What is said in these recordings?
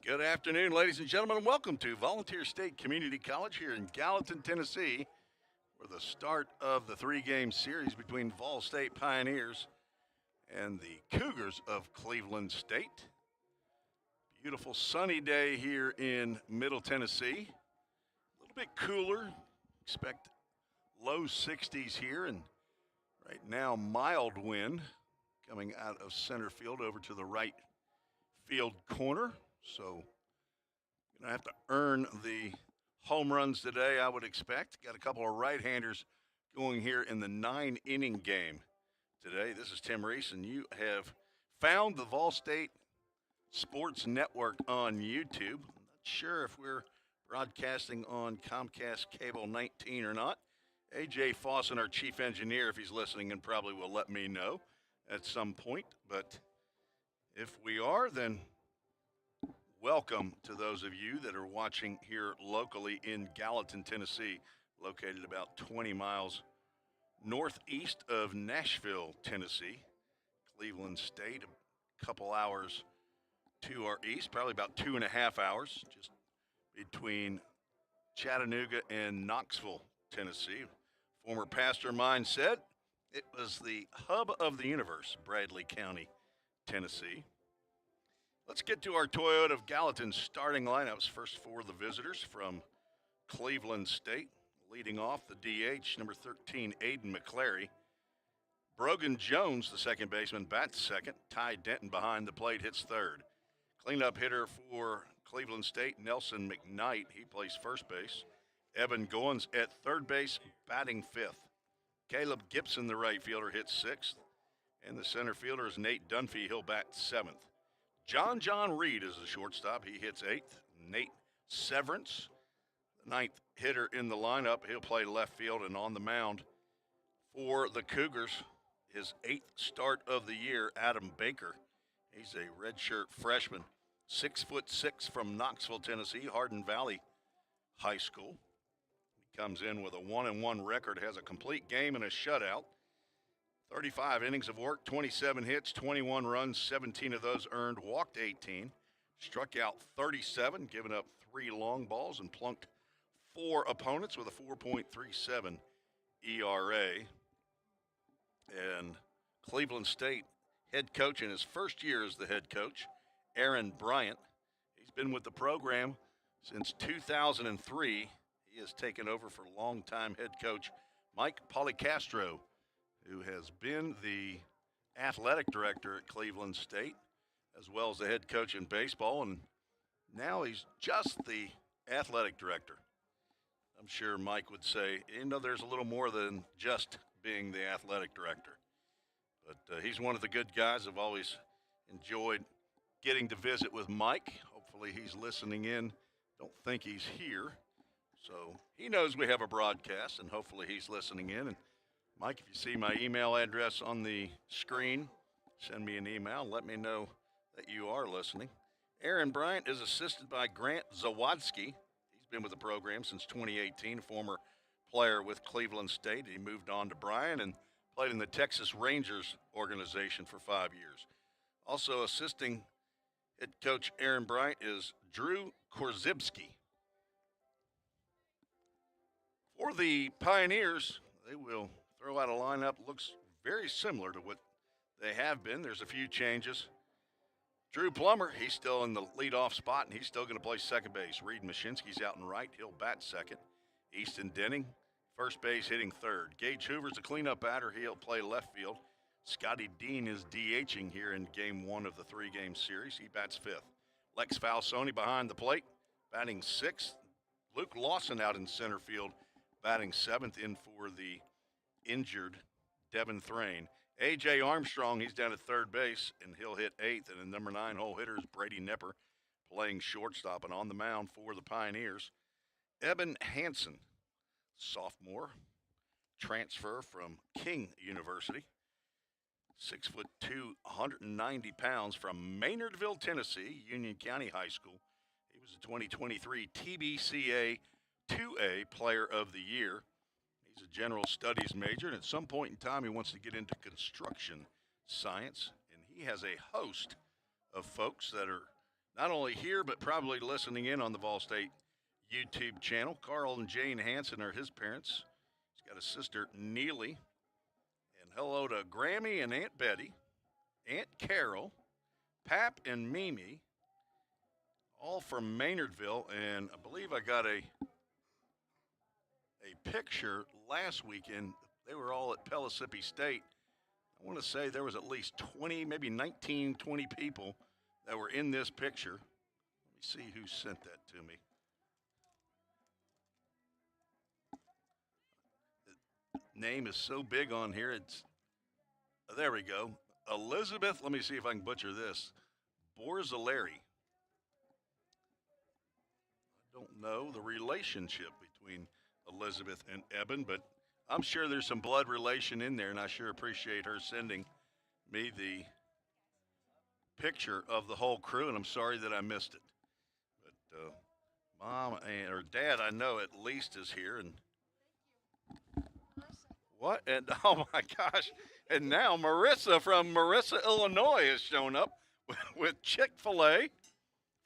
Good afternoon, ladies and gentlemen, and welcome to Volunteer State Community College here in Gallatin, Tennessee, for the start of the three-game series between VolState Pioneers and the Cougars of Cleveland State. Beautiful sunny day here in Middle Tennessee. A little bit cooler. Expect low 60s here, and right now mild wind coming out of center field over to the right field corner. So going to have to earn the home runs today, I would expect. Got a couple of right-handers going here in the 9-inning game today. This is Tim Reese, and you have found the VolState Sports Network on YouTube. I'm not sure if we're broadcasting on Comcast Cable 19 or not. A.J. Fawson, our chief engineer, if he's listening, and probably will let me know at some point. But if we are, then welcome to those of you that are watching here locally in Gallatin, Tennessee, located about 20 miles northeast of Nashville, Tennessee. Cleveland State, a couple hours to our east, probably about 2.5 hours, just between Chattanooga and Knoxville, Tennessee. Former pastor of mine said it was the hub of the universe, Bradley County, Tennessee. Let's get to our Toyota of Gallatin starting lineups. First for the visitors from Cleveland State. Leading off the DH, number 13, Aiden McClary. Brogan Jones, the second baseman, bats second. Ty Denton behind the plate hits third. Cleanup hitter for Cleveland State, Nelson McKnight. He plays first base. Evan Goins at third base, batting fifth. Caleb Gibson, the right fielder, hits sixth. And the center fielder is Nate Dunphy. He'll bat seventh. John Reed is the shortstop. He hits eighth. Nate Severance, the ninth hitter in the lineup. He'll play left field. And on the mound for the Cougars, his eighth start of the year, Adam Baker. He's a redshirt freshman, 6'6" from Knoxville, Tennessee, Hardin Valley High School. He comes in with a 1-1 record, has a complete game and a shutout. 35 innings of work, 27 hits, 21 runs, 17 of those earned, walked 18, struck out 37, given up 3 long balls, and plunked 4 opponents with a 4.37 ERA. And Cleveland State head coach in his first year as the head coach, Aaron Bryant. He's been with the program since 2003. He has taken over for longtime head coach Mike Policastro, who has been the athletic director at Cleveland State, as well as the head coach in baseball, and now he's just the athletic director. I'm sure Mike would say, there's a little more than just being the athletic director. But he's one of the good guys. I've always enjoyed getting to visit with Mike. Hopefully he's listening in. Don't think he's here. So he knows we have a broadcast, and hopefully he's listening in. And Mike, if you see my email address on the screen, send me an email. Let me know that you are listening. Aaron Bryant is assisted by Grant Zawadski. He's been with the program since 2018, a former player with Cleveland State. He moved on to Bryan and played in the Texas Rangers organization for 5 years. Also assisting head coach Aaron Bryant is Drew Korzybski. For the Pioneers, they will throw out a lineup looks very similar to what they have been. There's a few changes. Drew Plummer, he's still in the leadoff spot, and he's still going to play second base. Reed Mashinsky's out in right. He'll bat second. Easton Denning, first base, hitting third. Gage Hoover's a cleanup batter. He'll play left field. Scotty Dean is DHing here in game 1 of the 3-game series. He bats fifth. Lex Falsoni behind the plate, batting sixth. Luke Lawson out in center field, batting seventh, in for the injured Devin Thrain. A.J. Armstrong, he's down at third base, and he'll hit eighth. And the number 9 hole hitter is Brady Nepper, playing shortstop. And on the mound for the Pioneers, Eben Hansen, sophomore, transfer from King University, 6'2", 190 pounds, from Maynardville, Tennessee, Union County High School. He was the 2023 TBCA 2A Player of the Year. He's a general studies major, and at some point in time, he wants to get into construction science. And he has a host of folks that are not only here, but probably listening in on the VolState YouTube channel. Carl and Jane Hansen are his parents. He's got a sister, Neely. And hello to Grammy and Aunt Betty, Aunt Carol, Pap and Mimi, all from Maynardville. And I believe I got a picture last weekend. They were all at Pellissippi State. I want to say there was at least 20, maybe 19, 20 people that were in this picture. Let me see who sent that to me. The name is so big on here. There we go. Elizabeth, let me see if I can butcher this. Borzaleri. I don't know the relationship between Elizabeth and Eben, but I'm sure there's some blood relation in there, and I sure appreciate her sending me the picture of the whole crew, and I'm sorry that I missed it. But Mom or Dad, I know at least is here, and what? And oh my gosh! And now Marissa from Marissa, Illinois, has shown up with Chick-fil-A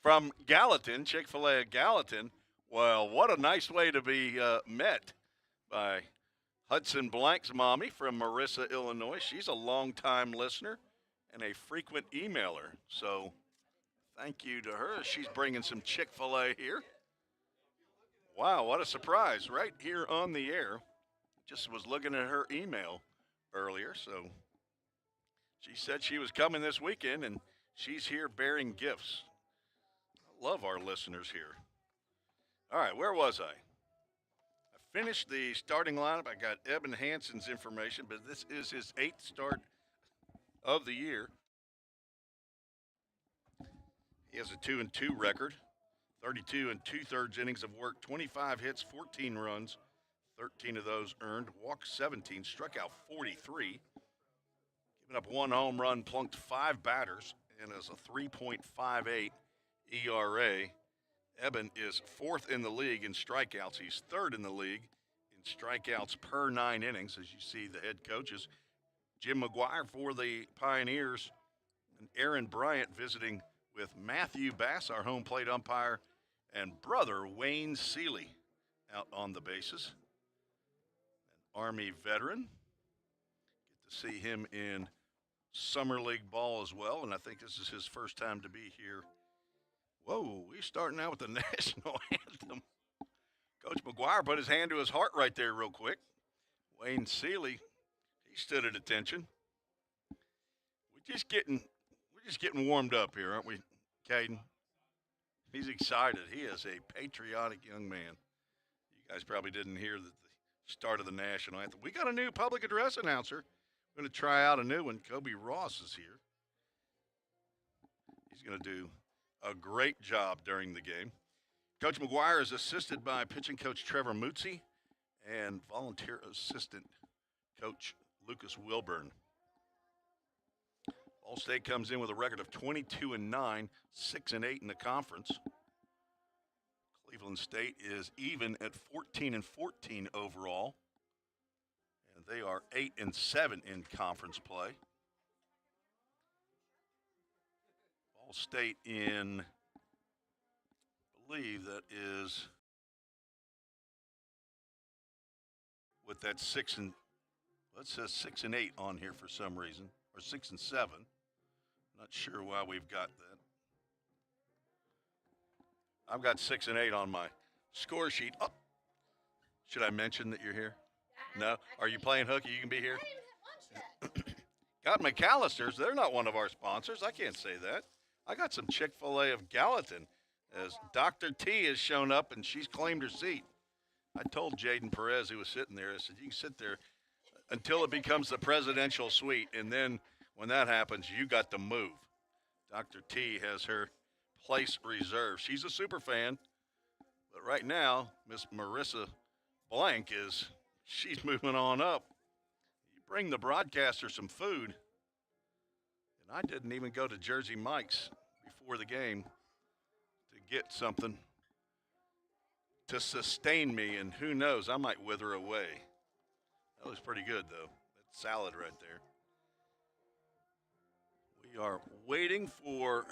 from Gallatin. Chick-fil-A at Gallatin. Well, what a nice way to be met by Hudson Blank's mommy from Marissa, Illinois. She's a longtime listener and a frequent emailer. So thank you to her. She's bringing some Chick-fil-A here. Wow, what a surprise. Right here on the air. Just was looking at her email earlier. So she said she was coming this weekend, and she's here bearing gifts. I love our listeners here. All right, where was I? Finished the starting lineup. I got Eben Hansen's information, but this is his 8th start of the year. He has a 2-2 record, 32 2/3 innings of work, 25 hits, 14 runs, 13 of those earned, walked 17, struck out 43, giving up 1 home run, plunked 5 batters, and has a 3.58 ERA. Eben is 4th in the league in strikeouts. He's 3rd in the league in strikeouts per 9 innings, as you see the head coaches. Jim McGuire for the Pioneers, and Aaron Bryant visiting with Matthew Bass, our home plate umpire, and brother Wayne Seeley out on the bases. An Army veteran. Get to see him in Summer League ball as well, and I think this is his first time to be here. Whoa, we're starting out with the national anthem. Coach McGuire put his hand to his heart right there real quick. Wayne Seeley, he stood at attention. We're just getting warmed up here, aren't we, Caden? He's excited. He is a patriotic young man. You guys probably didn't hear the start of the national anthem. We got a new public address announcer. We're going to try out a new one. Kobe Ross is here. He's going to do a great job during the game. Coach McGuire is assisted by pitching coach Trevor Mutzi and volunteer assistant coach Lucas Wilburn. VolState comes in with a record of 22-9, 6-8 in the conference. Cleveland State is even at 14-14 overall, and they are 8-7 in conference play. VolState in, I believe that is with that 6-8 on here for some reason, or 6-7. Not sure why we've got that. I've got 6-8 on my score sheet. Oh, should I mention that you're here? No? Are you playing hooky? You can be here. Got McAllister's. They're not one of our sponsors. I can't say that. I got some Chick-fil-A of Gallatin as Dr. T has shown up and she's claimed her seat. I told Jaden Perez, who was sitting there, I said, you can sit there until it becomes the presidential suite, and then when that happens, you got to move. Dr. T has her place reserved. She's a super fan, but right now, Miss Marissa Blank she's moving on up. You bring the broadcaster some food, and I didn't even go to Jersey Mike's before the game to get something to sustain me, and who knows, I might wither away. That was pretty good, though. That salad right there. We are waiting for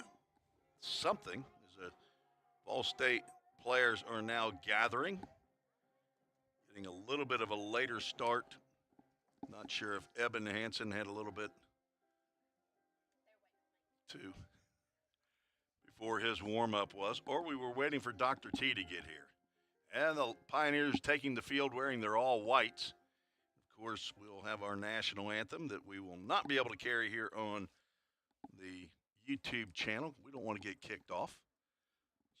something. As the Ball State players are now gathering, getting a little bit of a later start. Not sure if Eben Hansen had a little bit to before his warm-up was, or we were waiting for Dr. T to get here. And the Pioneers taking the field wearing their all whites. Of course, we'll have our national anthem that we will not be able to carry here on the YouTube channel. We don't want to get kicked off.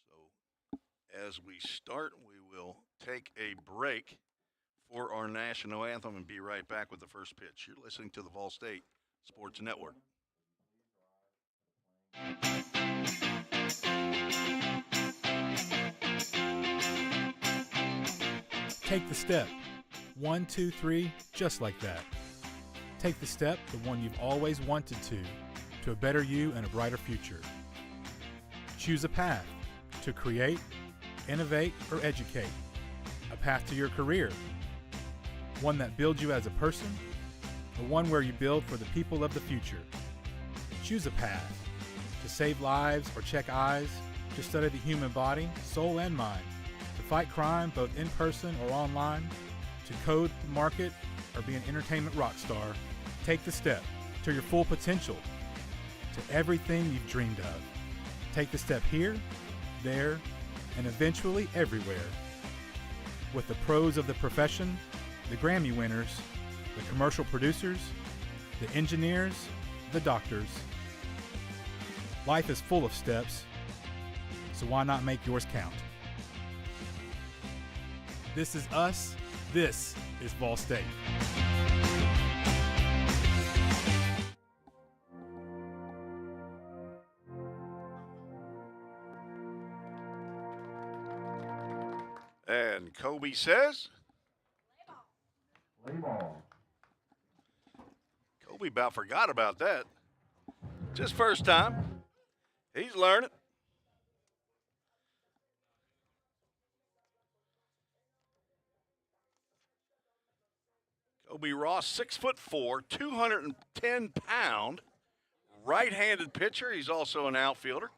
So as we start, we will take a break for our national anthem and be right back with the first pitch. You're listening to the VolState Sports Network. Take the step. 1, 2, 3, just like that. Take the step, the one you've always wanted to a better you and a brighter future. Choose a path to create, innovate, or educate. A path to your career. One that builds you as a person, or one where you build for the people of the future. Choose a path to save lives or check eyes, to study the human body, soul, and mind, to fight crime both in person or online, to code, market, or be an entertainment rock star. Take the step to your full potential, to everything you've dreamed of. Take the step here, there, and eventually everywhere. With the pros of the profession, the Grammy winners, the commercial producers, the engineers, the doctors. Life is full of steps, so why not make yours count? This is us. This is VolState. And Kobe says, Play ball. Kobe about forgot about that. Just first time. He's learning. Kobe Ross, 6'4", 210-pound, right-handed pitcher. He's also an outfielder.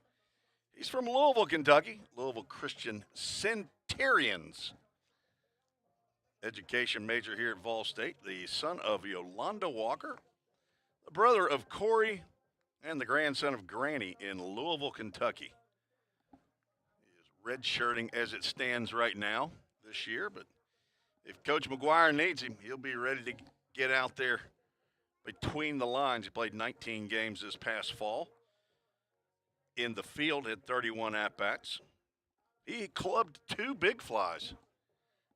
He's from Louisville, Kentucky. Louisville Christian Centurions. Education major here at VolState. The son of Yolanda Walker, the brother of Corey, and the grandson of Granny in Louisville, Kentucky. He is redshirting as it stands right now this year, but if Coach McGuire needs him, he'll be ready to get out there between the lines. He played 19 games this past fall. In the field, had 31 at-bats. He clubbed 2 big flies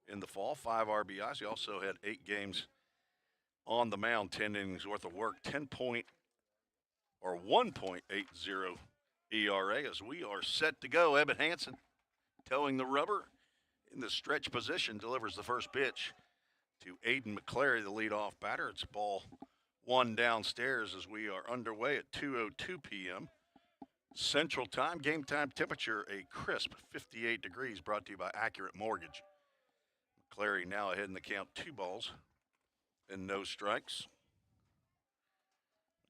in the fall, 5 RBIs. He also had 8 games on the mound, 10 innings worth of work, 1.80 ERA as we are set to go. Eben Hansen towing the rubber in the stretch position, delivers the first pitch to Aiden McClary, the leadoff batter. It's ball 1 downstairs as we are underway at 2:02 p.m. Central Time. Game time temperature a crisp 58 degrees, brought to you by Accurate Mortgage. McClary now ahead in the count, 2 balls and no strikes.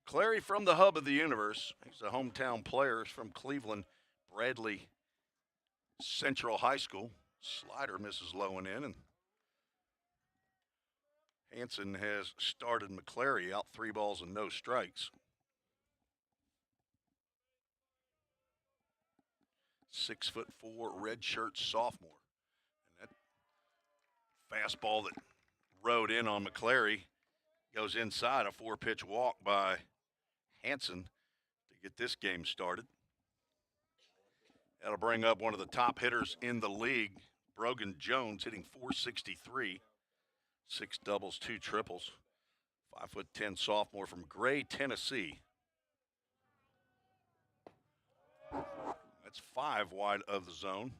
McClary from the hub of the universe. He's a hometown player. He's from Cleveland Bradley Central High School. Slider misses low and in, and Hansen has started McClary out, 3 balls and no strikes. 6'4" redshirt sophomore. And that fastball that rode in on McClary goes inside, a 4-pitch walk by Hansen to get this game started. That'll bring up one of the top hitters in the league, Brogan Jones, hitting .463, 6 doubles, 2 triples. 5'10" sophomore from Gray, Tennessee. That's 5 wide of the zone.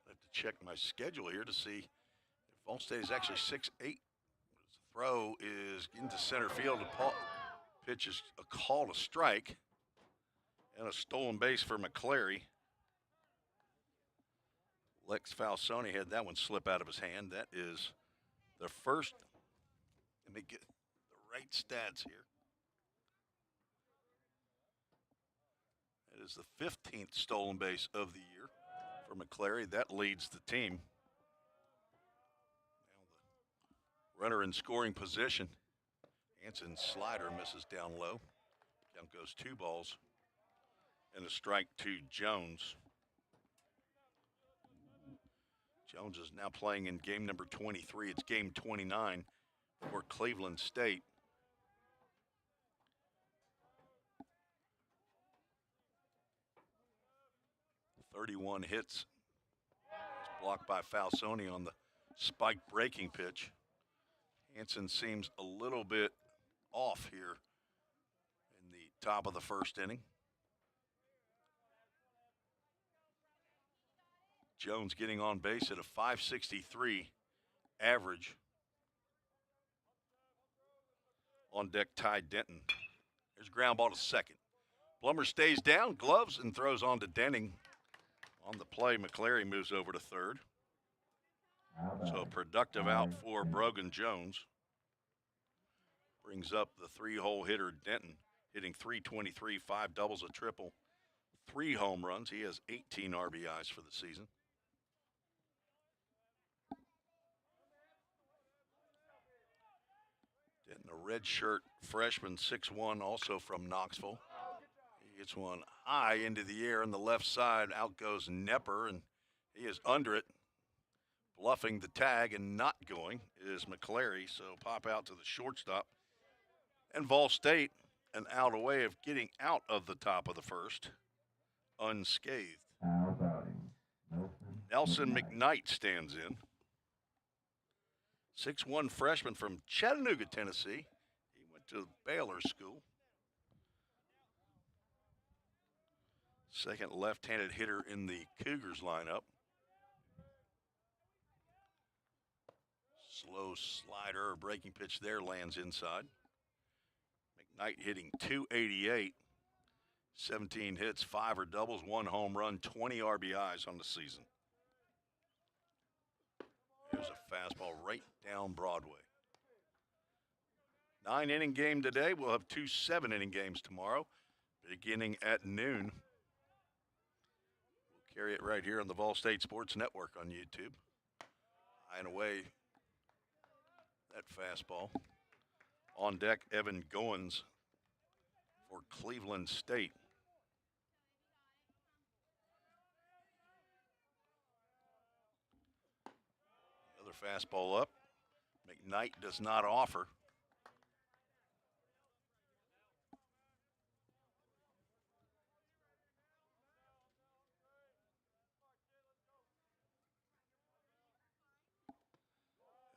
I have to check my schedule here to see if VolState is actually 6'8". Throw is into center field. The pitch is a call to strike. And a stolen base for McClary. Lex Falsoni had that one slip out of his hand. That is the first Let me get the right stats here. It is the 15th stolen base of the year for McClary. That leads the team. Now the runner in scoring position. Hanson's slider misses down low. Count goes 2 balls and a strike to Jones. Jones is now playing in game number 23. It's game 29 for Cleveland State. "31 hits. It's blocked by Falsoni on the spike breaking pitch. Hanson seems a little bit off here in the top of the first inning. Jones getting on base at a .563 average. On deck, Ty Denton. There's a ground ball to second. Plummer stays down, gloves, and throws on to Denning. On the play, McClary moves over to third. So a productive out for Brogan Jones. Brings up the 3-hole hitter Denton, hitting .323, 5 doubles, a triple, 3 home runs. He has 18 RBIs for the season. Denton, a redshirt freshman, 6'1", also from Knoxville. He gets one high into the air on the left side. Out goes Nepper, and he is under it. Bluffing the tag and not going is McClary, so pop out to the shortstop. And VolState, an out away of getting out of the top of the first, unscathed. Nelson McKnight stands in. 6'1" freshman from Chattanooga, Tennessee. He went to Baylor School. Second left-handed hitter in the Cougars lineup. Slow slider or breaking pitch there lands inside. McKnight hitting .288, 17 hits, 5 are doubles, 1 home run, 20 RBIs on the season. There's a fastball right down Broadway. 9-inning game today. We'll have 2 7-inning games tomorrow, beginning at noon. We'll carry it right here on the VolState Sports Network on YouTube. High and away. That fastball. On deck, Evan Goins for Cleveland State. Another fastball up. McKnight does not offer.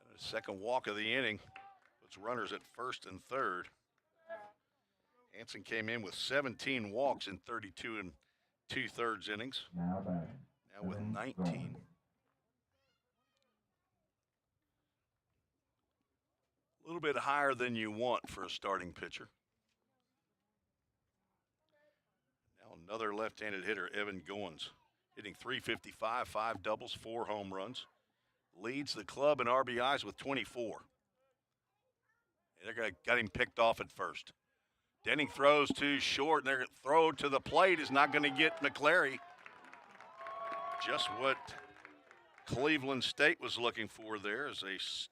And a second walk of the inning. Puts runners at first and third. Hanson came in with 17 walks in 32 2/3 innings. Now with 19. A little bit higher than you want for a starting pitcher. Now another left-handed hitter, Evan Goins, hitting .355, 5 doubles, 4 home runs. Leads the club in RBIs with 24. And they're got him picked off at first. Denning throws too short, and their throw to the plate is not going to get McClary. Just what Cleveland State was looking for there is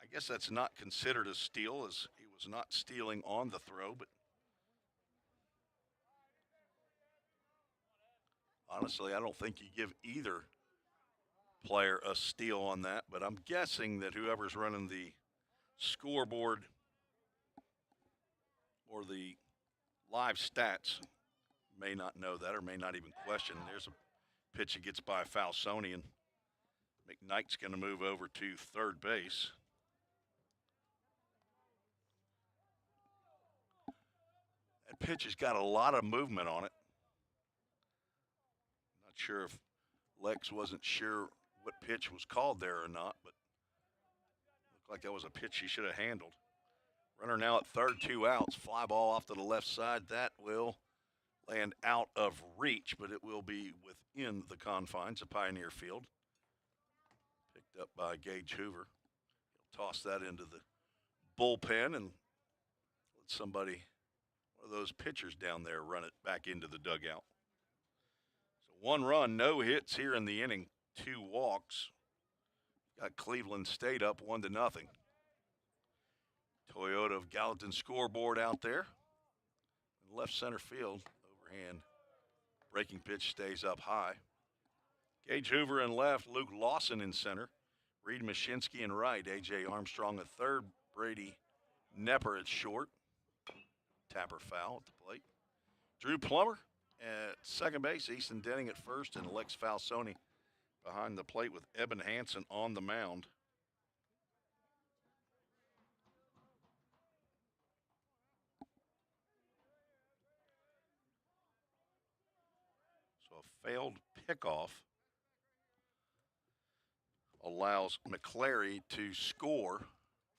I guess that's not considered a steal, as he was not stealing on the throw, but honestly, I don't think you give either player a steal on that, but I'm guessing that whoever's running the scoreboard or the live stats may not know that or may not even question. There's a pitch that gets by Falsoni, and McKnight's going to move over to third base. That pitch has got a lot of movement on it. Not sure if Lex wasn't sure what pitch was called there or not, but looked like that was a pitch he should have handled. Runner now at third, 2 outs. Fly ball off to the left side. That will land out of reach, but it will be within the confines of Pioneer Field. Picked up by Gage Hoover. He'll toss that into the bullpen and let somebody, one of those pitchers down there, run it back into the dugout. So 1 run, no hits here in the inning, 2 walks. Got Cleveland State up 1-0. Toyota of Gallatin scoreboard out there. Left center field, overhand breaking pitch stays up high. Gage Hoover in left, Luke Lawson in center, Reed Mashinsky in right, A.J. Armstrong at third, Brady Nepper at short. Tapper foul at the plate. Drew Plummer at second base, Easton Denning at first, and Lex Falsoni behind the plate with Eben Hansen on the mound. So a failed pickoff allows McClary to score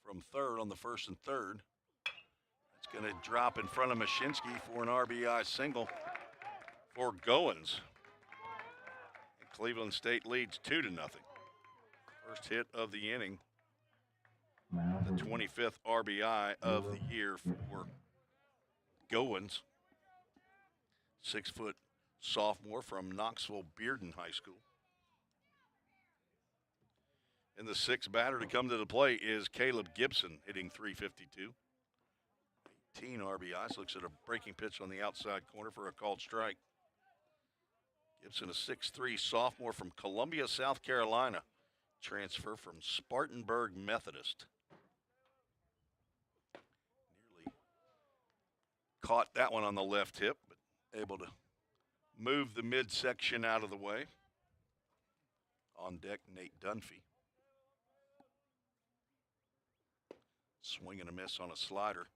from third on the first and third. It's going to drop in front of Mashinsky for an RBI single for Goins. And Cleveland State leads 2-0. First hit of the inning, the 25th RBI of the year for Goins. 6-foot sophomore from Knoxville Bearden High School. And the 6th batter to come to the plate is Caleb Gibson, hitting .352. 18 RBIs. Looks at a breaking pitch on the outside corner for a called strike. Gibson, a 6'3" sophomore from Columbia, South Carolina. Transfer from Spartanburg Methodist. Nearly caught that one on the left hip, but able to move the midsection out of the way. On deck, Nate Dunphy. Swing and a miss on a slider.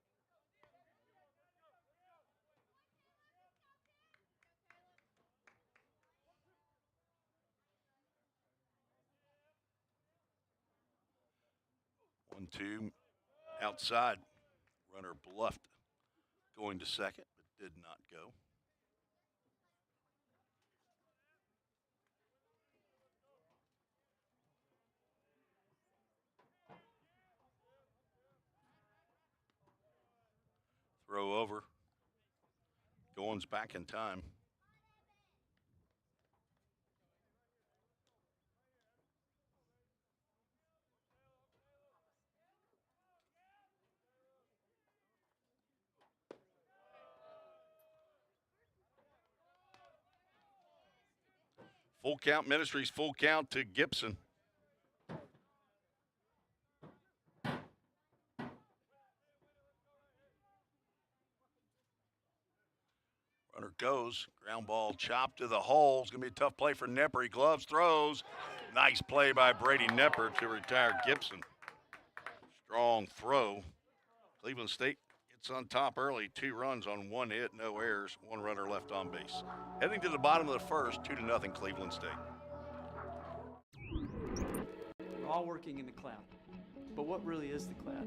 One, two, outside. Runner bluffed going to second, but did not go. Throw over. Goins back in time. Full count Ministries, full count to Gibson. Runner goes, ground ball chopped to the hole. It's going to be a tough play for Nepper. He gloves, throws. Nice play by Brady Nepper to retire Gibson. Strong throw. Cleveland State gets on top early. 2 runs on 1 hit, no errors, 1 runner left on base. Heading to the bottom of the first, 2-0 Cleveland State. We're all working in the cloud. But what really is the cloud?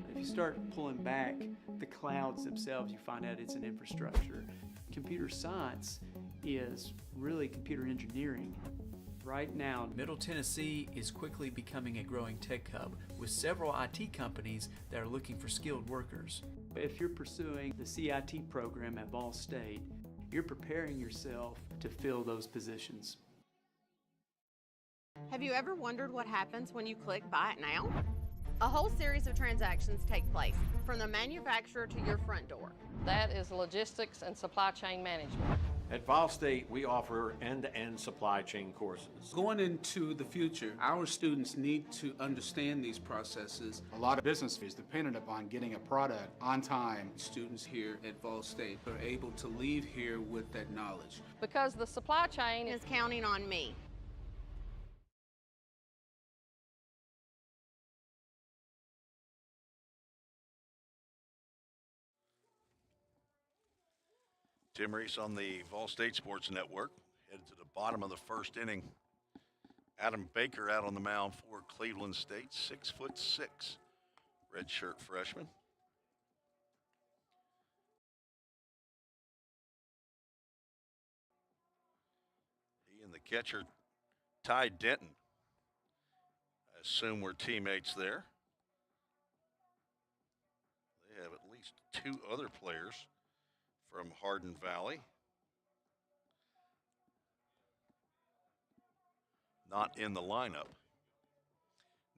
If you start pulling back the clouds themselves, you find out it's an infrastructure. Computer science is really computer engineering. Right now, Middle Tennessee is quickly becoming a growing tech hub with several IT companies that are looking for skilled workers. if you're pursuing the CIT program at VolState, you're preparing yourself to fill those positions. Have you ever wondered what happens when you click Buy It Now? A whole series of transactions take place, from the manufacturer to your front door. That is logistics and supply chain management. At VolState, we offer end-to-end supply chain courses. Going into the future, our students need to understand these processes. A lot of business is dependent upon getting a product on time. Students here at VolState are able to leave here with that knowledge. Because the supply chain Is counting on me. Tim Reese on the VolState Sports Network. Headed to the bottom of the first inning. Adam Baker out on the mound for Cleveland State, 6'6", redshirt freshman. He and the catcher, Ty Denton, I assume were teammates there. They have at least 2 other players from Hardin Valley not in the lineup.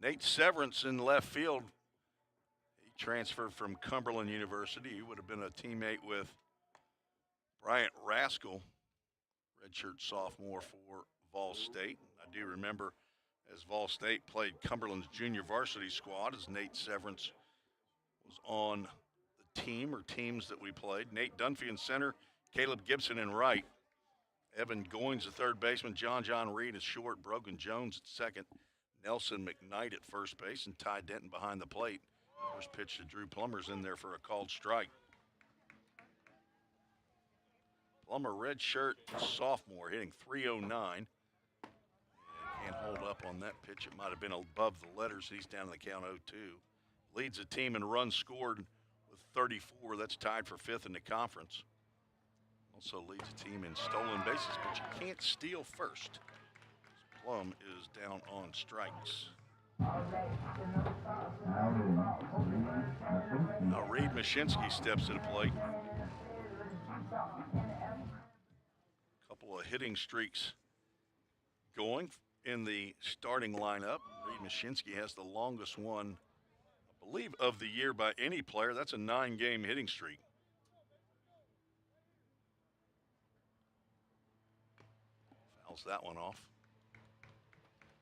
Nate Severance in left field. He transferred from Cumberland University. He would have been a teammate with Bryant Rascal, redshirt sophomore for VolState. I do remember as VolState played Cumberland's junior varsity squad as Nate Severance was on the team or teams that we played. Nate Dunphy in center, Caleb Gibson in right. Evan Goins, the third baseman, John Reed is short, Brogan Jones at second, Nelson McKnight at first base, and Ty Denton behind the plate. First pitch to Drew Plummer's in there for a called strike. Plummer, red shirt, sophomore, hitting .309. And can't hold up on that pitch. It might have been above the letters. He's down in the count 0-2. Leads the team in runs scored with 34. That's tied for 5th in the conference. Also leads the team in stolen bases, but you can't steal first. Plum is down on strikes. Now Reed Mashinsky steps to the plate. Couple of hitting streaks going in the starting lineup. Reed Mashinsky has the longest one, I believe, of the year by any player. That's a 9-game hitting streak. That one off.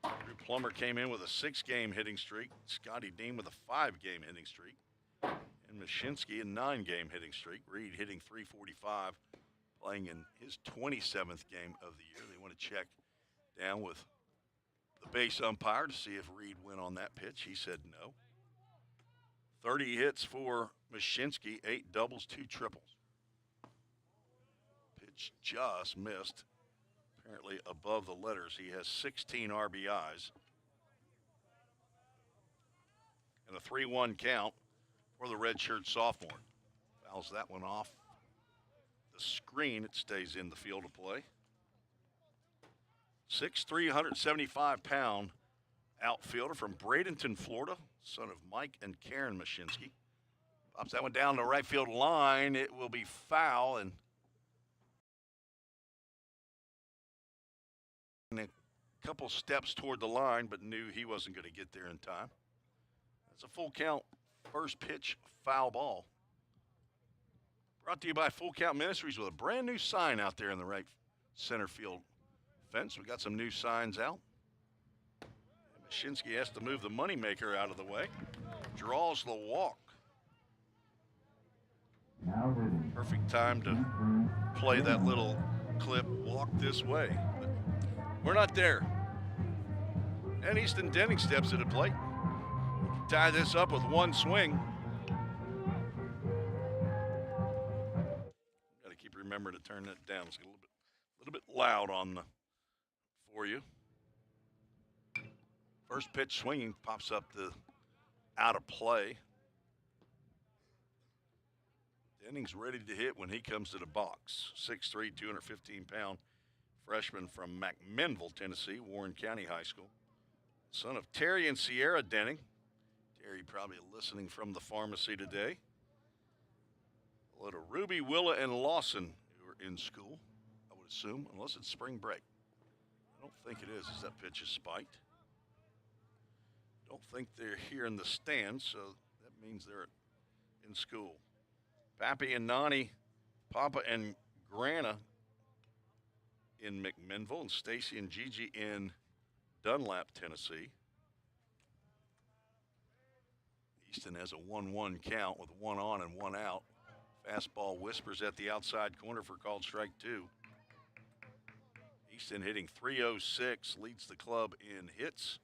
Drew Plummer came in with a 6-game hitting streak. Scotty Dean with a 5-game hitting streak. And Mashinsky a 9-game hitting streak. Reed hitting .345, playing in his 27th game of the year. They want to check down with the base umpire to see if Reed went on that pitch. He said no. 30 hits for Mashinsky, 8 doubles, 2 triples. Pitch just missed. Apparently above the letters. He has 16 RBIs. And a 3-1 count for the redshirt sophomore. Fouls that one off the screen. It stays in the field of play. 6'3", 175-pound outfielder from Bradenton, Florida, son of Mike and Karen Mashinsky. Pops that one down the right field line. It will be foul, and a couple steps toward the line, but knew he wasn't going to get there in time. That's a full count, first pitch, foul ball. Brought to you by Full Count Ministries with a brand new sign out there in the right center field fence. We got some new signs out. Mashinsky has to move the moneymaker out of the way. Draws the walk. Perfect time to play that little clip, walk this way. But we're not there. And Easton Denning steps to the plate. Tie this up with one swing. Got to keep remembering to turn that down. It's a little bit loud on the for you. First pitch swinging, pops up the out of play. Denning's ready to hit when he comes to the box. 6'3", 215-pound freshman from McMinnville, Tennessee, Warren County High School. Son of Terry and Sierra Denning. Terry probably listening from the pharmacy today. Hello to Ruby, Willa, and Lawson, who are in school, I would assume, unless it's spring break. I don't think it is, as that pitch is spiked. Don't think they're here in the stands, so that means they're in school. Pappy and Nani, Papa and Grana in McMinnville, and Stacy and Gigi in Dunlap, Tennessee. Easton has a 1-1 count with 1 on and 1 out. Fastball whispers at the outside corner for called strike 2. Easton hitting .306, leads the club in hits,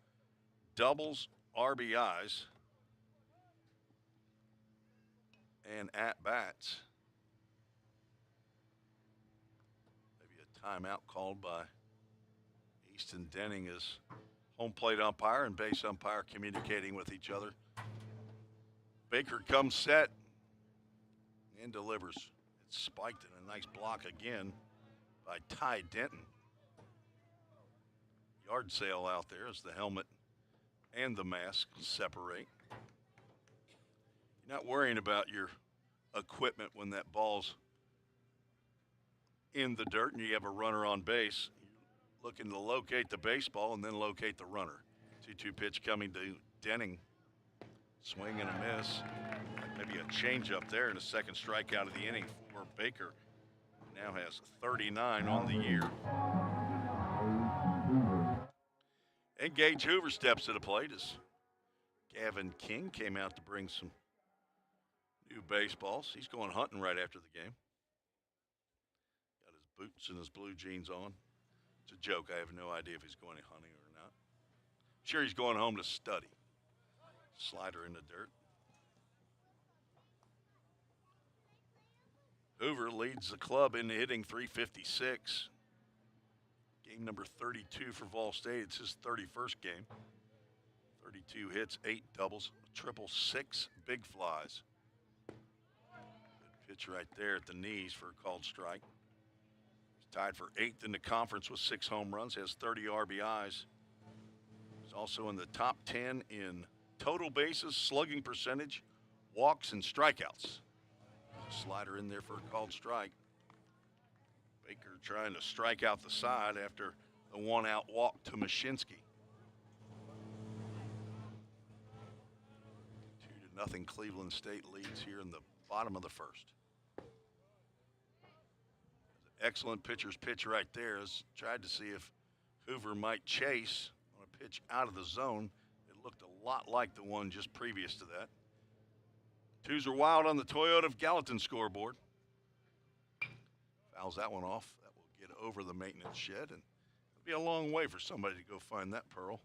doubles, RBIs, and at-bats. Maybe a timeout called by Easton Denning as home plate umpire and base umpire communicating with each other. Baker comes set and delivers. It's spiked in a nice block again by Ty Denton. Yard sale out there as the helmet and the mask separate. Not worrying about your equipment when that ball's in the dirt and you have a runner on base. You're looking to locate the baseball and then locate the runner. 2-2 pitch coming to Denning. Swing and a miss. Maybe a change up there and a second strikeout of the inning for Baker. Now has 39 on the year. And Gage Hoover steps to the plate as Gavin King came out to bring some new baseballs. He's going hunting right after the game. Got his boots and his blue jeans on. It's a joke. I have no idea if he's going hunting or not. I'm sure he's going home to study. Slider in the dirt. Hoover leads the club in hitting, 356. Game number 32 for VolState. It's his 31st game. 32 hits, 8 doubles, triple, 6 big flies. Good pitch right there at the knees for a called strike. He's tied for 8th in the conference with 6 home runs, has 30 RBIs. He's also in the top 10 in total bases, slugging percentage, walks, and strikeouts. Slider in there for a called strike. Baker trying to strike out the side after the 1-out walk to Mashinsky. 2-0 Cleveland State leads here in the bottom of the first. Excellent pitcher's pitch right there. Has tried to see if Hoover might chase on a pitch out of the zone. It looked a lot like the one just previous to that. Twos are wild on the Toyota of Gallatin scoreboard. Fouls that one off. That will get over the maintenance shed, and it'll be a long way for somebody to go find that pearl.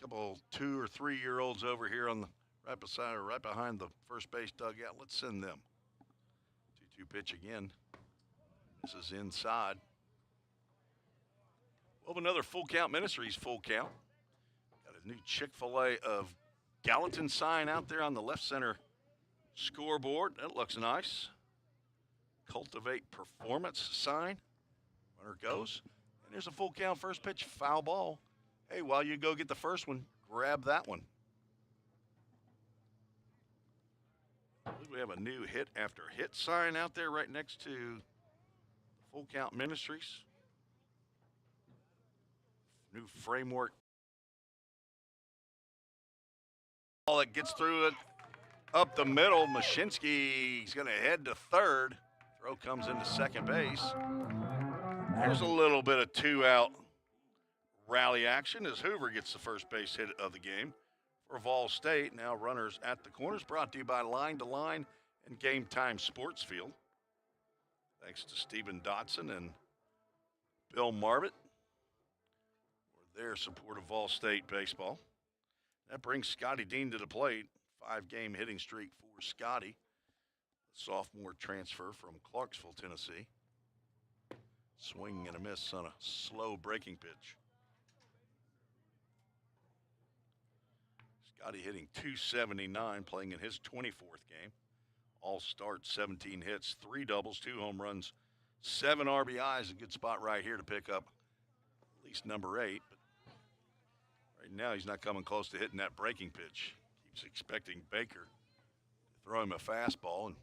Couple 2 or 3 year olds over here on the right beside or right behind the first base dugout. Let's send them. 2-2 pitch again. This is inside. Well, another Full Count Ministries full count. Got a new Chick-fil-A of Gallatin sign out there on the left center scoreboard. That looks nice. Cultivate Performance sign. Runner goes. And there's a full count first pitch, foul ball. Hey, while you go get the first one, grab that one. I believe we have a new hit after hit sign out there right next to Full Count Ministries. New framework. Ball that gets through it up the middle. Mashinsky's going to head to third. Throw comes into second base. There's a little bit of 2-out rally action as Hoover gets the first base hit of the game for VolState. Now runners at the corners, brought to you by Line to Line and Game Time Sports Field. Thanks to Stephen Dotson and Bill Marvitt for their support of VolState baseball. That brings Scotty Dean to the plate. 5-game hitting streak for Scotty. Sophomore transfer from Clarksville, Tennessee. Swing and a miss on a slow breaking pitch. Scotty hitting .279, playing in his 24th game. All starts, 17 hits, 3 doubles, 2 home runs, 7 RBIs. A good spot right here to pick up at least number 8. But right now he's not coming close to hitting that breaking pitch. Keeps expecting Baker to throw him a fastball, and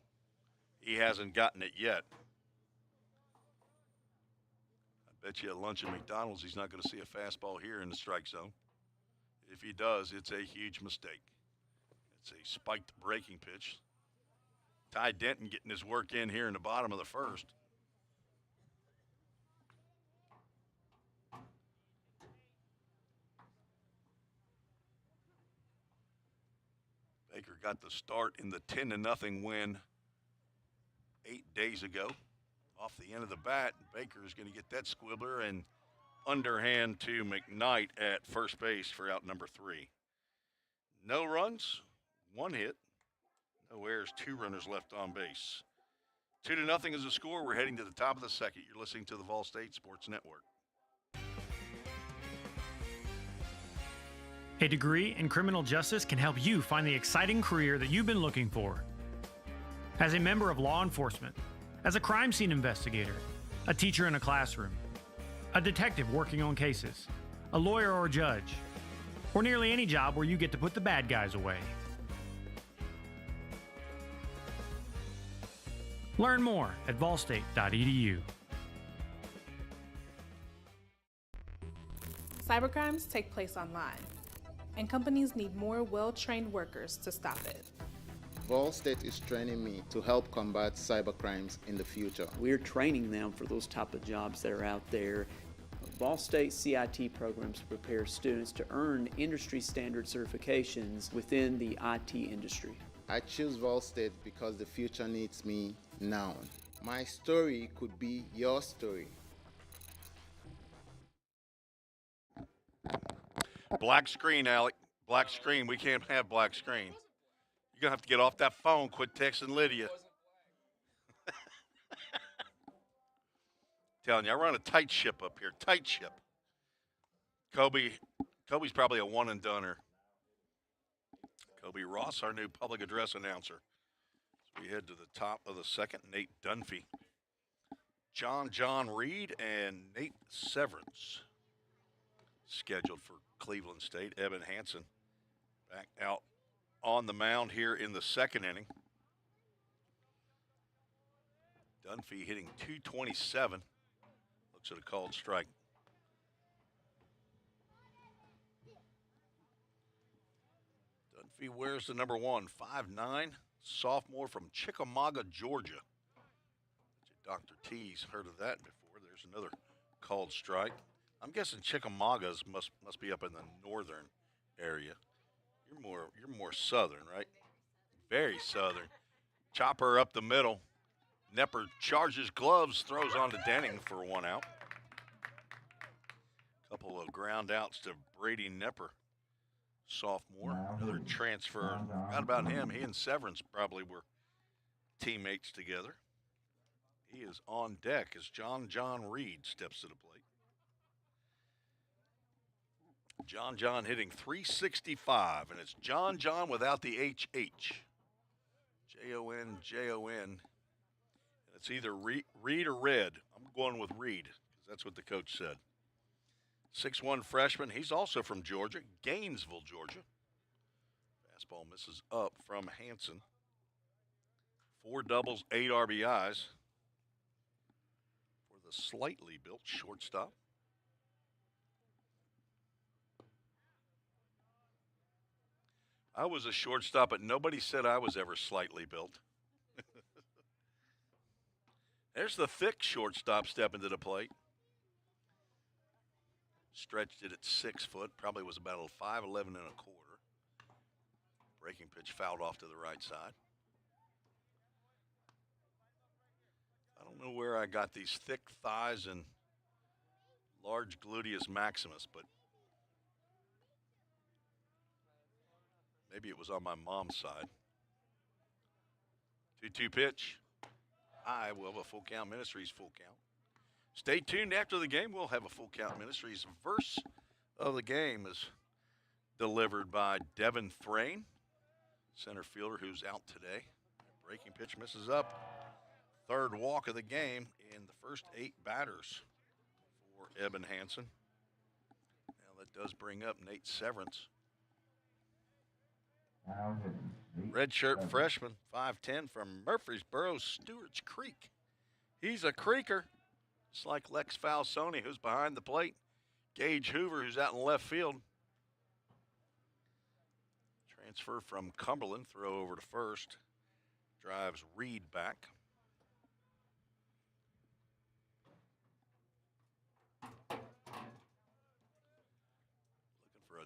he hasn't gotten it yet. I bet you at lunch at McDonald's he's not going to see a fastball here in the strike zone. If he does, it's a huge mistake. It's a spiked breaking pitch. Ty Denton getting his work in here in the bottom of the first. Baker got the start in the 10-0 win 8 days ago. Off the end of the bat, Baker is going to get that squibbler and underhand to McKnight at first base for out number 3. No runs, 1 hit, no errors, 2 runners left on base. 2-0 is the score. We're heading to the top of the second. You're listening to the VolState Sports Network. A degree in criminal justice can help you find the exciting career that you've been looking for. As a member of law enforcement, as a crime scene investigator, a teacher in a classroom, a detective working on cases, a lawyer or judge, or nearly any job where you get to put the bad guys away. Learn more at volstate.edu. Cybercrimes take place online, and companies need more well-trained workers to stop it. VolState is training me to help combat cybercrimes in the future. We're training them for those type of jobs that are out there. VolState CIT programs prepare students to earn industry standard certifications within the IT industry. I choose VolState because the future needs me now. My story could be your story. Black screen, Alec. Black screen. We can't have black screen. You're going to have to get off that phone. Quit texting Lydia. Telling you, I run a tight ship up here. Tight ship. Kobe's probably a one-and-doneer. Kobe Ross, our new public address announcer. So we head to the top of the second. Nate Dunphy, John Reed, and Nate Severance scheduled for Cleveland State. Evan Hansen back out on the mound here in the second inning. Dunphy hitting .227. Looks at a called strike. Dunphy wears the number 1, 5'9", sophomore from Chickamauga, Georgia. Dr. T's heard of that before. There's another called strike. I'm guessing Chickamaugas must be up in the northern area. You're more southern, right? Very southern. Chopper up the middle. Nepper charges gloves, throws on to Denning for 1 out. Couple of ground outs to Brady Nepper, sophomore. Another transfer. Forgot about him. He and Severance probably were teammates together. He is on deck as John Reed steps to the plate. John hitting .365, and it's John without the HH. Jon. It's either Reed or Red. I'm going with Reed because that's what the coach said. 6'1" freshman. He's also from Georgia, Gainesville, Georgia. Fastball misses up from Hansen. 4 doubles, 8 RBIs for the slightly built shortstop. I was a shortstop, but nobody said I was ever slightly built. There's the thick shortstop stepping to the plate. Stretched it at 6 foot, probably was about 5'11" and a quarter. Breaking pitch fouled off to the right side. I don't know where I got these thick thighs and large gluteus maximus, but maybe it was on my mom's side. 2-2 pitch. I will have a full count. Ministries full count. Stay tuned after the game. We'll have a full count. Ministries verse of the game is delivered by Devin Thrain, center fielder who's out today. Breaking pitch misses up. Third walk of the game in the first 8 batters for Evan Hansen. Now that does bring up Nate Severance. Redshirt freshman, 5'10", from Murfreesboro, Stewart's Creek. He's a creaker, just like Lex Falsoni, who's behind the plate. Gage Hoover, who's out in left field. Transfer from Cumberland, throw over to first. Drives Reed back.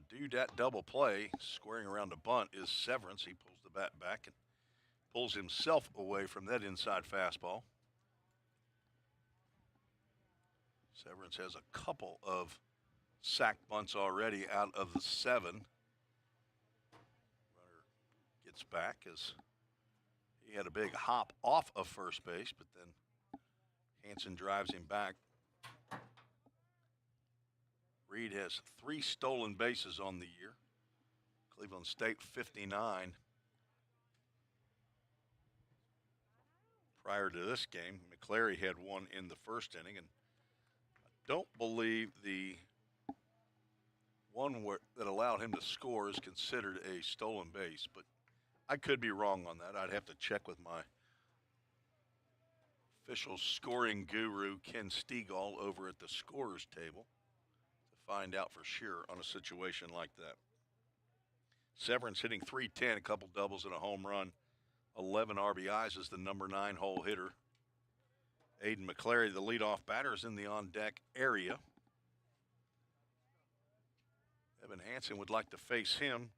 Do-dat double play, squaring around a bunt, is Severance. He pulls the bat back and pulls himself away from that inside fastball. Severance has a couple of sack bunts already out of the 7. Runner gets back as he had a big hop off of first base, but then Hansen drives him back. Reed has 3 stolen bases on the year. Cleveland State 59. Prior to this game, McClary had 1 in the first inning, and I don't believe the one that allowed him to score is considered a stolen base, but I could be wrong on that. I'd have to check with my official scoring guru, Ken Stegall, over at the scorers table to find out for sure on a situation like that. Severance hitting .310, a couple doubles and a home run, 11 RBIs as the number 9 hole hitter. Aiden McClary, the leadoff batter, is in the on-deck area. Evan Hansen would like to face him.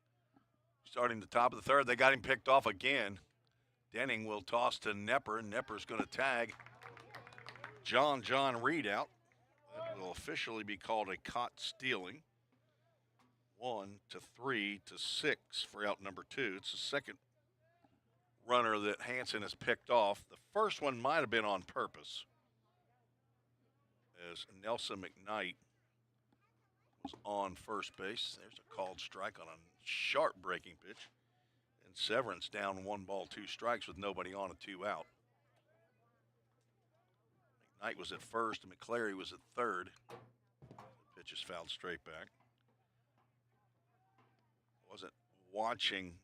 Starting the top of the third, they got him picked off again. Denning will toss to Nepper. Nepper's going to tag John Reed out. That will officially be called a caught stealing. 1 to 3 to 6 for out number 2. It's the second runner that Hansen has picked off. The first one might have been on purpose, as Nelson McKnight was on first base. There's a called strike on a sharp breaking pitch. And Severance down 1 ball, 2 strikes with nobody on and 2 out. McKnight was at first and McClary was at third. The pitch is fouled straight back. Wasn't watching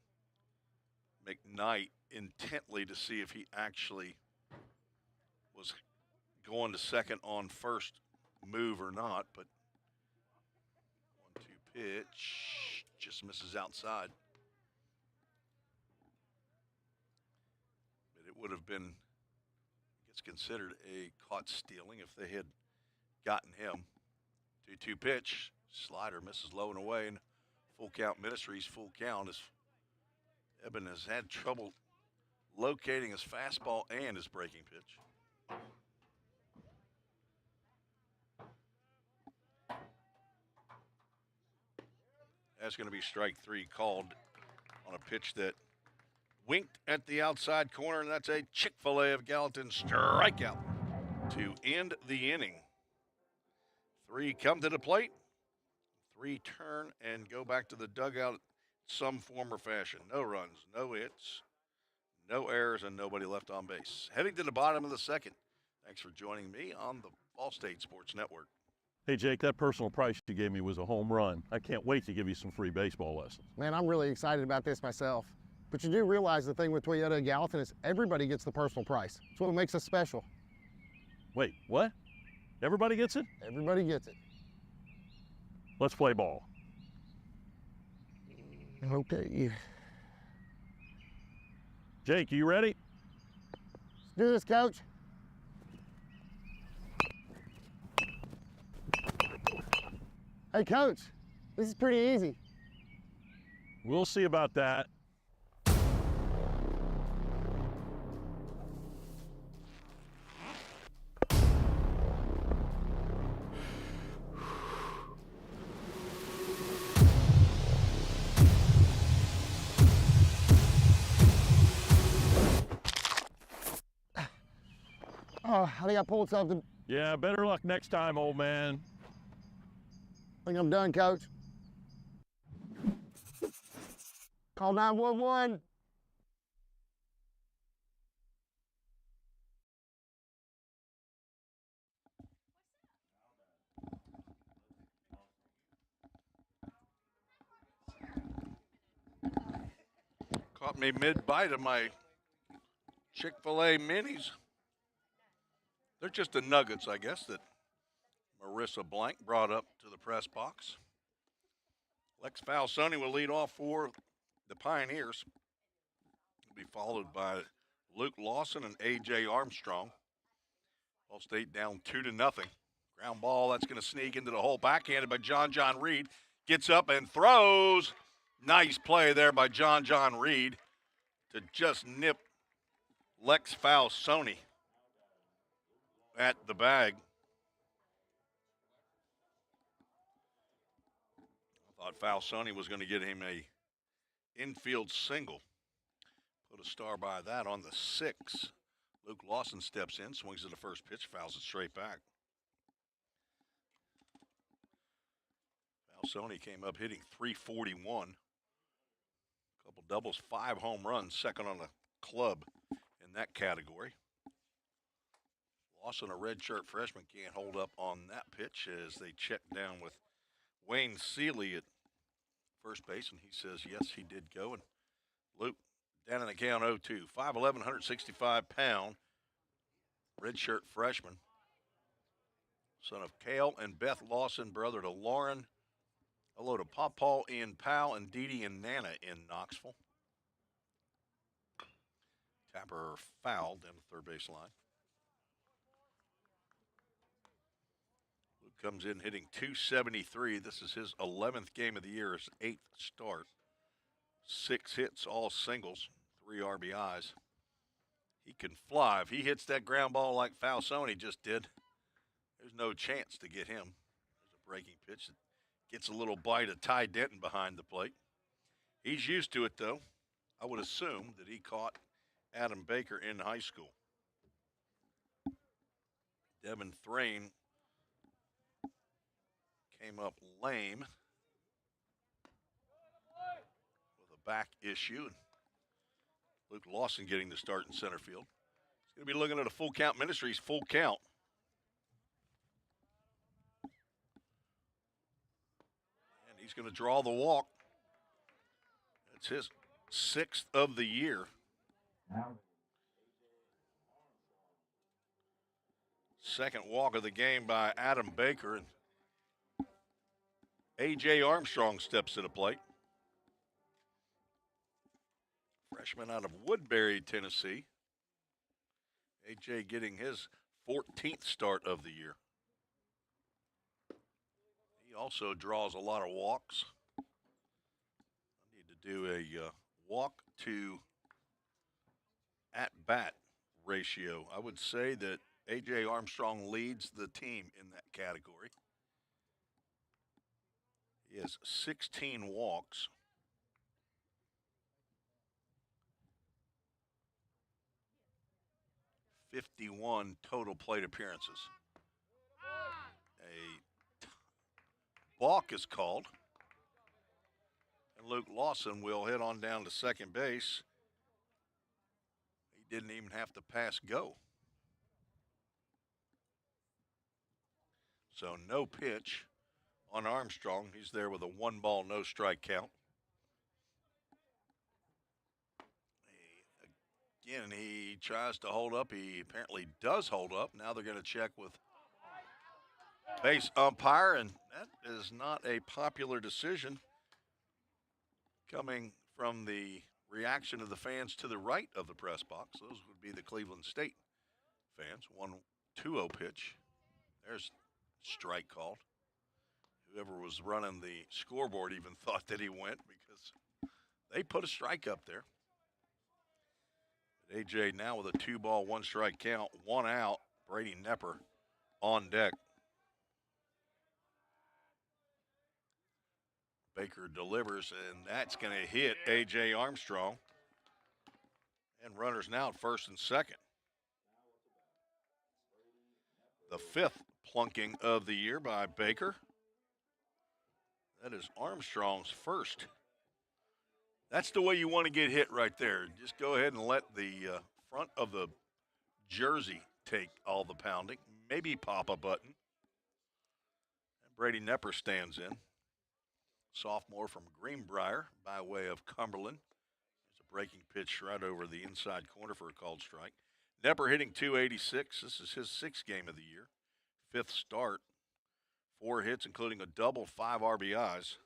McKnight intently to see if he actually was going to second on first move or not, but 1-2 pitch just misses outside. But it would have been, it's considered a caught stealing if they had gotten him. 2-2 pitch, slider misses low and away, and full count Ministries, full count as Eben has had trouble locating his fastball and his breaking pitch. That's going to be strike 3 called on a pitch that winked at the outside corner, and that's a Chick-fil-A of Gallatin strikeout to end the inning. 3 come to the plate, 3 turn and go back to the dugout some form or fashion. No runs, no hits, no errors, and nobody left on base. Heading to the bottom of the second. Thanks for joining me on the VolState Sports Network. Hey, Jake, that personal price you gave me was a home run. I can't wait to give you some free baseball lessons. Man, I'm really excited about this myself. But you do realize the thing with Toyota of Gallatin is everybody gets the personal price. It's what makes us special. Wait, what? Everybody gets it? Everybody gets it. Let's play ball. Okay. Jake, you ready? Let's do this, Coach. Hey, Coach, this is pretty easy. We'll see about that. Oh, I think I pulled something. Yeah, better luck next time, old man. I think I'm done, Coach. Call 911. Caught me mid-bite of my Chick-fil-A minis. They're just the nuggets, I guess, that Marissa Blank brought up to the press box. Lex Falsoni will lead off for the Pioneers. He'll be followed by Luke Lawson and A.J. Armstrong. VolState down 2-0. Ground ball, that's going to sneak into the hole. Backhanded by John Reed. Gets up and throws. Nice play there by John Reed to just nip Lex Falsoni at the bag. I thought Falsoni was going to get him a infield single. Put a star by that on the 6. Luke Lawson steps in, swings to the first pitch, fouls it straight back. Falsoni came up hitting .341. Couple doubles, 5 home runs, second on the club in that category. Lawson, a redshirt freshman, can't hold up on that pitch as they check down with Wayne Seeley at first base, and he says yes, he did go. And Luke down in the count 0-2, 5'11", 165-pound, redshirt freshman, son of Cale and Beth Lawson, brother to Lauren. Hello to Pawpaw in Powell and Dee Dee and Nana in Knoxville. Tapper fouled down the third base line. Luke comes in hitting .273. This is his 11th game of the year, his 8th start. 6 hits, all singles, 3 RBIs. He can fly. If he hits that ground ball like Falsone just did, there's no chance to get him. There's a breaking pitch that gets a little bite of Ty Denton behind the plate. He's used to it, though. I would assume that he caught Adam Baker in high school. Devin Thrain came up lame with a back issue. Luke Lawson getting the start in center field. He's going to be looking at a full count. Ministries full count. And he's going to draw the walk. That's his 6th of the year. Second walk of the game by Adam Baker. And A.J. Armstrong steps to the plate. Freshman out of Woodbury, Tennessee. A.J. getting his 14th start of the year. He also draws a lot of walks. I need to do a walk to at-bat ratio. I would say that A.J. Armstrong leads the team in that category. He has 16 walks. 51 total plate appearances. A balk is called. And Luke Lawson will hit on down to second base. He didn't even have to pass go. So no pitch on Armstrong. He's there with a 1-ball, no strike count. Again, he tries to hold up. He apparently does hold up. Now they're going to check with base umpire, and that is not a popular decision coming from the reaction of the fans to the right of the press box. Those would be the Cleveland State fans. 1-2-0 pitch. There's strike called. Whoever was running the scoreboard even thought that he went because they put a strike up there. A.J. now with a 2-ball, 1-strike count, 1 out. Brady Nepper on deck. Baker delivers, and that's going to hit A.J. Armstrong. And runners now at first and second. The 5th plunking of the year by Baker. That is Armstrong's first. That's the way you want to get hit right there. Just go ahead and let the front of the jersey take all the pounding. Maybe pop a button. And Brady Nepper stands in. Sophomore from Greenbrier by way of Cumberland. There's a breaking pitch right over the inside corner for a called strike. Nepper hitting .286. This is his 6th game of the year. 5th start. 4 hits, including a double, 5 RBIs.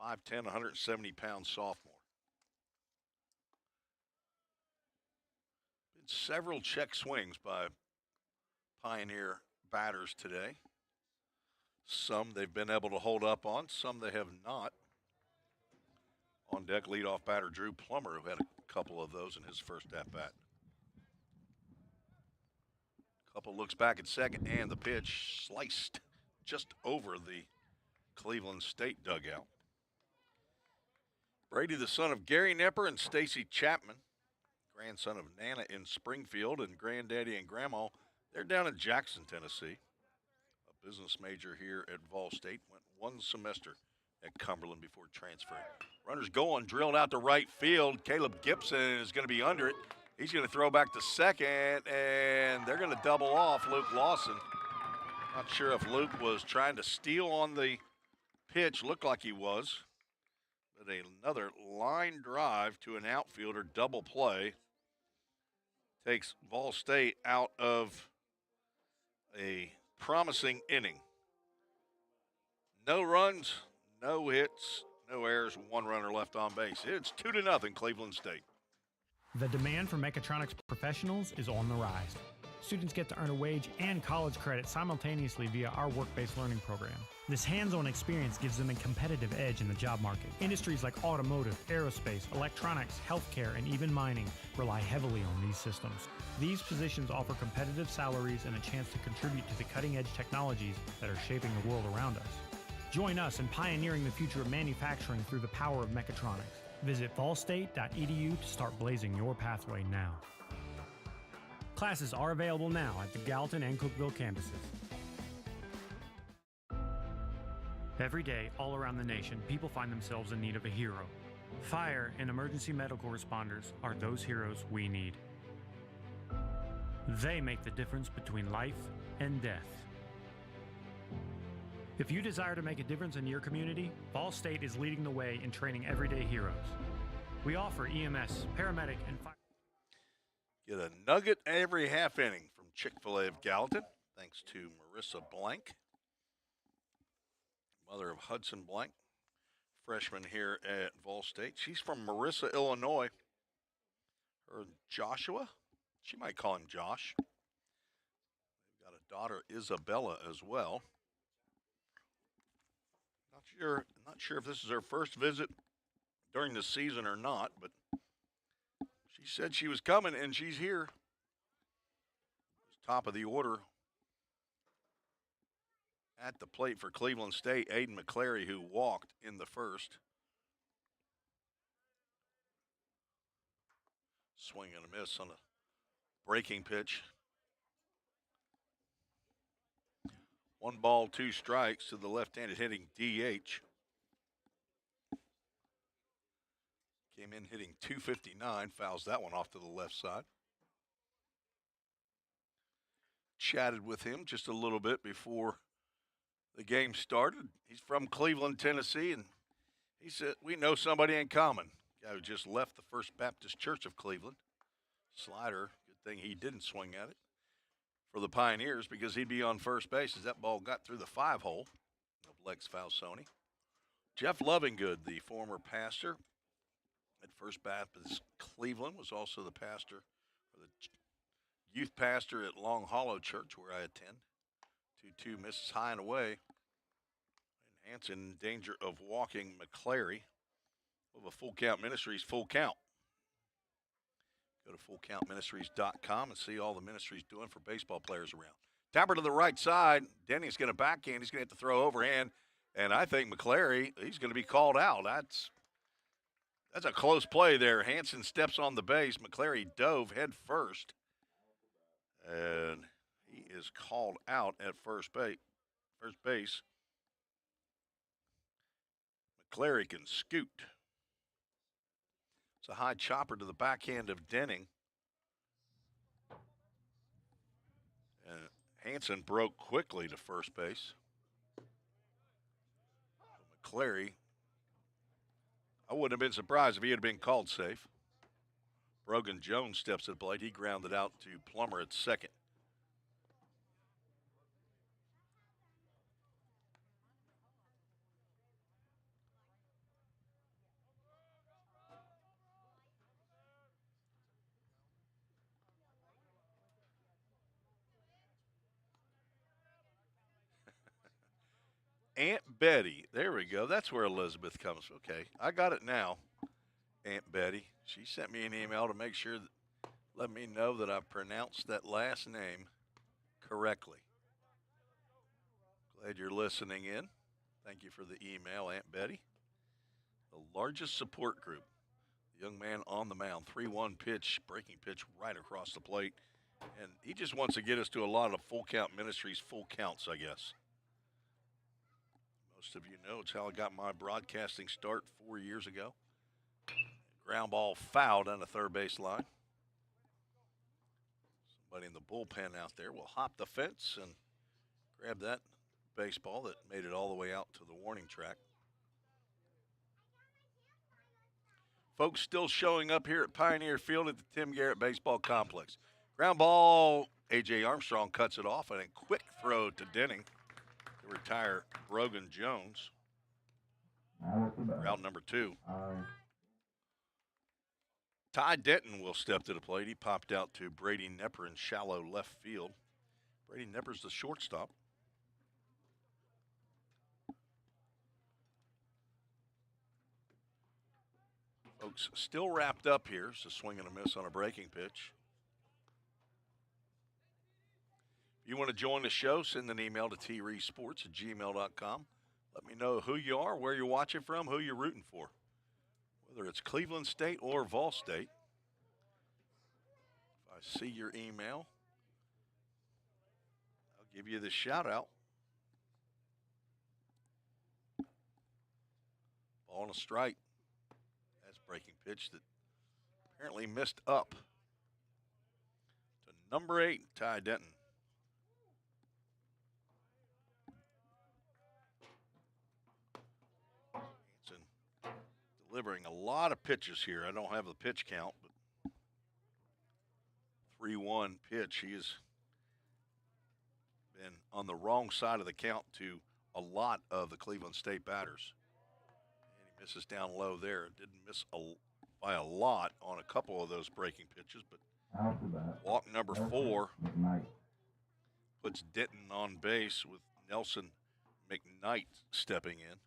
5'10", 170-pound sophomore. Been several check swings by Pioneer batters today. Some they've been able to hold up on, some they have not. On deck, leadoff batter Drew Plummer, who had a couple of those in his first at-bat. Couple looks back at second, and the pitch sliced just over the Cleveland State dugout. Brady, the son of Gary Nepper and Stacy Chapman, grandson of Nana in Springfield, and granddaddy and grandma, they're down in Jackson, Tennessee. A business major here at VolState, went 1 semester at Cumberland before transferring. Runners going, drilled out to right field. Caleb Gibson is going to be under it. He's going to throw back to second, and they're going to double off Luke Lawson. Not sure if Luke was trying to steal on the pitch. Looked like he was. But another line drive to an outfielder double play takes VolState out of a promising inning. No runs, no hits, no errors, one runner left on base. It's 2-0 Cleveland State. The demand for mechatronics professionals is on the rise. Students get to earn a wage and college credit simultaneously via our work-based learning program. This hands-on experience gives them a competitive edge in the job market. Industries like automotive, aerospace, electronics, healthcare, and even mining rely heavily on these systems. These positions offer competitive salaries and a chance to contribute to the cutting-edge technologies that are shaping the world around us. Join us in pioneering the future of manufacturing through the power of mechatronics. Visit volstate.edu to start blazing your pathway now. Classes are available now at the Gallatin and Cookeville campuses. Every day, all around the nation, people find themselves in need of a hero. Fire and emergency medical responders are those heroes we need. They make the difference between life and death. If you desire to make a difference in your community, VolState is leading the way in training everyday heroes. We offer EMS, paramedic, and fire. Get a nugget every half inning from Chick-fil-A of Gallatin, thanks to Marissa Blank, mother of Hudson Blank, freshman here at VolState. She's from Marissa, Illinois. Her and Joshua, she might call him Josh. They've got a daughter, Isabella, as well. Not sure if this is her first visit during the season or not, but she said she was coming, and she's here. Top of the order at the plate for Cleveland State, Aiden McClary, who walked in the first. Swing and a miss on a breaking pitch. 1 ball, 2 strikes to the left-handed hitting DH. Came in hitting .259, fouls that one off to the left side. Chatted with him just a little bit before the game started. He's from Cleveland, Tennessee, and he said, we know somebody in common. Guy who just left the First Baptist Church of Cleveland. Slider, good thing he didn't swing at it for the Pioneers, because he'd be on first base as that ball got through the 5-hole of Lex Falsoni. Jeff Lovingood, the former pastor at First Baptist Cleveland, was also the pastor, or the youth pastor at Long Hollow Church, where I attend. 2-2 misses high and away. And Hanson in danger of walking McClary of a Full Count Ministries full count. Go to fullcountministries.com and see all the ministry's doing for baseball players around. Tapper to the right side. Denny's going to backhand. He's going to have to throw overhand. And I think McClary, he's going to be called out. That's a close play there. Hanson steps on the base. McClary dove head first. And he is called out at first base. McClary can scoot. It's a high chopper to the backhand of Denning. And Hanson broke quickly to first base. McClary, I wouldn't have been surprised if he had been called safe. Brogan Jones steps at the plate. He grounded out to Plummer at second. Aunt Betty. There we go. That's where Elizabeth comes from. Okay, I got it now. Aunt Betty. She sent me an email to make sure that, let me know that I pronounced that last name correctly. Glad you're listening in. Thank you for the email, Aunt Betty. The largest support group. The young man on the mound. 3-1 pitch, breaking pitch right across the plate. And he just wants to get us to a lot of Full Count Ministries full counts, I guess. Most of you know it's how I got my broadcasting start 4 years ago. Ground ball fouled on the third base line. Somebody in the bullpen out there will hop the fence and grab that baseball that made it all the way out to the warning track. Folks still showing up here at Pioneer Field at the Tim Garrett Baseball Complex. Ground ball, A.J. Armstrong cuts it off, and a quick throw to Denning to retire Brogan Jones. Route number 2. Ty Denton will step to the plate. He popped out to Brady Nepper in shallow left field. Brady Nepper's the shortstop. Folks still wrapped up here. It's a swing and a miss on a breaking pitch. If you want to join the show, send an email to treesports@gmail.com. Let me know who you are, where you're watching from, who you're rooting for, whether it's Cleveland State or VolState. If I see your email, I'll give you the shout out. Ball on a strike. That's breaking pitch that apparently missed up to number 8, Ty Denton. Delivering a lot of pitches here. I don't have the pitch count, but 3-1 pitch. He has been on the wrong side of the count to a lot of the Cleveland State batters. And he misses down low there. Didn't miss by a lot on a couple of those breaking pitches, but walk number 4 puts Denton on base with Nelson McKnight stepping in.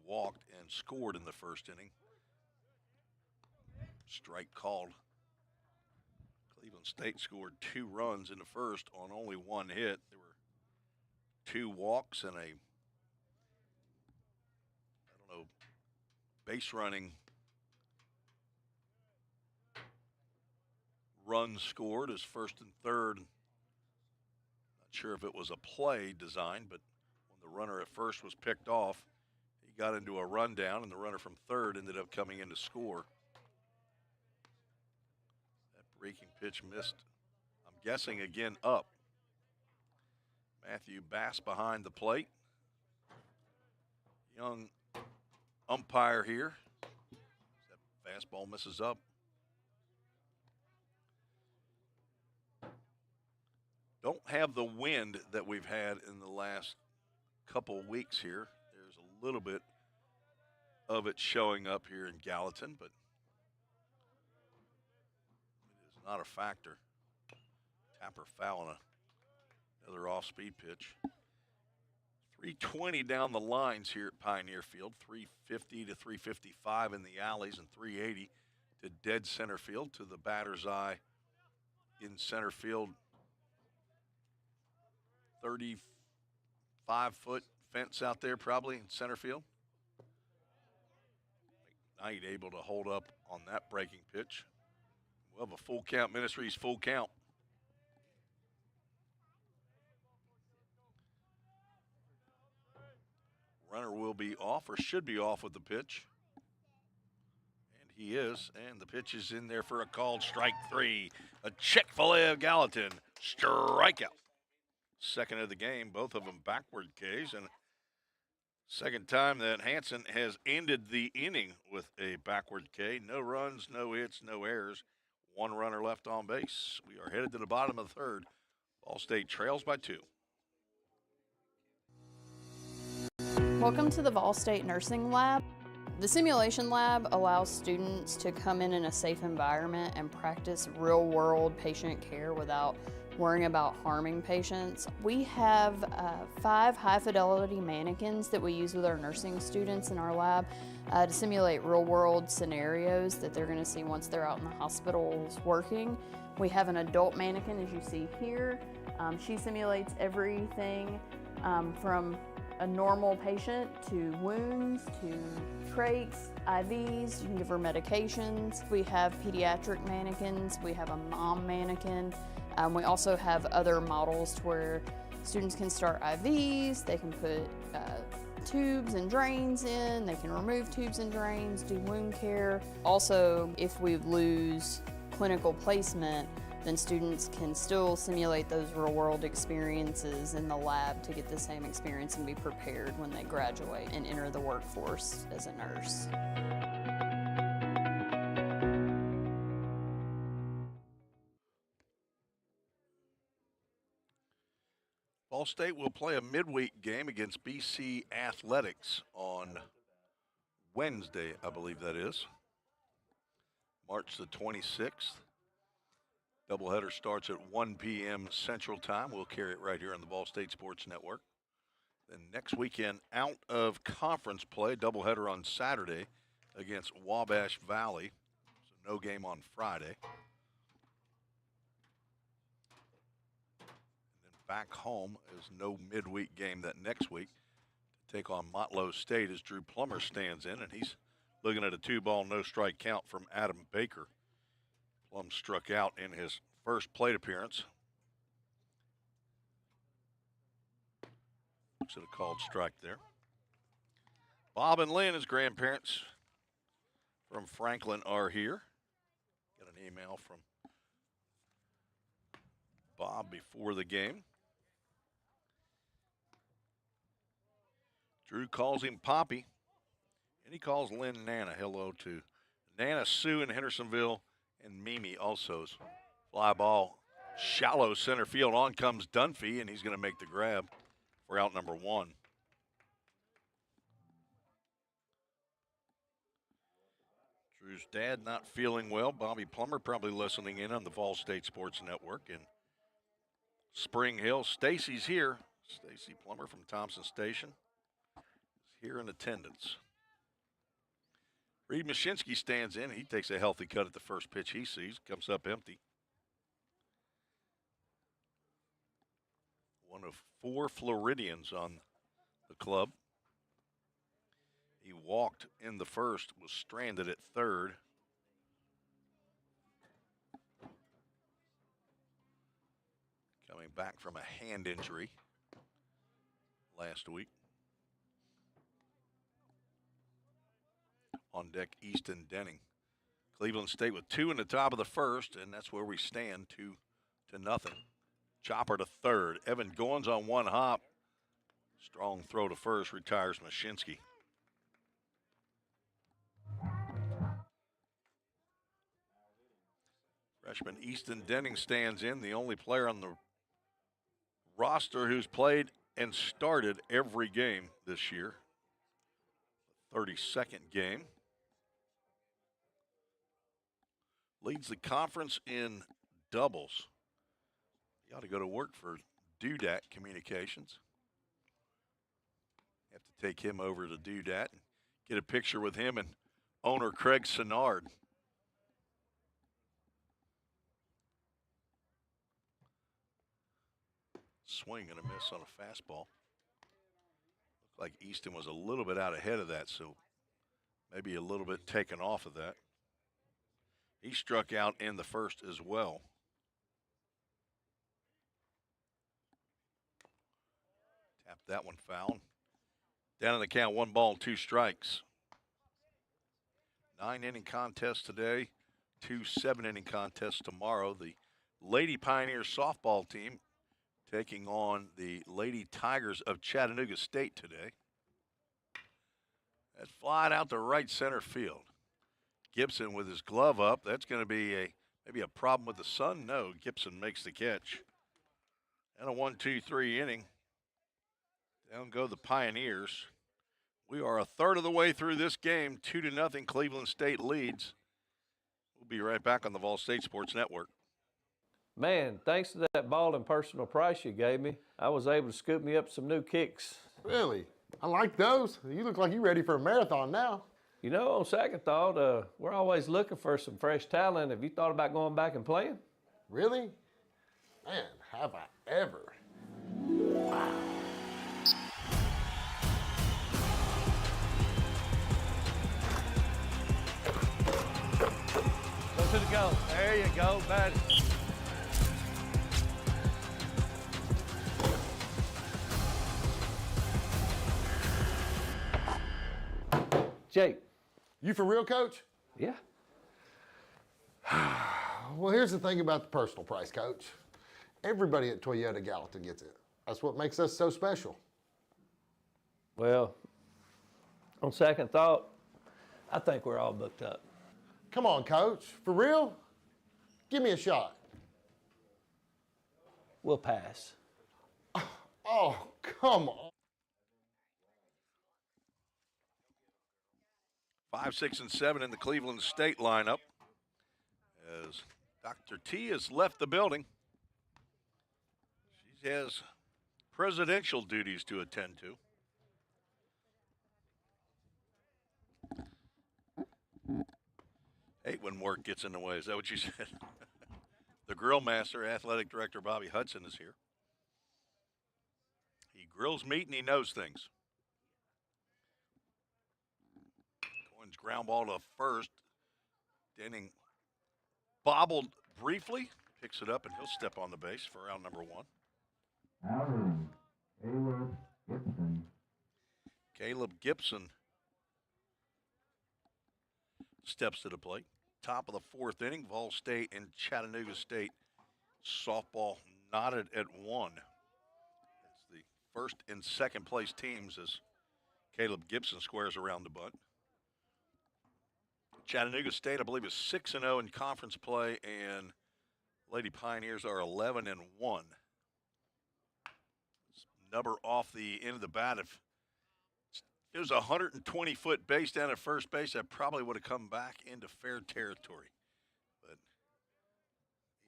Walked and scored in the first inning. Strike called. Cleveland State scored 2 runs in the first on only 1 hit. There were 2 walks and base running run scored as first and third. Not sure if it was a play design, but when the runner at first was picked off, got into a rundown, and the runner from third ended up coming in to score. That breaking pitch missed, I'm guessing, again up. Matthew Bass behind the plate. Young umpire here. That fastball misses up. Don't have the wind that we've had in the last couple weeks here. There's a little bit of it showing up here in Gallatin, but it is not a factor. Tapper fouling another off-speed pitch. 320 down the lines here at Pioneer Field, 350 to 355 in the alleys, and 380 to dead center field to the batter's eye in center field. 35-foot fence out there probably in center field. McKnight able to hold up on that breaking pitch. We'll have a full count, Ministries full count. Runner will be off, or should be off with the pitch. And he is, and the pitch is in there for a called strike 3. A Chick-fil-A of Gallatin strikeout. Second of the game, both of them backward Ks, and second time that Hansen has ended the inning with a backward K. No runs, no hits, no errors. 1 runner left on base. We are headed to the bottom of the third. VolState trails by 2. Welcome to the VolState Nursing Lab. The simulation lab allows students to come in a safe environment and practice real-world patient care without worrying about harming patients. We have 5 high-fidelity mannequins that we use with our nursing students in our lab to simulate real-world scenarios that they're going to see once they're out in the hospitals working. We have an adult mannequin, as you see here. She simulates everything from a normal patient to wounds to trachs, IVs. You can give her medications. We have pediatric mannequins. We have a mom mannequin. We also have other models where students can start IVs, they can put tubes and drains in, they can remove tubes and drains, do wound care. Also, if we lose clinical placement, then students can still simulate those real-world experiences in the lab to get the same experience and be prepared when they graduate and enter the workforce as a nurse. VolState will play a midweek game against BC Athletics on Wednesday, I believe that is, March the 26th. Doubleheader starts at 1 p.m. Central Time. We'll carry it right here on the VolState Sports Network. Then next weekend, out of conference play, doubleheader on Saturday against Wabash Valley. So no game on Friday. And then back home is no midweek game that next week to take on Motlow State as Drew Plummer stands in, and he's looking at a 2-ball, no-strike count from Adam Baker. Plum struck out in his first plate appearance. Should have called strike there. Bob and Lynn, his grandparents from Franklin, are here. Got an email from Bob before the game. Drew calls him Poppy, and he calls Lynn Nana. Hello to Nana Sue in Hendersonville, and Mimi also's. Fly ball, shallow center field. On comes Dunphy, and he's going to make the grab for out number 1. Drew's dad not feeling well. Bobby Plummer probably listening in on the VolState Sports Network in Spring Hill. Stacy's here. Stacy Plummer from Thompson Station is here in attendance. Reed Mashinsky stands in. He takes a healthy cut at the first pitch he sees. Comes up empty. One of 4 Floridians on the club. He walked in the first, was stranded at third. Coming back from a hand injury last week. On deck, Easton Denning. Cleveland State with 2 in the top of the first, and that's where we stand, 2-0. Chopper to third. Evan Goins on 1 hop. Strong throw to first, retires Mashinsky. Freshman Easton Denning stands in, the only player on the roster who's played and started every game this year. 32nd game. Leads the conference in doubles. You ought to go to work for Dudat Communications. Have to take him over to Dudat and get a picture with him and owner Craig Senard. Swing and a miss on a fastball. Looked like Easton was a little bit out ahead of that, so maybe a little bit taken off of that. He struck out in the first as well. Tapped that one foul. Down in the count, 1 ball and 2 strikes. 9-inning contest today, 2 7-inning contests tomorrow. The Lady Pioneers softball team taking on the Lady Tigers of Chattanooga State today. That's flying out to right center field. Gibson with his glove up. That's going to be maybe a problem with the sun. No, Gibson makes the catch. And a 1-2-3 inning. Down go the Pioneers. We are a third of the way through this game. 2-0 Cleveland State leads. We'll be right back on the VolState Sports Network. Man, thanks to that ball and personal price you gave me, I was able to scoop me up some new kicks. Really? I like those. You look like you're ready for a marathon now. You know, on second thought, we're always looking for some fresh talent. Have you thought about going back and playing? Really? Man, have I ever. Wow. Go to the goal. There you go, buddy. Jake. You for real, Coach? Yeah. Well, here's the thing about the personal price, Coach. Everybody at Toyota Gallatin gets it. That's what makes us so special. Well, on second thought, I think we're all booked up. Come on, Coach. For real? Give me a shot. We'll pass. Oh, come on. 5, 6, and 7 in the Cleveland State lineup as Dr. T has left the building. She has presidential duties to attend to. Hate when work gets in the way. Is that what you said? The grill master, athletic director Bobby Hudson, is here. He grills meat and he knows things. Cohen's ground ball to first. Denning bobbled briefly, picks it up, and he'll step on the base for round number 1. Allen, Caleb Gibson. Caleb Gibson steps to the plate. Top of the 4th inning, VolState and Chattanooga State softball knotted at 1. It's the first and second place teams as Caleb Gibson squares around the bunt. Chattanooga State, I believe, is 6-0 in conference play, and Lady Pioneers are 11-1. Number off the end of the bat. If it was a 120-foot base down at first base, that probably would have come back into fair territory. But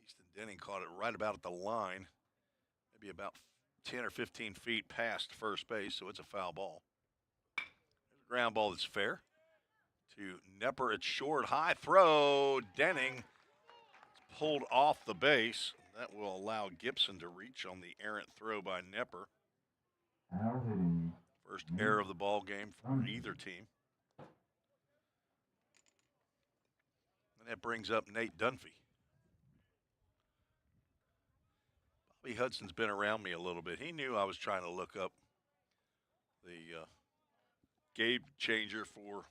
Easton Denning caught it right about at the line, maybe about 10 or 15 feet past first base, so it's a foul ball. There's a ground ball that's fair. To Nepper, it's short, high throw. Denning pulled off the base. That will allow Gibson to reach on the errant throw by Nepper. First error of the ball game for either team. And that brings up Nate Dunphy. Bobby Hudson's been around me a little bit. He knew I was trying to look up the game changer for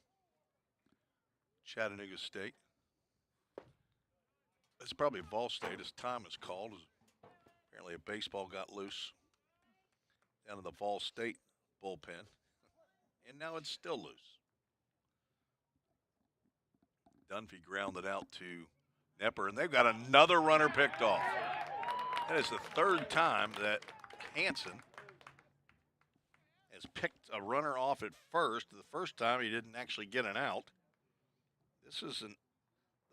Chattanooga State. It's probably VolState as time is called. Apparently a baseball got loose down in the VolState bullpen. And now it's still loose. Dunphy grounded out to Nepper, and they've got another runner picked off. That is the 3rd time that Hansen has picked a runner off at first. The first time he didn't actually get an out. This isn't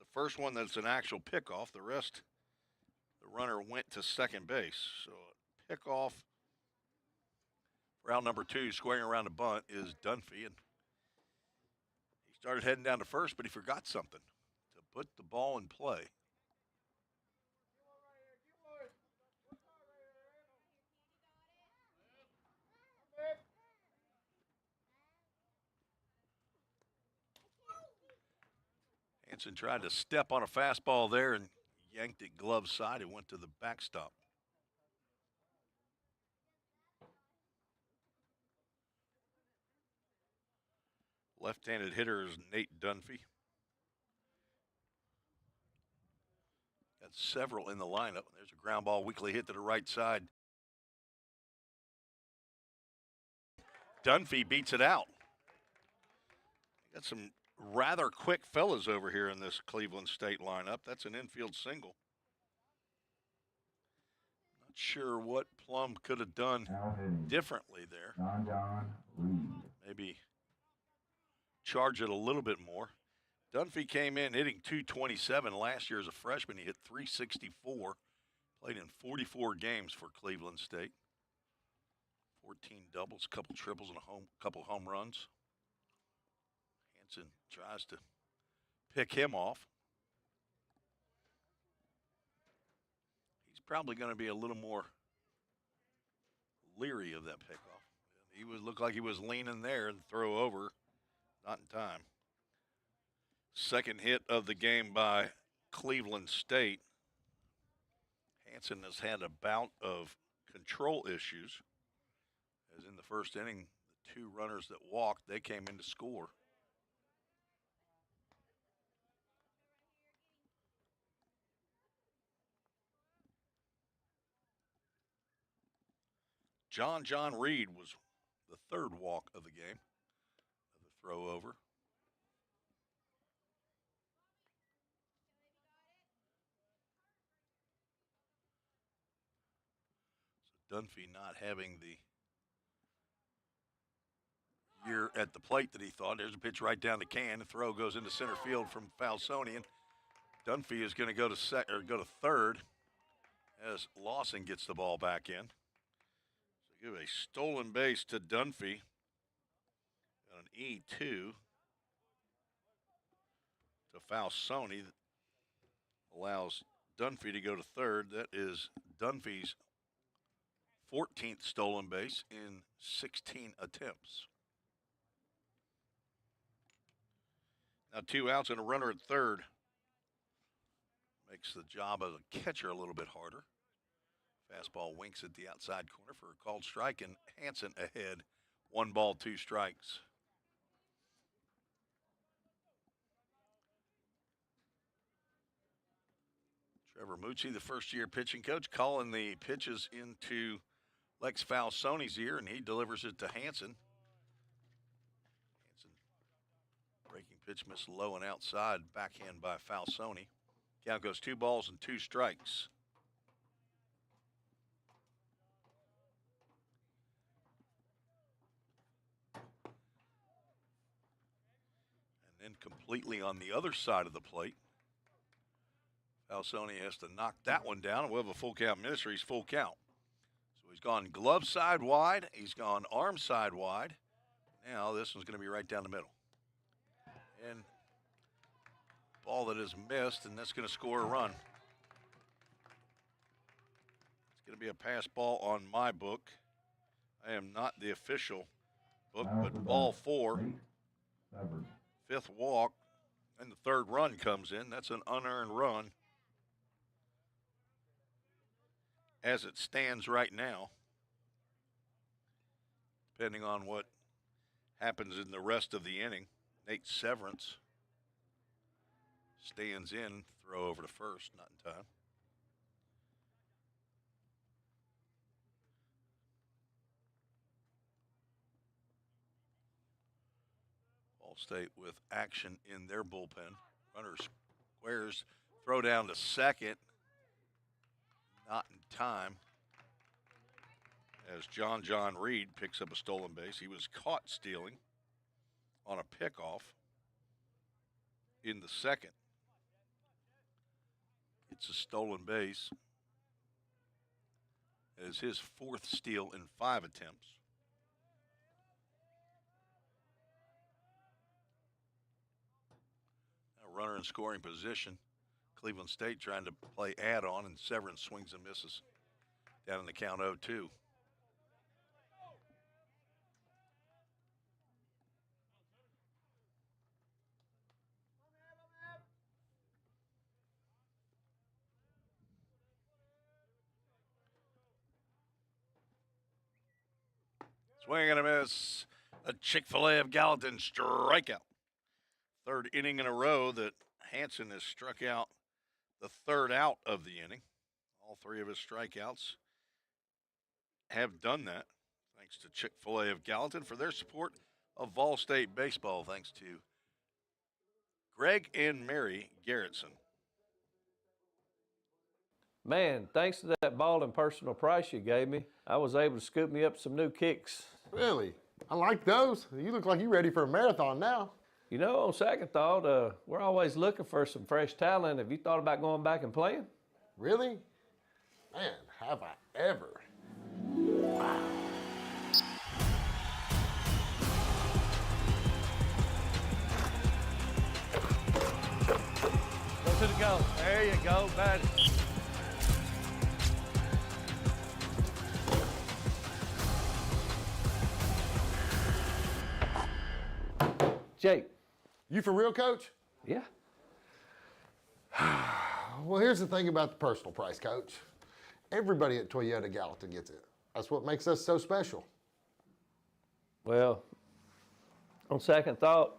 the first one that's an actual pickoff. The rest, the runner went to second base. So pickoff, round number 2, squaring around the bunt is Dunphy. And he started heading down to first, but he forgot something, to put the ball in play. Hansen tried to step on a fastball there and yanked it glove side. It went to the backstop. Left-handed hitter is Nate Dunphy. Got several in the lineup. There's a ground ball weakly hit to the right side. Dunphy beats it out. Got some rather quick fellas over here in this Cleveland State lineup. That's an infield single. Not sure what Plum could have done differently there. Maybe charge it a little bit more. Dunphy came in hitting .227 last year as a freshman. He hit .364. Played in 44 games for Cleveland State. 14 doubles, a couple triples, and a couple home runs. Hansen tries to pick him off. He's probably going to be a little more leery of that pickoff. He would look like he was leaning there and throw over. Not in time. Second hit of the game by Cleveland State. Hansen has had a bout of control issues. As in the first inning, the 2 runners that walked, they came in to score. John Reed was the third walk of the game, the throw over. So Dunphy not having the year at the plate that he thought. There's a pitch right down the can. The throw goes into center field from Falsoni, and Dunphy is going to go to third as Lawson gets the ball back in. So give a stolen base to Dunphy. Got an E2 to Falsoni. Allows Dunphy to go to third. That is Dunphy's 14th stolen base in 16 attempts. Now 2 outs and a runner at third. Makes the job of the catcher a little bit harder. Fastball winks at the outside corner for a called strike, and Hansen ahead. 1 ball, 2 strikes. Trevor Mucci, the first-year pitching coach, calling the pitches into Lex Falsoni's ear, and he delivers it to Hansen. Hansen breaking pitch missed low and outside, backhand by Falsoni. Count goes 2 balls and 2 strikes. And then completely on the other side of the plate, Falsoni has to knock that one down, and we'll have a full count. Ministries full count. So he's gone glove side wide. He's gone arm side wide. Now this one's going to be right down the middle. And ball that is missed, and that's going to score a run. It's going to be a pass ball on my book. I am not the official book, but ball 4. 5th walk, and the 3rd run comes in. That's an unearned run as it stands right now. Depending on what happens in the rest of the inning, Nate Severance stands in, throw over to first, not in time. VolState with action in their bullpen. Runner squares, throw down to second, not in time. As John Reed picks up a stolen base. He was caught stealing on a pickoff in the second. It's a stolen base. It is his 4th steal in 5 attempts. Now runner in scoring position. Cleveland State trying to play add-on, and Severance swings and misses down in the count 0-2. Swing and a miss. A Chick-fil-A of Gallatin strikeout. 3rd inning in a row that Hansen has struck out the 3rd out of the inning. All 3 of his strikeouts have done that. Thanks to Chick-fil-A of Gallatin for their support of VolState baseball. Thanks to Greg and Mary Garrettson. Man, thanks to that ball and personal price you gave me, I was able to scoop me up some new kicks. Really? I like those. You look like you're ready for a marathon now. You know, on second thought, we're always looking for some fresh talent. Have you thought about going back and playing? Really? Man, have I ever. Wow. Go to the goal. There you go, buddy. Jake. You for real, Coach? Yeah. Well, here's the thing about the personal price, Coach. Everybody at Toyota Gallatin gets it. That's what makes us so special. Well, on second thought,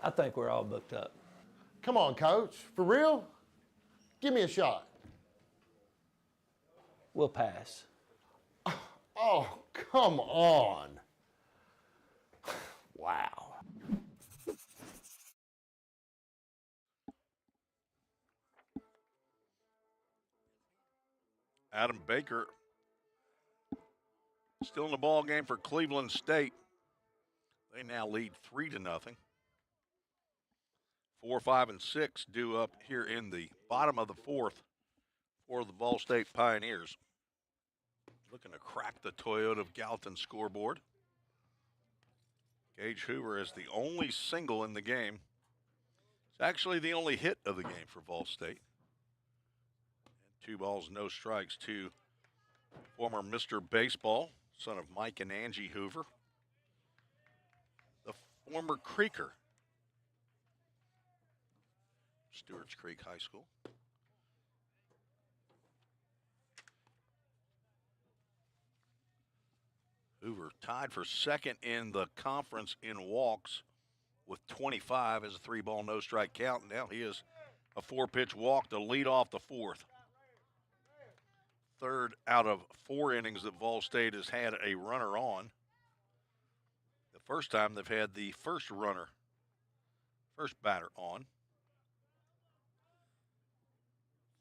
I think we're all booked up. Come on, Coach. For real? Give me a shot. We'll pass. Oh, come on. Wow. Adam Baker still in the ball game for Cleveland State. They now lead 3-0. 4, 5, and 6 due up here in the bottom of the fourth for the VolState Pioneers. Looking to crack the Toyota of Gallatin scoreboard. Gage Hoover is the only single in the game. It's actually the only hit of the game for VolState. 2 balls, no strikes to former Mr. Baseball, son of Mike and Angie Hoover. The former Creeker, Stewart's Creek High School. Hoover tied for second in the conference in walks with 25 as a 3-ball, no strike count. Now he is a 4-pitch walk to lead off the fourth. Third out of 4 innings that VolState has had a runner on. The first time they've had the first batter on.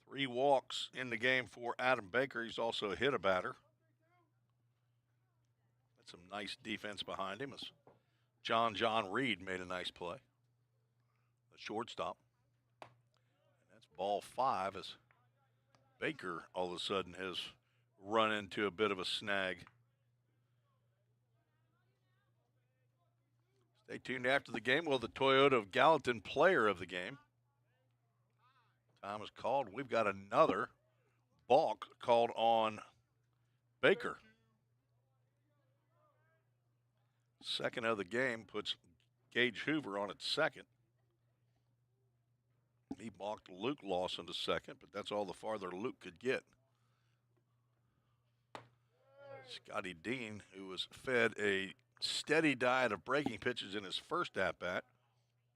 3 walks in the game for Adam Baker. He's also hit a batter. That's some nice defense behind him as John Reed made a nice play. The shortstop. And that's ball 5 as Baker all of a sudden has run into a bit of a snag. Stay tuned after the game. Will the Toyota of Gallatin player of the game? Time is called. We've got another balk called on Baker. Second of the game puts Gage Hoover on at second. He balked Luke Lawson to second, but that's all the farther Luke could get. Scotty Dean, who was fed a steady diet of breaking pitches in his first at-bat,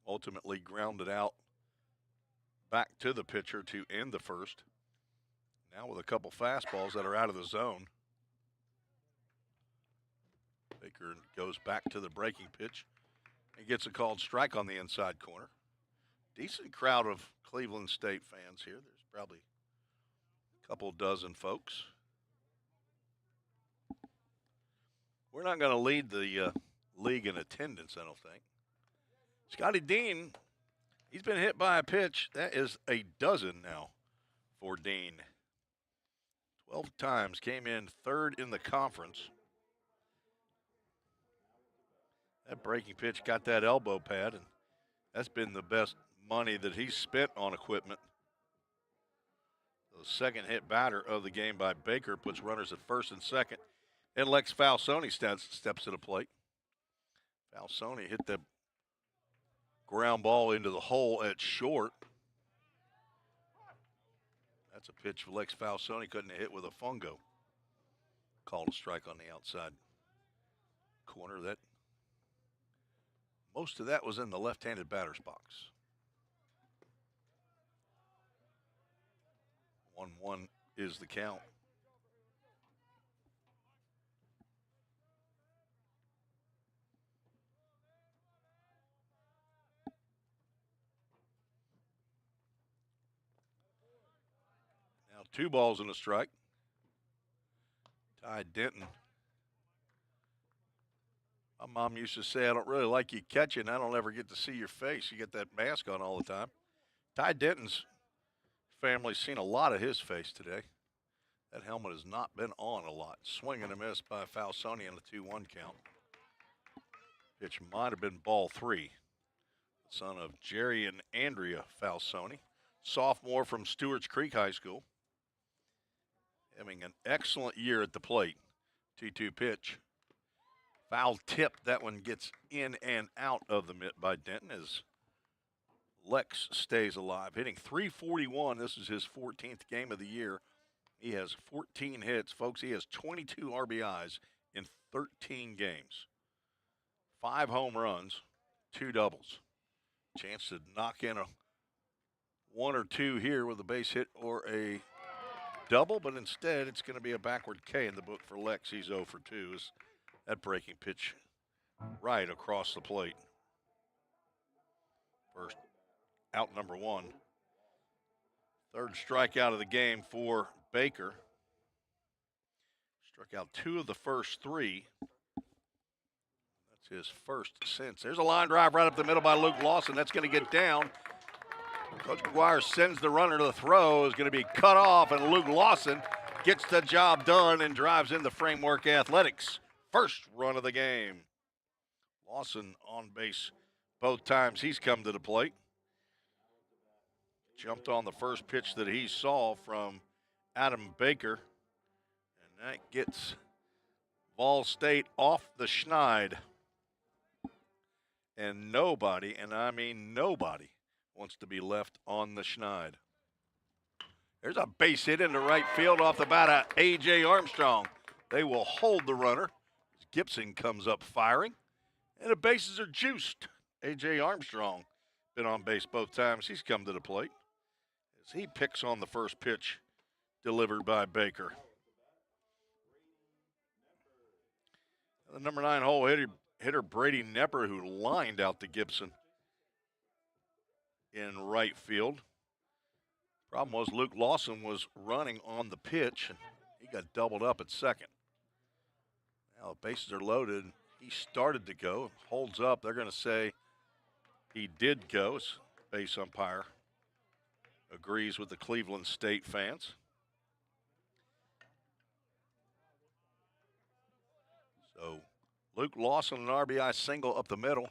ultimately grounded out back to the pitcher to end the first. Now with a couple fastballs that are out of the zone. Baker goes back to the breaking pitch and gets a called strike on the inside corner. Decent crowd of Cleveland State fans here. There's probably a couple dozen folks. We're not going to lead the league in attendance, I don't think. Scotty Dean, he's been hit by a pitch. That is a dozen now for Dean. 12 times, came in third in the conference. That breaking pitch got that elbow pad, and that's been the best money that he's spent on equipment. The second hit batter of the game by Baker puts runners at first and second, and Lex Falsoni steps to the plate. Falsoni hit the ground ball into the hole at short. That's a pitch Lex Falsoni couldn't have hit with a fungo. Called a strike on the outside corner. That most of that was in the left-handed batter's box. 1-1 is the count. Now 2 balls and a strike. Ty Denton. My mom used to say, I don't really like you catching. I don't ever get to see your face. You get that mask on all the time. Ty Denton's family's seen a lot of his face today. That helmet has not been on a lot. Swing and a miss by Falsoni on the 2-1 count. Pitch might have been ball 3. The son of Jerry and Andrea Falsoni, sophomore from Stewart's Creek High School. Having an excellent year at the plate. 2-2 pitch. Foul tip. That one gets in and out of the mitt by Denton as Lex stays alive. Hitting .341. This is his 14th game of the year. He has 14 hits. Folks, he has 22 RBIs in 13 games. 5 home runs, 2 doubles. Chance to knock in a 1 or 2 here with a base hit or a double, but instead it's going to be a backward K in the book for Lex. He's 0 for 2. Is that breaking pitch right across the plate. First out, number 1. Third strikeout of the game for Baker. Struck out 2 of the first 3. That's his first since. There's a line drive right up the middle by Luke Lawson. That's going to get down. Coach McGuire sends the runner to the throw. Is going to be cut off, and Luke Lawson gets the job done and drives in the Framework Athletics first run of the game. Lawson on base both times he's come to the plate. Jumped on the first pitch that he saw from Adam Baker, and that gets VolState off the schneid. And nobody, and I mean nobody, wants to be left on the schneid. There's a base hit into right field off the bat of A.J. Armstrong. They will hold the runner. Gibson comes up firing, and the bases are juiced. A.J. Armstrong been on base both times he's come to the plate as he picks on the first pitch delivered by Baker. The number 9 hole hitter Brady Nepper, who lined out to Gibson in right field. Problem was Luke Lawson was running on the pitch, and he got doubled up at second. Now the bases are loaded. He started to go, holds up. They're going to say he did go. His base umpire agrees with the Cleveland State fans. So Luke Lawson, an RBI single up the middle.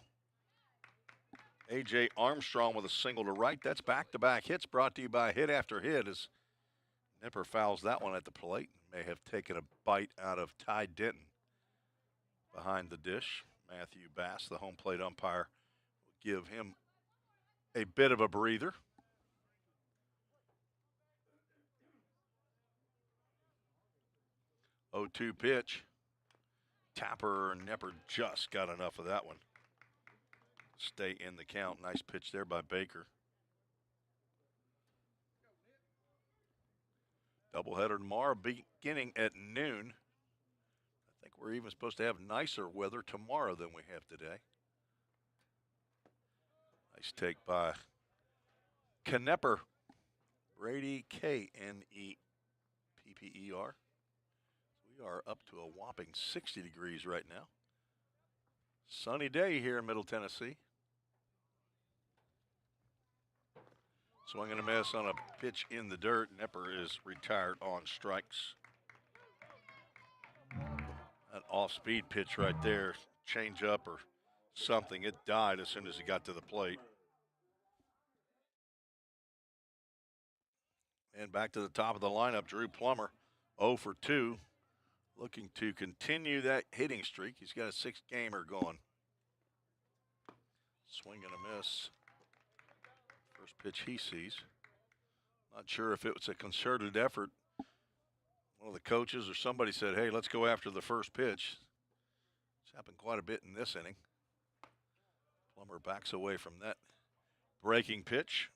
A.J. Armstrong with a single to right. That's back-to-back hits brought to you by Hit After Hit as Nipper fouls that one at the plate. May have taken a bite out of Ty Denton behind the dish. Matthew Bass, the home plate umpire, will give him a bit of a breather. Oh, 2 pitch. Tapper and Nepper just got enough of that one. Stay in the count. Nice pitch there by Baker. Doubleheader tomorrow beginning at noon. I think we're even supposed to have nicer weather tomorrow than we have today. Nice take by Knepper. Brady, K-N-E-P-P-E-R. We are up to a whopping 60 degrees right now. Sunny day here in Middle Tennessee. Swing and a miss on a pitch in the dirt. Nepper is retired on strikes. That off-speed pitch right there, change up or something, it died as soon as he got to the plate. And back to the top of the lineup, Drew Plummer, 0 for 2, looking to continue that hitting streak. He's got a 6-gamer going. Swing and a miss. First pitch he sees. Not sure if it was a concerted effort. One of the coaches or somebody said, hey, let's go after the first pitch. It's happened quite a bit in this inning. Plummer backs away from that breaking pitch.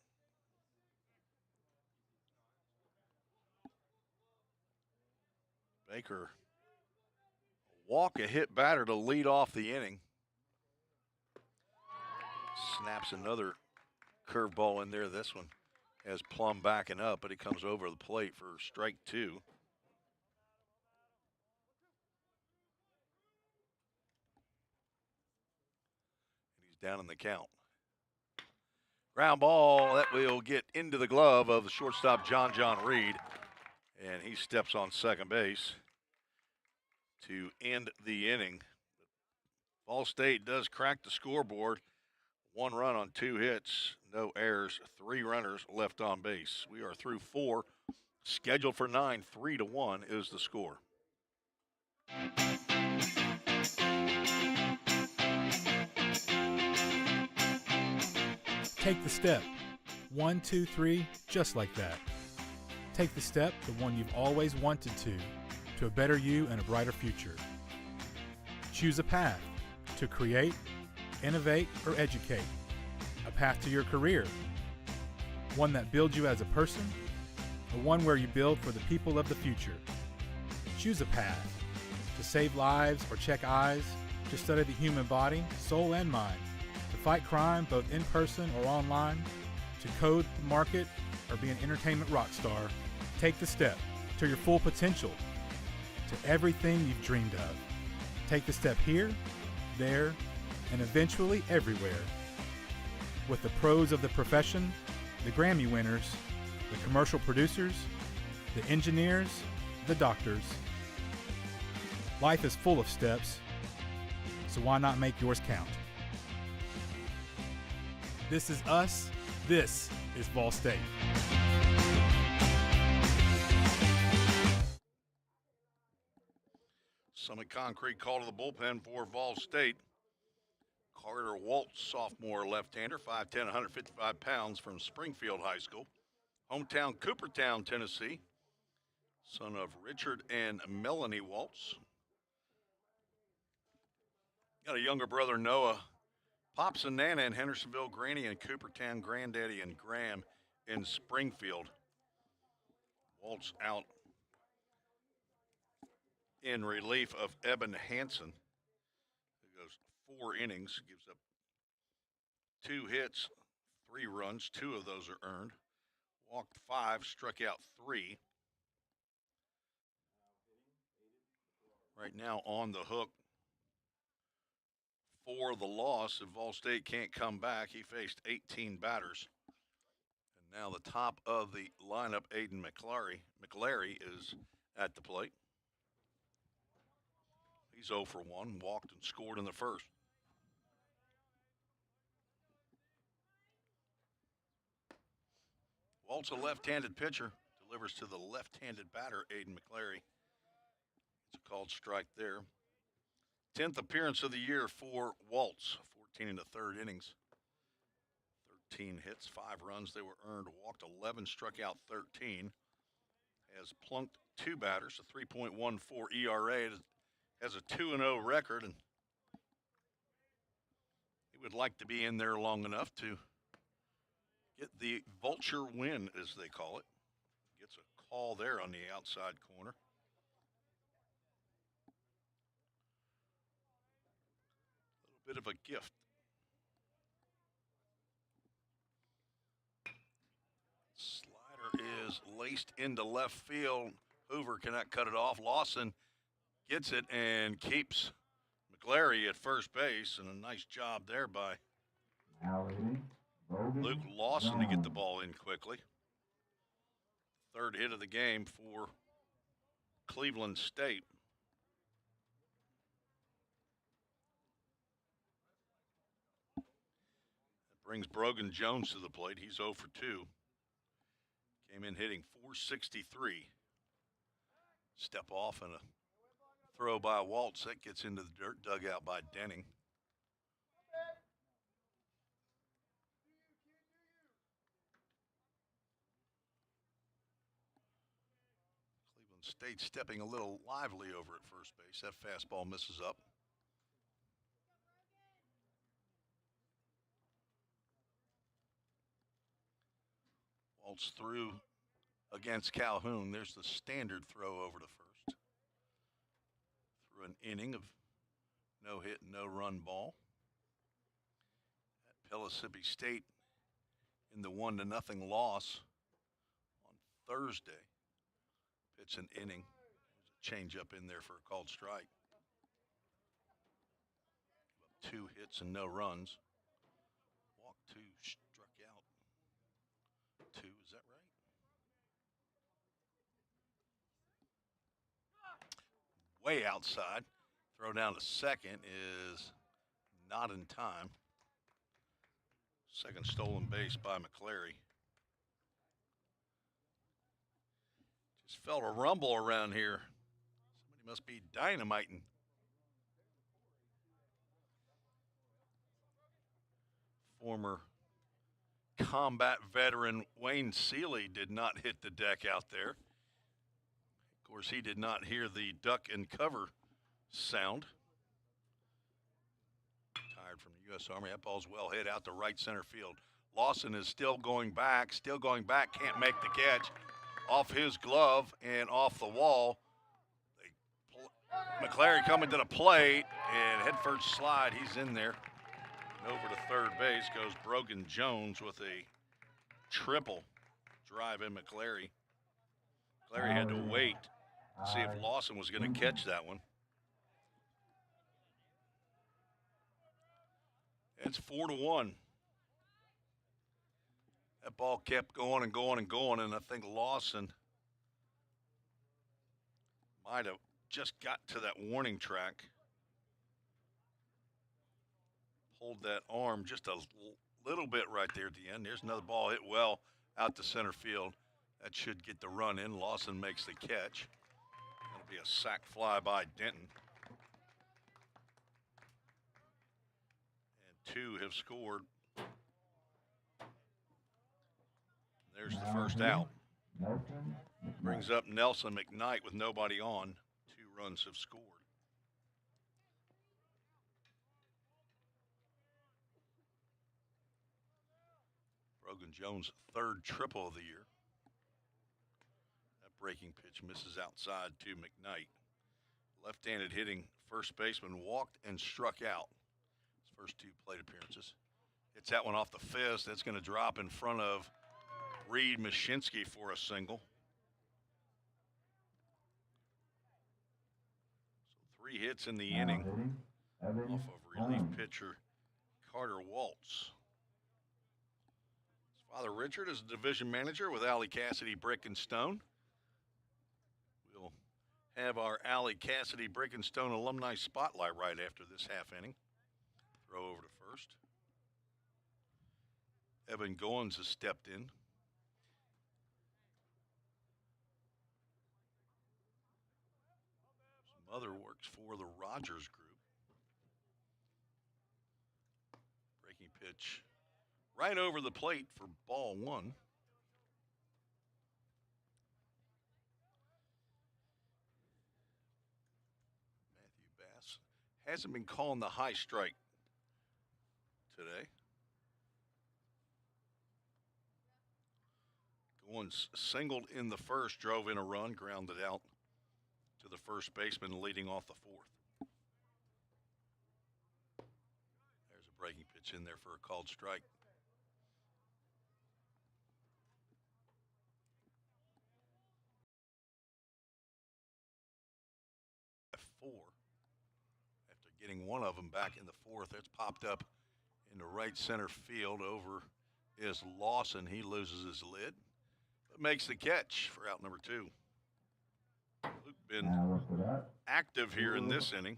Baker, walk a hit batter to lead off the inning. Snaps another curveball in there. This one has Plum backing up, but he comes over the plate for strike 2. And he's down in the count. Ground ball that will get into the glove of the shortstop John Reed, and he steps on second base to end the inning. VolState does crack the scoreboard. 1 run on 2 hits, no errors, 3 runners left on base. We are through 4, scheduled for 9, 3-1 is the score. Take the step. 1, 2, 3, just like that. Take the step, the one you've always wanted to a better you and a brighter future. Choose a path to create, innovate, or educate. A path to your career. One that builds you as a person the one where you build for the people of the future. Choose a path to save lives or check eyes, to study the human body, soul, and mind, to fight crime both in person or online, to code, market, or be an entertainment rock star. Take the step to your full potential, to everything you've dreamed of. Take the step here, there, and eventually everywhere. With the pros of the profession, the Grammy winners, the commercial producers, the engineers, the doctors. Life is full of steps, so why not make yours count? This is us. This is VolState. Summit Concrete call to the bullpen for VolState. Carter Waltz, sophomore left-hander, 5'10", 155 pounds from Springfield High School. Hometown Coopertown, Tennessee. Son of Richard and Melanie Waltz. Got a younger brother, Noah. Pops and Nana in Hendersonville, Granny in Coopertown, Granddaddy and Graham in Springfield. Waltz out in relief of Eben Hansen, who goes 4 innings, gives up 2 hits, 3 runs. 2 of those are earned. Walked 5, struck out 3. Right now on the hook for the loss. If VolState can't come back, he faced 18 batters. And now the top of the lineup, Aiden McClary is at the plate. He's 0 for 1, walked and scored in the first. Waltz, a left-handed pitcher, delivers to the left-handed batter, Aiden McClary. It's a called strike there. 10th appearance of the year for Waltz, 14 in the third innings. 13 hits, 5 runs, they were earned, walked 11, struck out 13. Has plunked 2 batters, a 3.14 ERA, has a 2-0 record, and he would like to be in there long enough to get the vulture win, as they call it. Gets a call there on the outside corner. A little bit of a gift. Slider is laced into left field. Hoover cannot cut it off. Lawson gets it and keeps McClary at first base, and a nice job there by Luke Lawson to get the ball in quickly. Third hit of the game for Cleveland State. That brings Brogan Jones to the plate. He's 0 for 2. Came in hitting .463. Step off and a throw by Waltz. That gets into the dirt dugout by Denning. Cleveland State stepping a little lively over at first base. That fastball misses up. Waltz threw against Calhoun. There's the standard throw over to first. Through an inning of no hit, no run ball. At Pellissippi State in the 1-0 loss on Thursday. Pitched an inning. There's a change up in there for a called strike. 2 hits and no runs. Walked 2, struck out 2. Is that right? Way outside. Throw down to second is not in time. Second stolen base by McClary. Just felt a rumble around here. Somebody must be dynamiting. Former combat veteran Wayne Seeley did not hit the deck out there. Of course, he did not hear the duck and cover sound. Tired from the U.S. Army. That ball's well hit out to right center field. Lawson is still going back, can't make the catch. off his glove and off the wall. McClary coming to the plate, and head first slide. He's in there. And over to third base goes Brogan Jones with a triple drive in McClary. McClary had to wait to see if Lawson was going to catch that one. It's 4-1. That ball kept going and going and going, and I think Lawson might have just got to that warning track. Pulled that arm just a little bit right there at the end. There's another ball hit well out to center field. That should get the run in. Lawson makes the catch. That'll be a sac fly by Denton. And two have scored. There's the first out. Brings up Nelson McKnight with nobody on. 2 runs have scored. Brogan Jones' 3rd triple of the year. That breaking pitch misses outside to McKnight. Left-handed hitting first baseman walked and struck out. His first 2 plate appearances. Hits that one off the fist. That's going to drop in front of Reed Mashinsky for a single. So 3 hits in the inning off of relief pitcher Carter Waltz. His father Richard is a division manager with Alley Cassidy Brick and Stone. We'll have our Alley Cassidy Brick and Stone alumni spotlight right after this half inning. Throw over to first. Evan Goins has stepped in. Mother works for the Rogers Group. Breaking pitch right over the plate for ball 1. Matthew Bass hasn't been calling the high strike today. Goins singled in the first, drove in a run, grounded out to the first baseman leading off the 4th. There's a breaking pitch in there for a called strike. At 4, after getting one of them back in the 4th, it's popped up into right center field. Over is Lawson. He loses his lid, but makes the catch for out number 2. Luke been active here in this inning.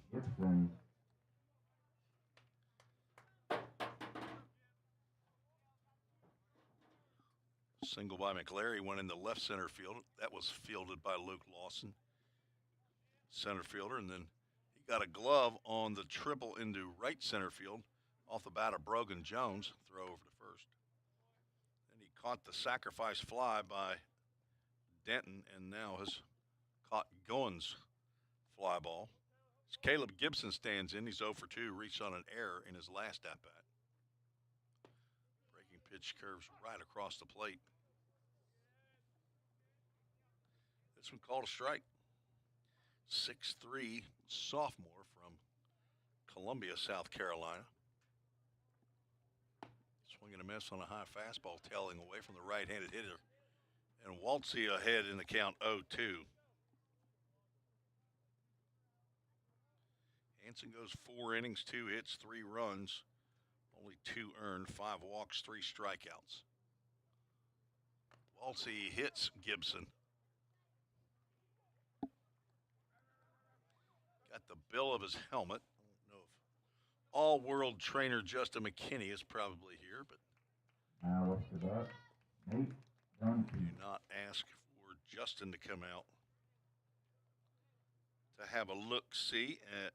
Single by McClary went in the left center field. That was fielded by Luke Lawson, center fielder, and then he got a glove on the triple into right center field off the bat of Brogan Jones. Throw over to first. Then he caught the sacrifice fly by Denton and now has caught Goins' fly ball. As Caleb Gibson stands in, he's 0 for 2, reached on an error in his last at-bat. Breaking pitch curves right across the plate. This one called a strike. 6'3" sophomore from Columbia, South Carolina. Swing and a miss on a high fastball, tailing away from the right-handed hitter. And Waltzy ahead in the count 0-2. Hanson goes 4 innings, 2 hits, 3 runs, only 2 earned, 5 walks, 3 strikeouts. Waltzy hits Gibson. Got the bill of his helmet. I don't know if all-world trainer Justin McKinney is probably here, but do not ask for Justin to come out to have a look-see at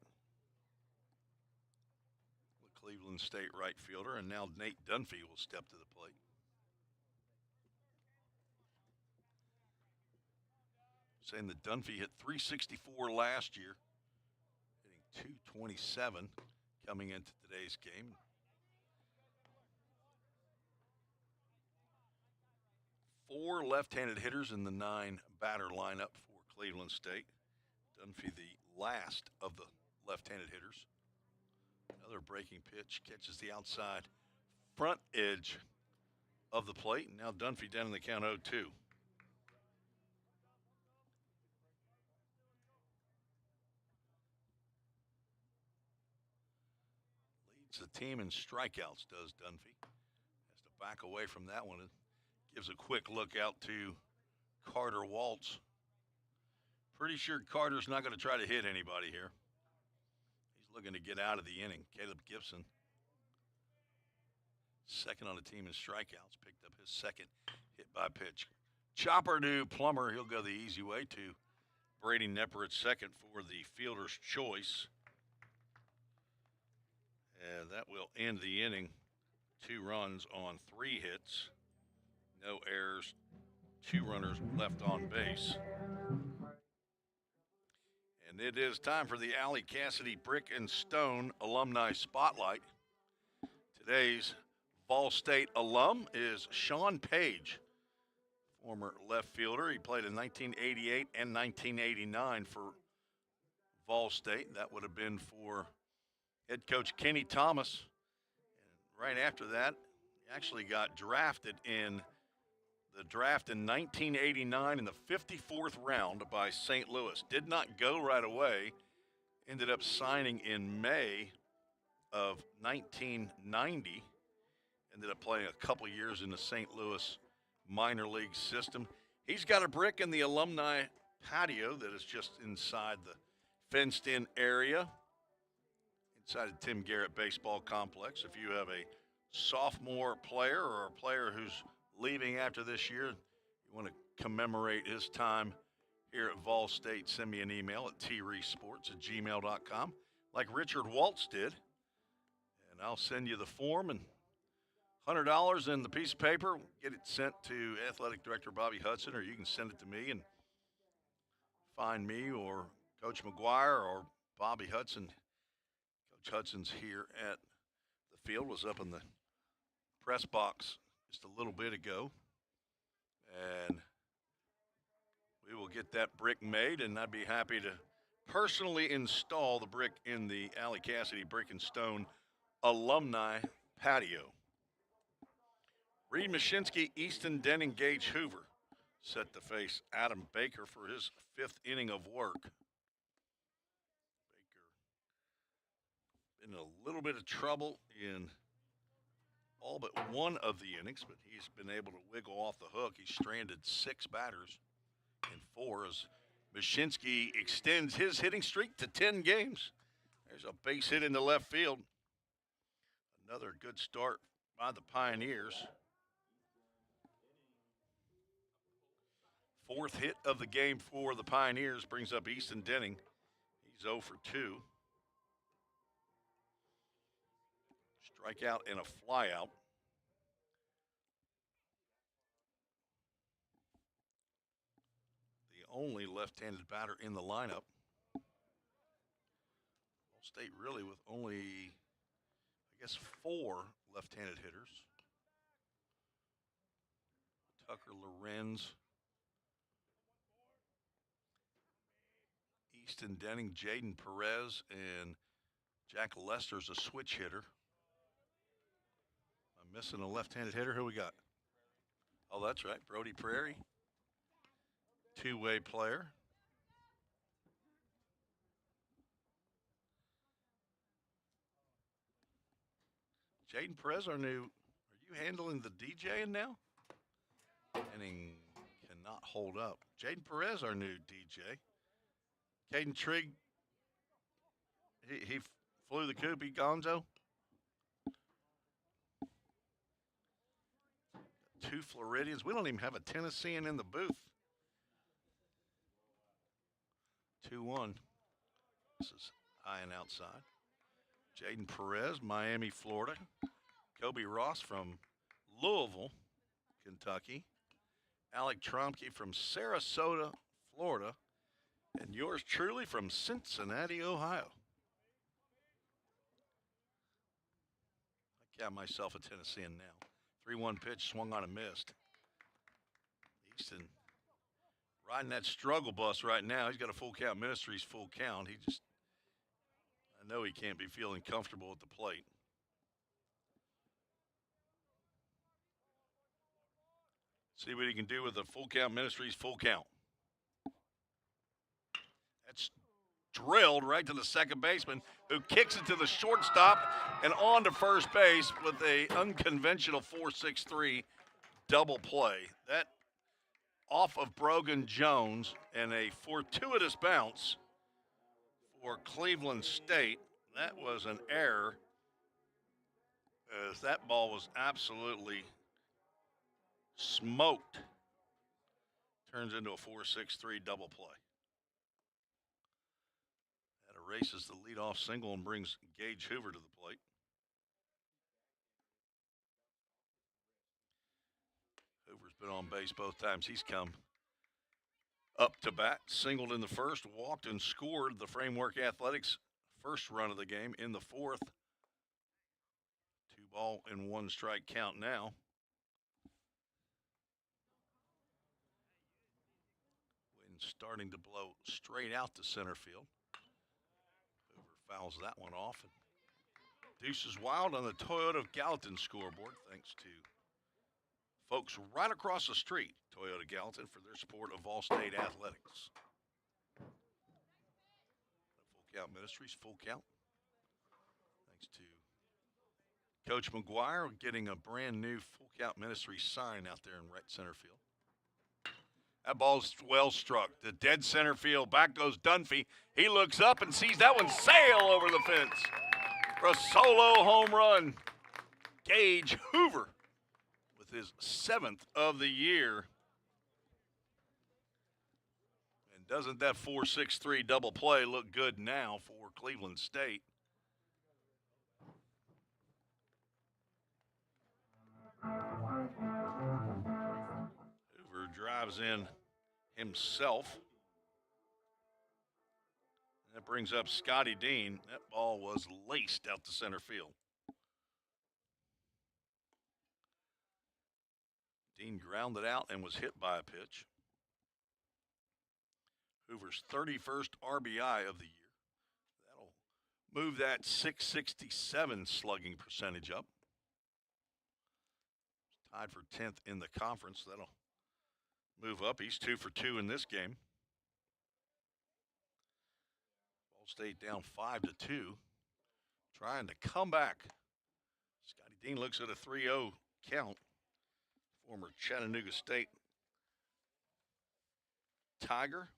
the Cleveland State right fielder, and now Nate Dunphy will step to the plate. Saying that Dunphy hit .364 last year, hitting .227 coming into today's game. 4 left-handed hitters in the 9-batter lineup for Cleveland State. Dunphy, the last of the left-handed hitters. Another breaking pitch catches the outside front edge of the plate. And now Dunphy down in the count 0-2. Leads the team in strikeouts, does Dunphy. Has to back away from that one. It gives a quick look out to Carter Waltz. Pretty sure Carter's not going to try to hit anybody here. He's looking to get out of the inning. Caleb Gibson, second on the team in strikeouts, picked up his second hit by pitch. Chopper to Plummer. He'll go the easy way to Brady Nepper at second for the fielder's choice. And that will end the inning. 2 runs on 3 hits. No errors. 2 runners left on base. And it is time for the Allie Cassidy Brick and Stone Alumni Spotlight. Today's VolState alum is Sean Page, former left fielder. He played in 1988 and 1989 for VolState. That would have been for head coach Kenny Thomas. And right after that, he actually got drafted in the draft in 1989 in the 54th round by St. Louis. Did not go right away. Ended up signing in May of 1990. Ended up playing a couple years in the St. Louis minor league system. He's got a brick in the alumni patio that is just inside the fenced-in area, inside the Tim Garrett Baseball Complex. If you have a sophomore player or a player who's leaving after this year, you want to commemorate his time here at VolState, send me an email at treesports@gmail.com like Richard Waltz did, and I'll send you the form and $100 in the piece of paper. Get it sent to Athletic Director Bobby Hudson, or you can send it to me and find me or Coach McGuire or Bobby Hudson. Coach Hudson's here at the field, was up in the press box just a little bit ago, and we will get that brick made, and I'd be happy to personally install the brick in the Allie Cassidy Brick and Stone alumni patio. Reed Mashinsky, Easton Denning, Gage Hoover set to face Adam Baker for his 5th inning of work. Baker in a little bit of trouble in all but one of the innings, but he's been able to wiggle off the hook. He stranded 6 batters in 4 as Mashinsky extends his hitting streak to 10 games. There's a base hit into left field. Another good start by the Pioneers. 4th hit of the game for the Pioneers brings up Easton Denning. He's 0 for 2. Strikeout and a flyout. The only left-handed batter in the lineup. State really with only, I guess, 4 left-handed hitters. Tucker Lorenz, Easton Denning, Jaden Perez, and Jack Lester's a switch hitter. I'm missing a left-handed hitter. Who we got? Oh, that's right, Brody Prairie, 2-way player. Jaden Perez, our new, are you handling the DJing now? Inning cannot hold up. Jaden Perez, our new DJ. Caden Trigg, he flew the coop, Gonzo. 2 Floridians. We don't even have a Tennessean in the booth. 2-1. This is high and outside. Jaden Perez, Miami, Florida. Kobe Ross from Louisville, Kentucky. Alec Tromke from Sarasota, Florida. And yours truly from Cincinnati, Ohio. I count myself a Tennessean now. 3-1 pitch, swung on and missed. Braxton riding that struggle bus right now. He's got a full count. Ministries full count. I know he can't be feeling comfortable at the plate. See what he can do with the full count. Ministries full count. That's drilled right to the second baseman, who kicks it to the shortstop and on to first base with a unconventional 4-6-3 double play. That off of Brogan Jones and a fortuitous bounce for Cleveland State. That was an error, as that ball was absolutely smoked. Turns into a 4-6-3 double play. That erases the leadoff single and brings Gage Hoover to the plate. Hoover's been on base both times he's come up to bat. Singled in the first, walked and scored the Framework Athletics first run of the game in the fourth. 2-1 strike count now. Wind starting to blow straight out to center field. Hoover fouls that one off. And deuces wild on the Toyota of Gallatin scoreboard, thanks to folks right across the street, Toyota Gallatin, for their support of VolState Athletics. Full count Ministries, full count. Thanks to Coach McGuire getting a brand new full count Ministries sign out there in right center field. That ball's well struck. The dead center field. Back goes Dunphy. He looks up and sees that one sail over the fence for a solo home run. Gage Hoover with his 7th of the year. And doesn't that 4-6-3 double play look good now for Cleveland State? Hoover drives in himself. And that brings up Scotty Dean. That ball was laced out to center field. Dean grounded out and was hit by a pitch. Hoover's 31st RBI of the year. That'll move that 667 slugging percentage up. Tied for 10th in the conference. That'll move up. He's 2 for 2 in this game. VolState down 5-2. Trying to come back. Scotty Dean looks at a 3-0 count. Former Chattanooga State Tiger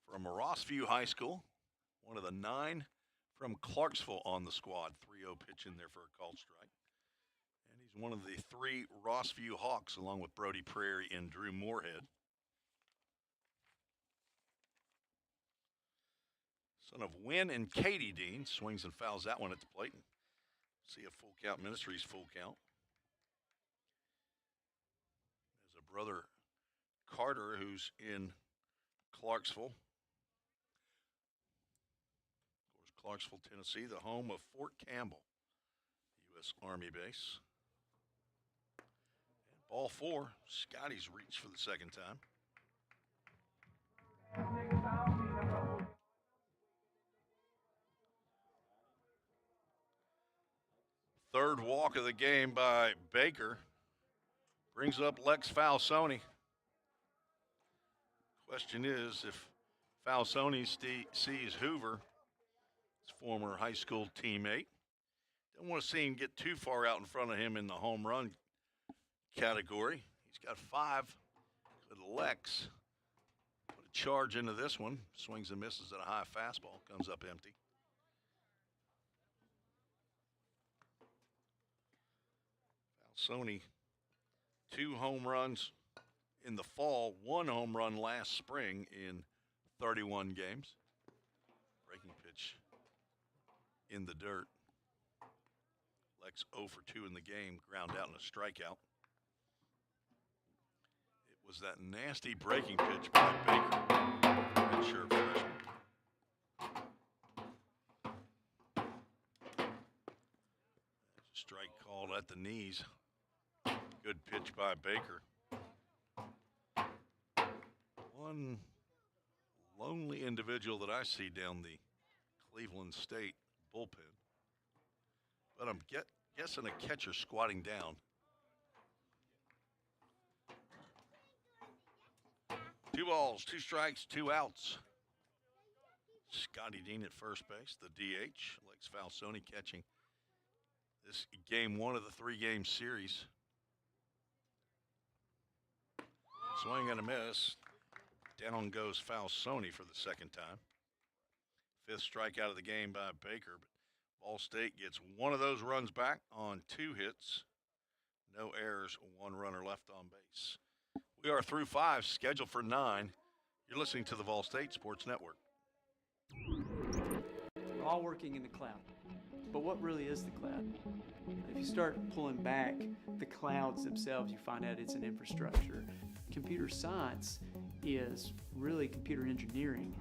from Rossview High School. One of the 9 from Clarksville on the squad. 3-0 pitch in there for a called strike. And he's one of the 3 Rossview Hawks, along with Brody Prairie and Drew Moorhead. Son of Wynn and Katie Dean. Swings and fouls that one at the plate. See a full count. Ministries full count. There's a brother, Carter, who's in Clarksville. Of course, Clarksville, Tennessee, the home of Fort Campbell, U.S. Army base. And ball 4, Scotty's reached for the second time. Third walk of the game by Baker. Brings up Lex Falsoni. Question is, if Falsoni sees Hoover, his former high school teammate, don't want to see him get too far out in front of him in the home run category. He's got 5 with Lex. Put a charge into this one. Swings and misses at a high fastball. Comes up empty. Falsoni, 2 home runs in the fall, 1 home run last spring in 31 games. Breaking pitch in the dirt. Lex 0 for 2 in the game, ground out and a strikeout. It was that nasty breaking pitch by Baker, redshirt freshman. Strike called at the knees. Good pitch by Baker. one lonely individual that I see down the Cleveland State bullpen. But I'm guessing a catcher squatting down. 2 balls, 2 strikes, 2 outs. Scotty Dean at first base, the DH. Lex Falsoni catching this game 1 of the 3-game series. Swing and a miss. Down goes Falsoni for the second time. 5th strikeout of the game by Baker. But VolState gets 1 of those runs back on 2 hits. No errors, 1 runner left on base. We are through 5, scheduled for 9. You're listening to the VolState Sports Network. We're all working in the cloud. But what really is the cloud? If you start pulling back the clouds themselves, you find out it's an infrastructure. Computer science is really computer engineering.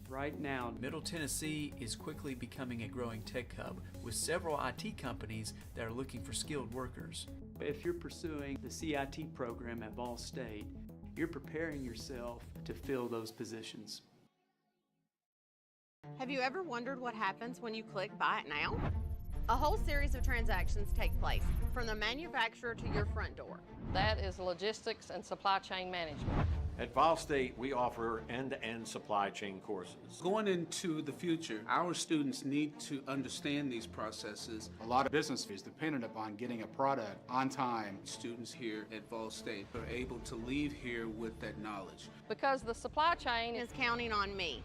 Right now, Middle Tennessee is quickly becoming a growing tech hub with several IT companies that are looking for skilled workers. if you're pursuing the CIT program at VolState, you're preparing yourself to fill those positions. Have you ever wondered what happens when you click Buy It Now? A whole series of transactions take place, from the manufacturer to your front door. That is logistics and supply chain management. At VolState, we offer end-to-end supply chain courses. Going into the future, our students need to understand these processes. A lot of business is dependent upon getting a product on time. Students here at VolState are able to leave here with that knowledge. Because the supply chain is counting on me.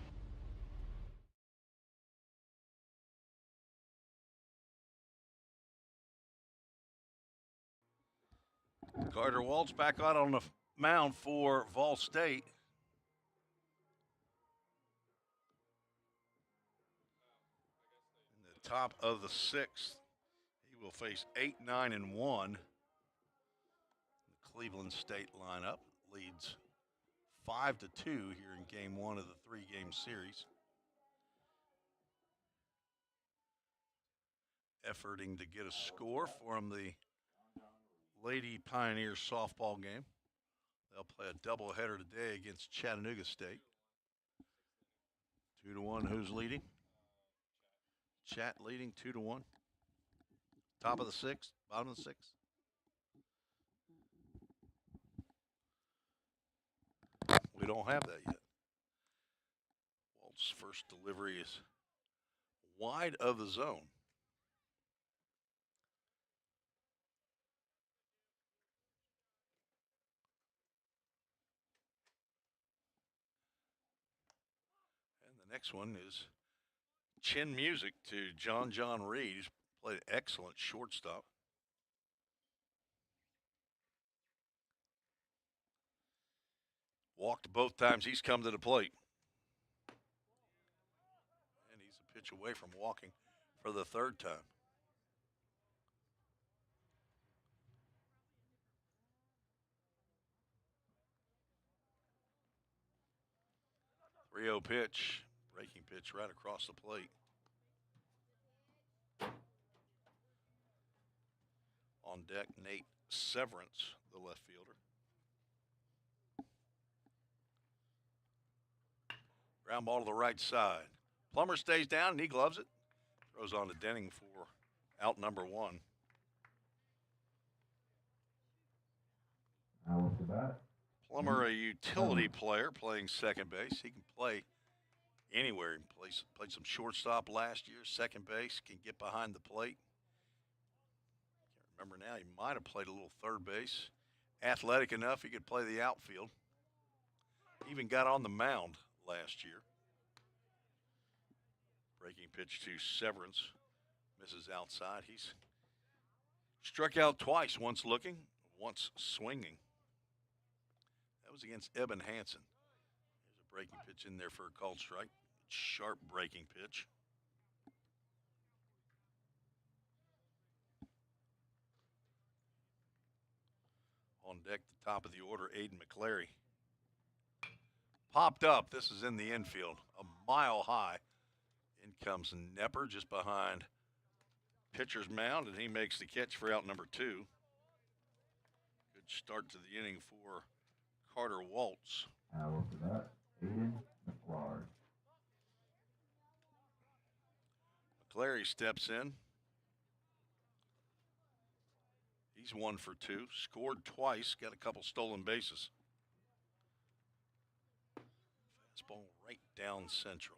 Carter Waltz back out on the mound for VolState. In the top of the 6th, he will face 8, 9, and 1. The Cleveland State lineup leads 5-2 here in game 1 of the 3-game series. Efforting to get a score from the Lady Pioneers softball game. They'll play a doubleheader today against Chattanooga State. 2-1, who's leading? Chat leading 2-1. Top of the 6th, bottom of the 6th. We don't have that yet. Walt's first delivery is wide of the zone. Next one is chin music to John Reed. He's played excellent shortstop. Walked both times he's come to the plate. And he's a pitch away from walking for the 3rd time. Rio pitch. Breaking pitch right across the plate. On deck, Nate Severance, the left fielder. Ground ball to the right side. Plummer stays down and he gloves it. Throws on to Denning for out number 1. Out to bat. Plummer, a utility player playing second base. He can play anywhere. He played some shortstop last year, second base, can get behind the plate. Can't remember now, he might have played a little third base. Athletic enough, he could play the outfield. Even got on the mound last year. Breaking pitch to Severance, misses outside. He's struck out twice, once looking, once swinging. That was against Eben Hansen. There's a breaking pitch in there for a called strike. Sharp breaking pitch. On deck, the top of the order, Aiden McClary. Popped up. This is in the infield, a mile high. In comes Nepper just behind pitcher's mound, and he makes the catch for out number 2. Good start to the inning for Carter Waltz. Out for that, Aiden McLaurin. McClary steps in. He's 1 for 2, scored twice, got a couple stolen bases. Fastball right down central.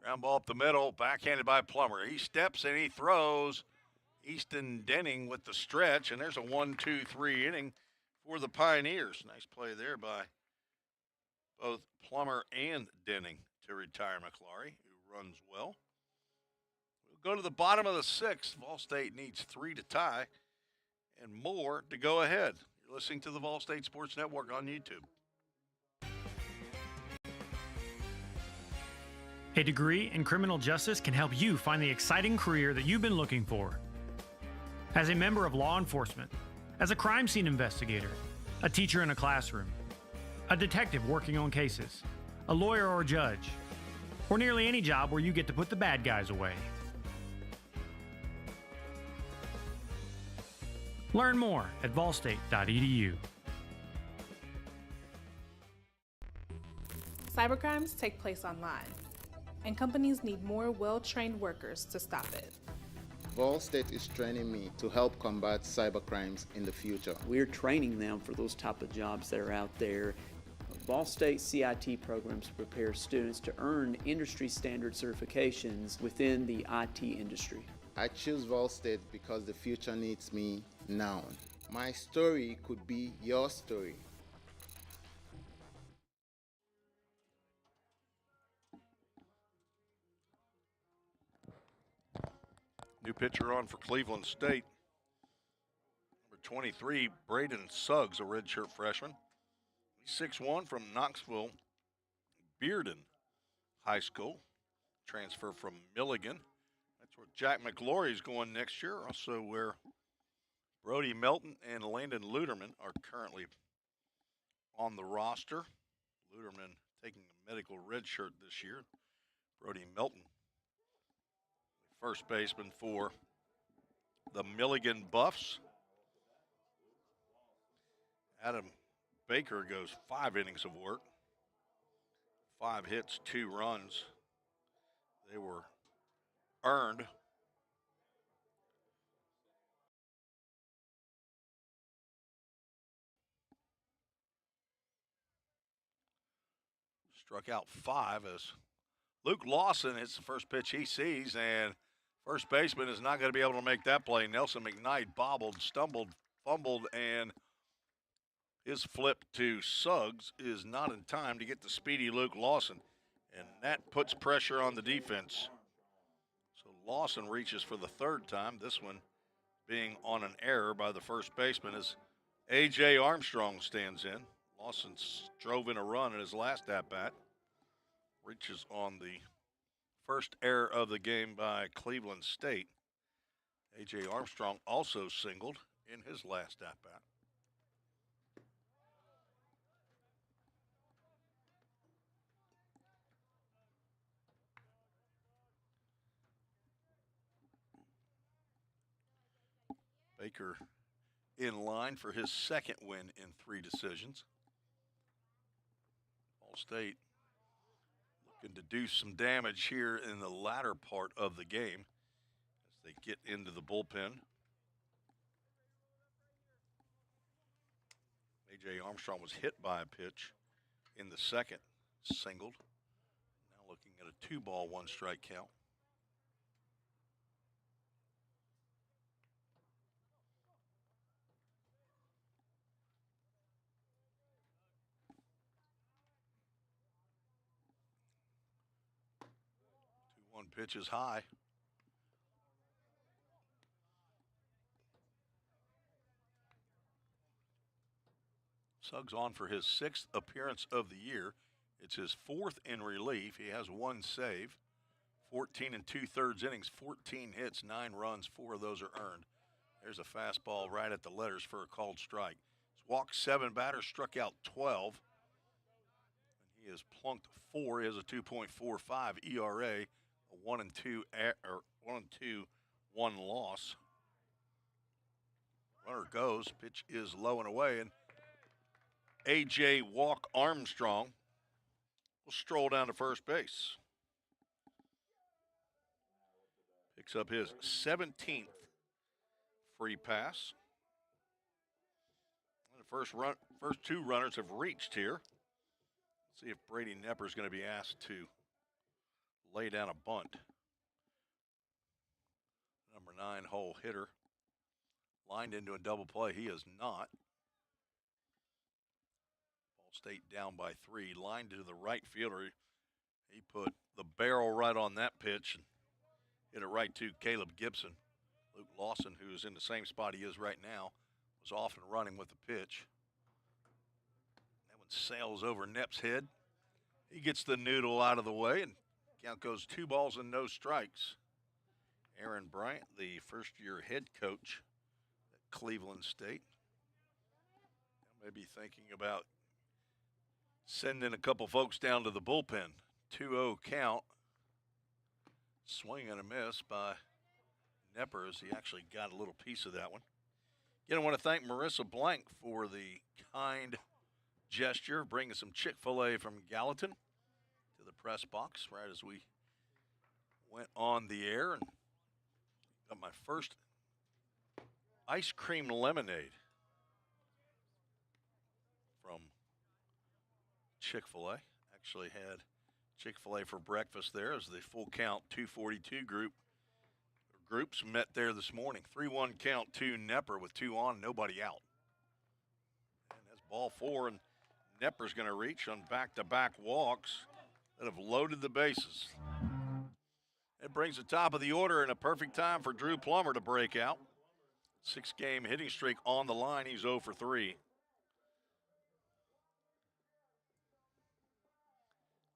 Ground ball up the middle, backhanded by Plummer. He steps and he throws. Easton Denning with the stretch, and there's a 1-2-3 inning for the Pioneers. Nice play there by both Plummer and Denning to retire McClary, who runs well. We'll go to the bottom of the 6th. VolState needs 3 to tie and more to go ahead. You're listening to the VolState Sports Network on YouTube. A degree in criminal justice can help you find the exciting career that you've been looking for. As a member of law enforcement, as a crime scene investigator, a teacher in a classroom, a detective working on cases, a lawyer or judge, or nearly any job where you get to put the bad guys away. Learn more at volstate.edu. Cybercrimes take place online, and companies need more well-trained workers to stop it. VolState is training me to help combat cybercrimes in the future. We're training them for those type of jobs that are out there. VolState CIT programs prepare students to earn industry standard certifications within the IT industry. I choose VolState because the future needs me now. My story could be your story. New pitcher on for Cleveland State. Number 23, Braden Suggs, a redshirt freshman. He's 6'1" from Knoxville, Bearden High School. Transfer from Milligan. That's where Jack McLaury is going next year. Also where Brody Melton and Landon Luderman are currently on the roster. Luderman taking a medical redshirt this year. Brody Melton, first baseman for the Milligan Buffs. Adam Baker goes 5 innings of work, 5 hits, 2 runs. They were earned. Struck out 5 as Luke Lawson hits the first pitch he sees, and first baseman is not going to be able to make that play. Nelson McKnight bobbled, stumbled, fumbled, and his flip to Suggs is not in time to get the speedy Luke Lawson, and that puts pressure on the defense. So Lawson reaches for the 3rd time, this one being on an error by the first baseman as A.J. Armstrong stands in. Lawson drove in a run in his last at-bat. Reaches on the first error of the game by Cleveland State. A.J. Armstrong also singled in his last at-bat. Baker in line for his 2nd win in 3 decisions. VolState looking to do some damage here in the latter part of the game as they get into the bullpen. A.J. Armstrong was hit by a pitch in the 2nd, singled. Now looking at a 2-ball, 1-strike count. Pitch is high. Suggs on for his 6th appearance of the year. It's his 4th in relief. He has 1 save, 14 2/3 innings, 14 hits, 9 runs, 4 of those are earned. There's a fastball right at the letters for a called strike. He's walked 7 batters, struck out 12. And he has plunked 4. He has a 2.45 ERA. a 1-2 or 1-2, 1 loss. Runner goes. Pitch is low and away, and A.J. Walk Armstrong will stroll down to first base. Picks up his 17th free pass. And the first 2 runners have reached here. See if Brady Nepper is going to be asked to lay down a bunt. Number 9 hole hitter lined into a double play. He is not. VolState down by 3. Lined to the right fielder. He put the barrel right on that pitch and hit it right to Caleb Gibson. Luke Lawson, who is in the same spot he is right now, was off and running with the pitch. That one sails over Knepp's head. He gets the noodle out of the way, and count goes 2 balls and no strikes. Aaron Bryant, the first-year head coach at Cleveland State, may be thinking about sending a couple folks down to the bullpen. 2-0 count. Swing and a miss by Nepper as he actually got a little piece of that one. Again, I want to thank Marissa Blank for the kind gesture, bringing some Chick-fil-A from Gallatin to the press box right as we went on the air, and got my first ice cream lemonade from Chick-fil-A. Actually had Chick-fil-A for breakfast there as the full count 242 groups met there this morning. 3-1 count to Nepper with 2 on, nobody out. And that's ball 4, and Nepper's going to reach on back-to-back walks that have loaded the bases. It brings the top of the order in a perfect time for Drew Plummer to break out. 6-game hitting streak on the line. He's 0 for 3.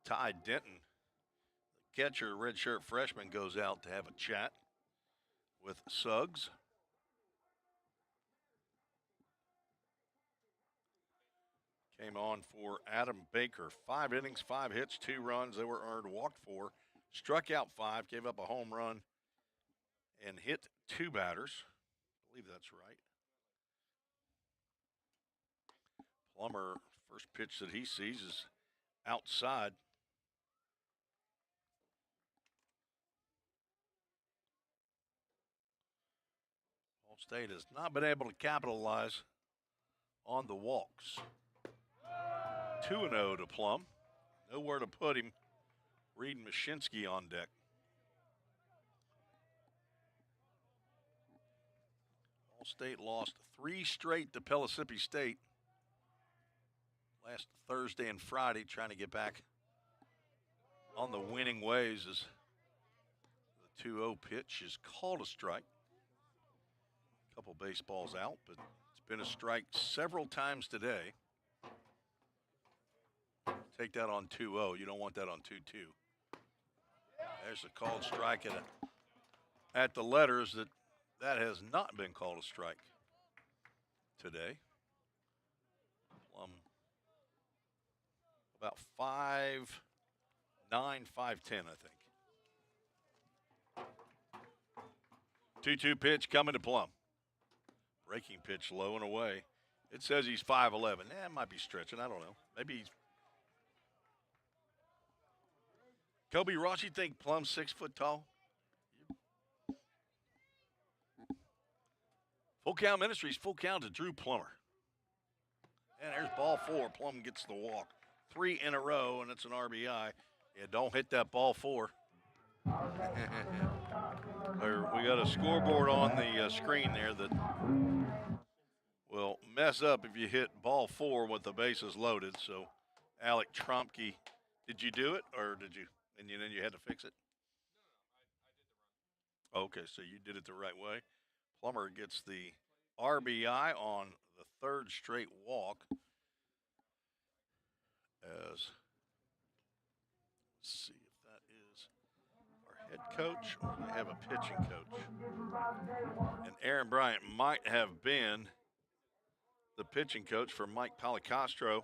Ty Denton, the catcher, redshirt freshman, goes out to have a chat with Suggs. Came on for Adam Baker. 5 innings, 5 hits, 2 runs. They were earned, walked 4, struck out 5, gave up a home run, and hit 2 batters. I believe that's right. Plummer, first pitch that he sees is outside. VolState has not been able to capitalize on the walks. 2-0 to Plum. Nowhere to put him. Reed Mashinsky on deck. VolState lost 3 straight to Pellissippi State last Thursday and Friday, trying to get back on the winning ways as the 2-0 pitch is called a strike. A couple baseballs out, but it's been a strike several times today. Take that on 2-0. You don't want that on 2-2. There's a called strike at the letters that has not been called a strike today. Plum about 5'9", 5'10", I think. 2-2 pitch coming to Plum. Breaking pitch low and away. It says he's 5'11". It might be stretching. I don't know. Maybe he's. Kobe Ross, you think Plum's 6 foot tall? Full count Ministries, full count to Drew Plummer. And there's ball 4. Plum gets the walk. 3 in a row, and it's an RBI. Yeah, don't hit that ball 4. We got a scoreboard on the screen there that will mess up if you hit ball 4 with the bases loaded. So, Alec Tromke, did you do it, or did you? And then you had to fix it? No, I did the run. Okay, so you did it the right way. Plummer gets the RBI on the 3rd straight walk. Let's see if that is our head coach or we have a pitching coach. And Aaron Bryant might have been the pitching coach for Mike Policastro.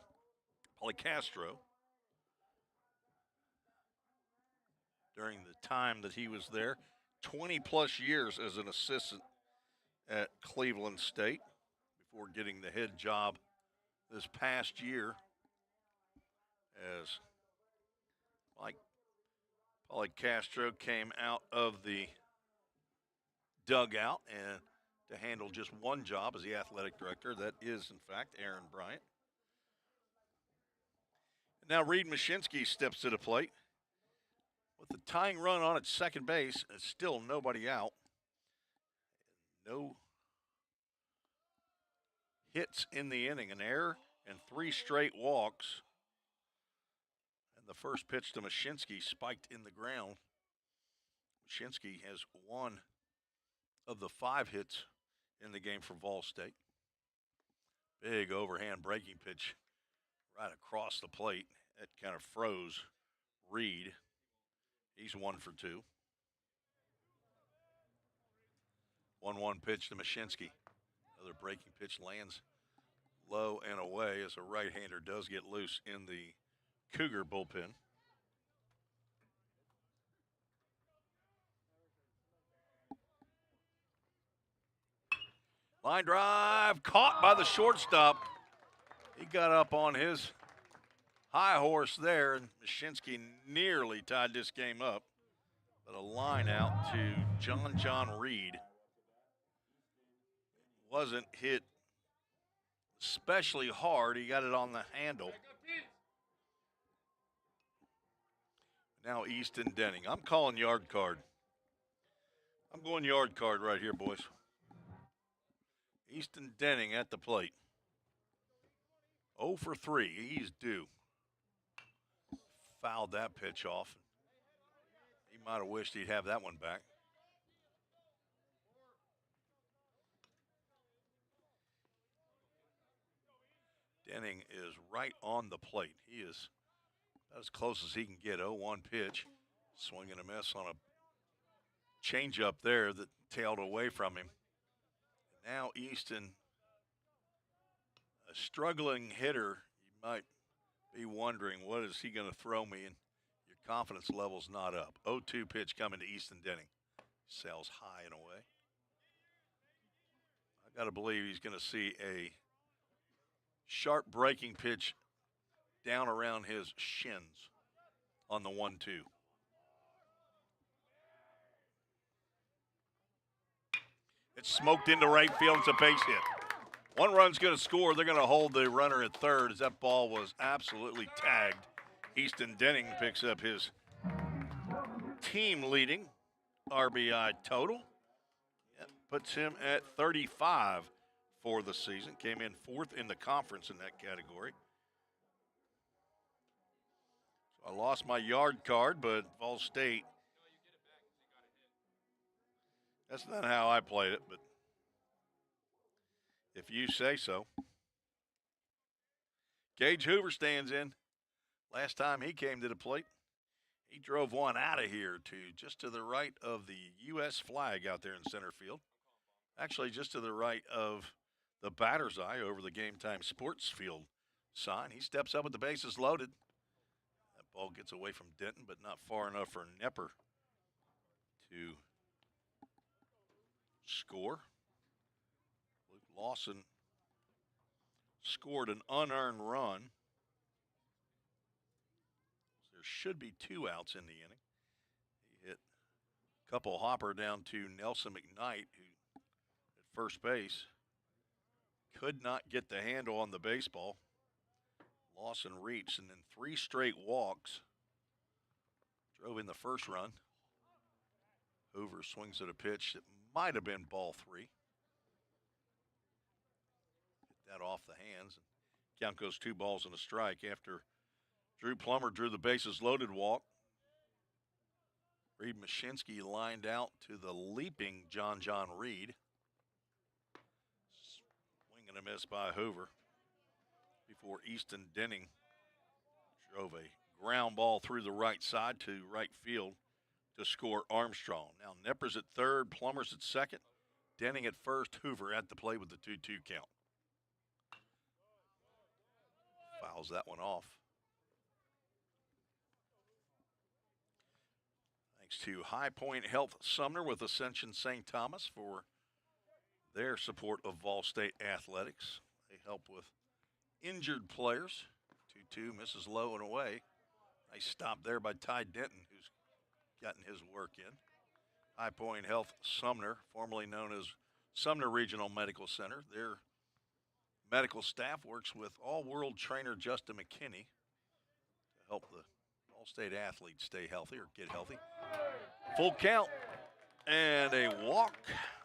during the time that he was there. 20-plus years as an assistant at Cleveland State before getting the head job this past year as Mike Pauly Castro came out of the dugout and to handle just one job as the athletic director. That is, in fact, Aaron Bryant. Now Reed Mashinsky steps to the plate. With the tying run on at second base, it's still nobody out. No hits in the inning, an error and 3 straight walks. And the first pitch to Mashinsky spiked in the ground. Mashinsky has 1 of the 5 hits in the game for VolState. Big overhand breaking pitch right across the plate. That kind of froze Reed. He's 1 for 2. 1-1 pitch to Mashinsky. Another breaking pitch lands low and away as a right-hander does get loose in the Cougar bullpen. Line drive caught by the shortstop. He got up on his high horse there, and Mashinsky nearly tied this game up. But a line out to John Reed. Wasn't hit especially hard. He got it on the handle. Now Easton Denning. I'm calling yard card. I'm going yard card right here, boys. Easton Denning at the plate. 0 for 3. He's due. Fouled that pitch off. He might have wished he'd have that one back. Denning is right on the plate. He is as close as he can get. 0-1 pitch. Swinging a miss on a changeup there that tailed away from him. Now Easton, a struggling hitter, you might be wondering, what is he going to throw me? And your confidence level's not up. 0-2 pitch coming to Easton Denning. Sails high and away. I got to believe he's going to see a sharp breaking pitch down around his shins on the 1-2. It's smoked into right field. It's a base hit. 1 run's going to score. They're going to hold the runner at third as that ball was absolutely tagged. Easton Denning picks up his team-leading RBI total. That puts him at 35 for the season. Came in 4th in the conference in that category. So I lost my yard card, but VolState, that's not how I played it, but if you say so. Gage Hoover stands in. Last time he came to the plate, he drove one out of here to just to the right of the U.S. flag out there in center field. Actually, just to the right of the batter's eye over the Game Time Sports Field sign. He steps up with the bases loaded. That ball gets away from Denton, but not far enough for Nepper to score. Luke Lawson scored an unearned run. There should be 2 outs in the inning. He hit a couple hopper down to Nelson McKnight, who at first base could not get the handle on the baseball. Lawson reached, and then 3 straight walks drove in the first run. Hoover swings at a pitch that might have been ball 3. Get that off the hands. Count goes 2 balls and a strike after Drew Plummer drew the bases loaded walk. Reed Mashinsky lined out to the leaping John Reed. Swing and a miss by Hoover before Easton Denning drove a ground ball through the right side to right field to score Armstrong. Now Nepper's at third, Plummer's at second, Denning at first, Hoover at the plate with the 2-2 count. Fouls that one off. Thanks to High Point Health Sumner with Ascension St. Thomas for their support of VolState athletics. They help with injured players. 2-2 misses low and away. Nice stop there by Ty Denton, who's gotten his work in. High Point Health Sumner, formerly known as Sumner Regional Medical Center. Their medical staff works with all-world trainer Justin McKinney to help the All-State athletes stay healthy or get healthy. Full count and a walk.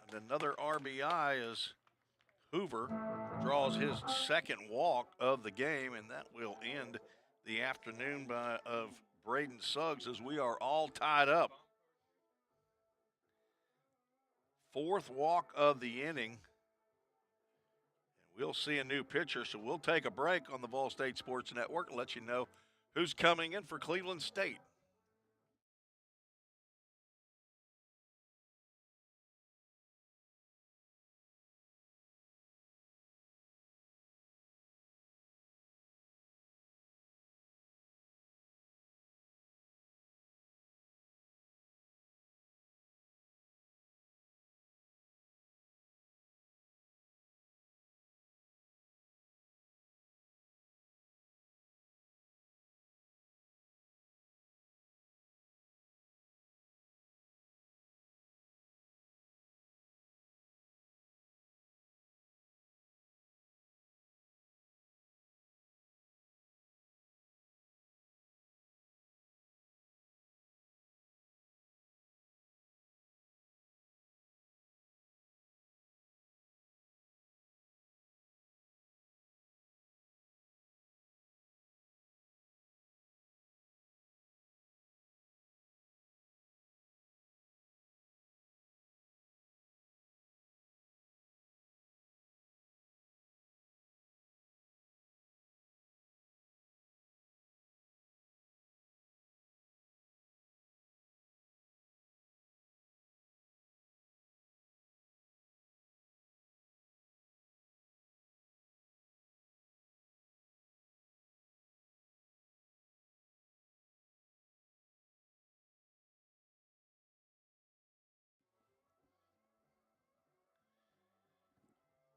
And another RBI as Hoover draws his second walk of the game, and that will end the afternoon of Braden Suggs as we are all tied up. Fourth walk of the inning. And we'll see a new pitcher, so we'll take a break on the VolState Sports Network and let you know who's coming in for Cleveland State.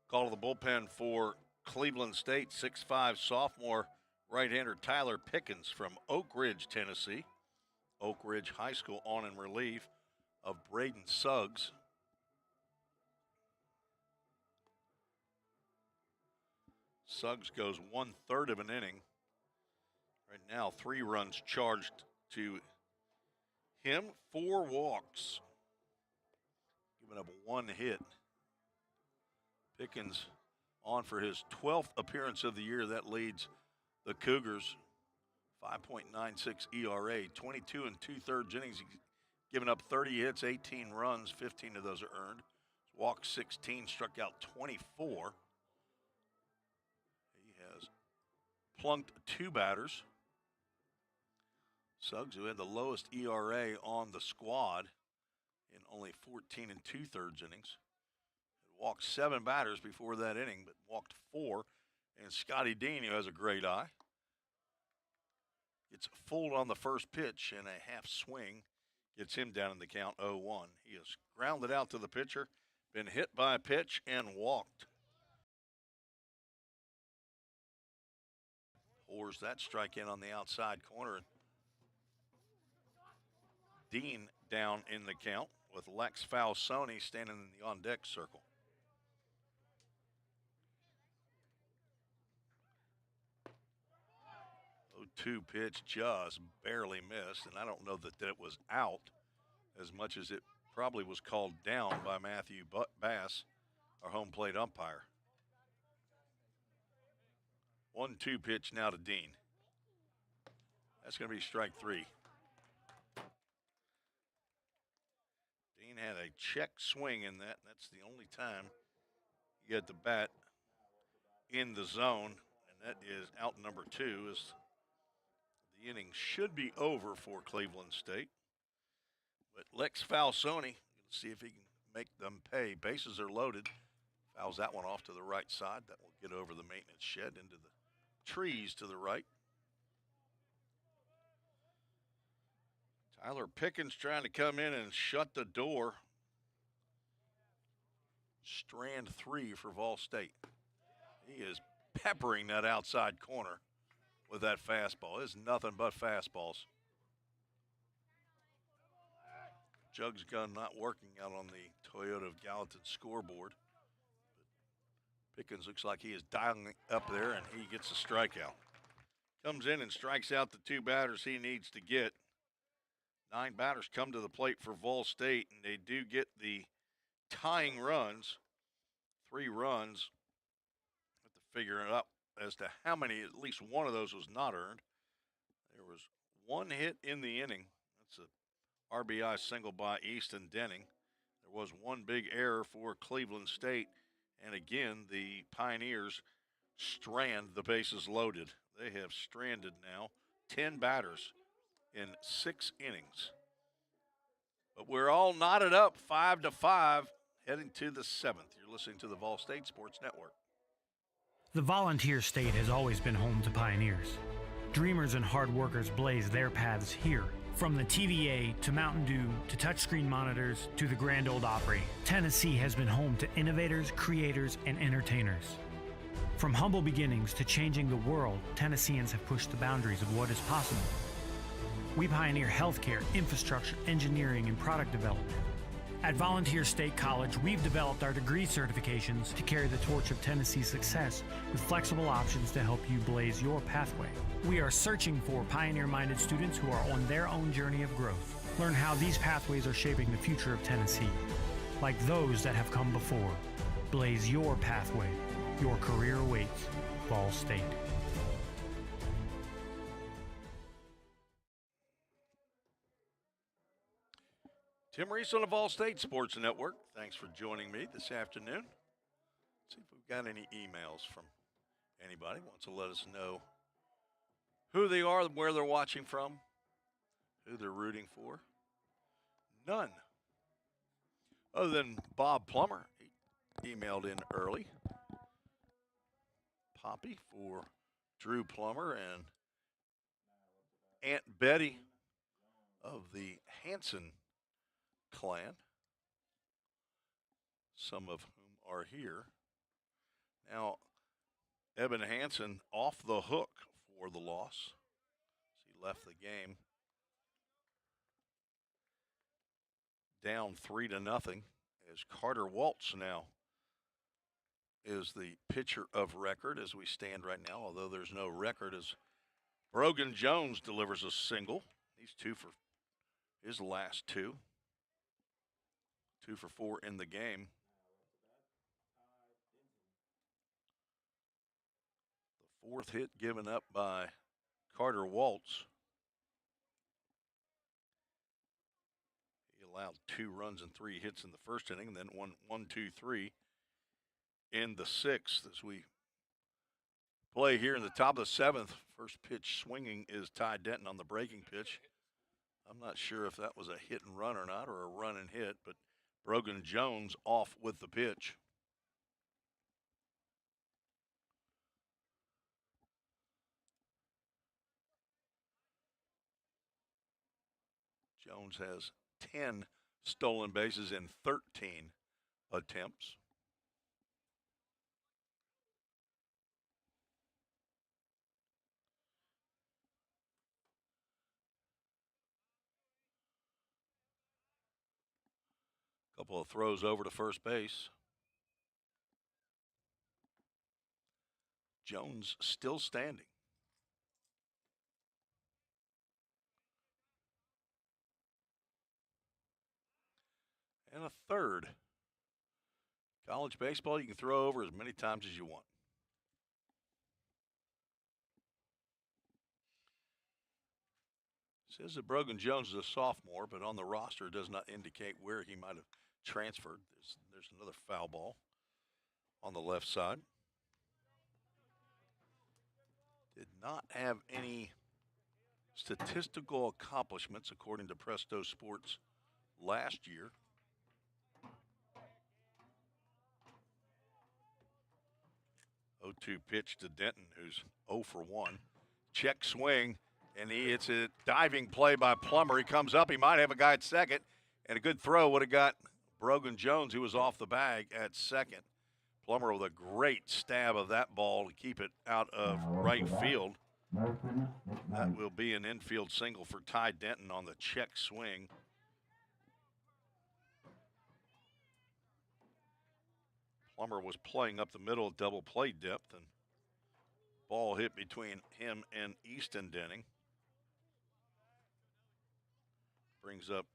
Call to the bullpen for Cleveland State, 6'5" sophomore right-hander Tyler Pickens from Oak Ridge, Tennessee. Oak Ridge High School on in relief of Braden Suggs. Suggs goes 1/3 of an inning. Right now, 3 runs charged to him, 4 walks, giving up 1 hit. Pickens on for his 12th appearance of the year. That leads the Cougars. 5.96 ERA, 22 2/3 innings. He's given up 30 hits, 18 runs, 15 of those are earned. Walked 16, struck out 24. He has plunked 2 batters. Suggs, who had the lowest ERA on the squad in only 14 2/3 innings. Walked 7 batters before that inning, but walked 4. And Scotty Dean, who has a great eye, gets fooled on the first pitch and a half swing. Gets him down in the count 0-1. He has grounded out to the pitcher, been hit by a pitch, and walked. Pours that strike in on the outside corner. Dean down in the count with Lex Falsoni standing in the on-deck circle. 0-2 pitch just barely missed, and I don't know that it was out as much as it probably was called down by Matthew Bass, our home plate umpire. 1-2 pitch now to Dean. That's going to be strike 3. Dean had a check swing in that, and that's the only time you get the bat in the zone, and that is out number 2 as the inning should be over for Cleveland State. But Lex Falsoni, let's see if he can make them pay. Bases are loaded. Fouls that one off to the right side. That will get over the maintenance shed into the trees to the right. Tyler Pickens trying to come in and shut the door. Strand 3 for VolState. He is peppering that outside corner with that fastball. It's nothing but fastballs. Jug's gun not working out on the Toyota of Gallatin scoreboard. But Pickens looks like he is dialing up there, and he gets a strikeout. Comes in and strikes out the 2 batters he needs to get. 9 batters come to the plate for VolState, and they do get the tying runs. 3 runs. Have to figure it out as to how many, at least one of those was not earned. There was 1 hit in the inning. That's a RBI single by Easton Denning. There was 1 big error for Cleveland State. And again, the Pioneers strand the bases loaded. They have stranded now 10 batters in 6 innings. But we're all knotted up 5-5 heading to the 7th. You're listening to the VolState Sports Network. The Volunteer State has always been home to pioneers. Dreamers and hard workers blaze their paths here. From the TVA to Mountain Dew to touchscreen monitors to the Grand Ole Opry, Tennessee has been home to innovators, creators, and entertainers. From humble beginnings to changing the world, Tennesseans have pushed the boundaries of what is possible. We pioneer healthcare, infrastructure, engineering, and product development. At Volunteer State College, we've developed our degree certifications to carry the torch of Tennessee's success with flexible options to help you blaze your pathway. We are searching for pioneer-minded students who are on their own journey of growth. Learn how these pathways are shaping the future of Tennessee. Like those that have come before. Blaze your pathway. Your career awaits. VolState. Tim Reese on the VolState Sports Network. Thanks for joining me this afternoon. Let's see if we've got any emails from anybody who wants to let us know who they are, where they're watching from, who they're rooting for. None. Other than Bob Plummer. He emailed in early. Poppy for Drew Plummer and Aunt Betty of the Hanson clan, some of whom are here. Now, Eben Hansen off the hook for the loss. He left the game down 3-0 as Carter Waltz now is the pitcher of record as we stand right now, although there's no record, as Brogan Jones delivers a single. He's 2 for his last 2. 2 for 4 in the game. The 4th hit given up by Carter Waltz. He allowed 2 runs and 3 hits in the first inning, and then 1-2-3 in the 6th as we play here in the top of the 7th. First pitch swinging is Ty Denton on the breaking pitch. I'm not sure if that was a hit and run or not, or a run and hit, but Brogan Jones off with the pitch. Jones has 10 stolen bases in 13 attempts. Couple of throws over to first base. Jones still standing. And a third. College baseball, you can throw over as many times as you want. Says that Brogan Jones is a sophomore, but on the roster it does not indicate where he might have transferred. There's another foul ball on the left side. Did not have any statistical accomplishments according to Presto Sports last year. Oh, 2 pitch to Denton, who's 0 for 1. Check swing, And it's a diving play by Plummer. He comes up. He might have a guy at second. And a good throw would have got Brogan Jones, who was off the bag at second. Plummer with a great stab of that ball to keep it out of right field. That will be an infield single for Ty Denton on the check swing. Plummer was playing up the middle at double play depth, and ball hit between him and Easton Denning. Brings up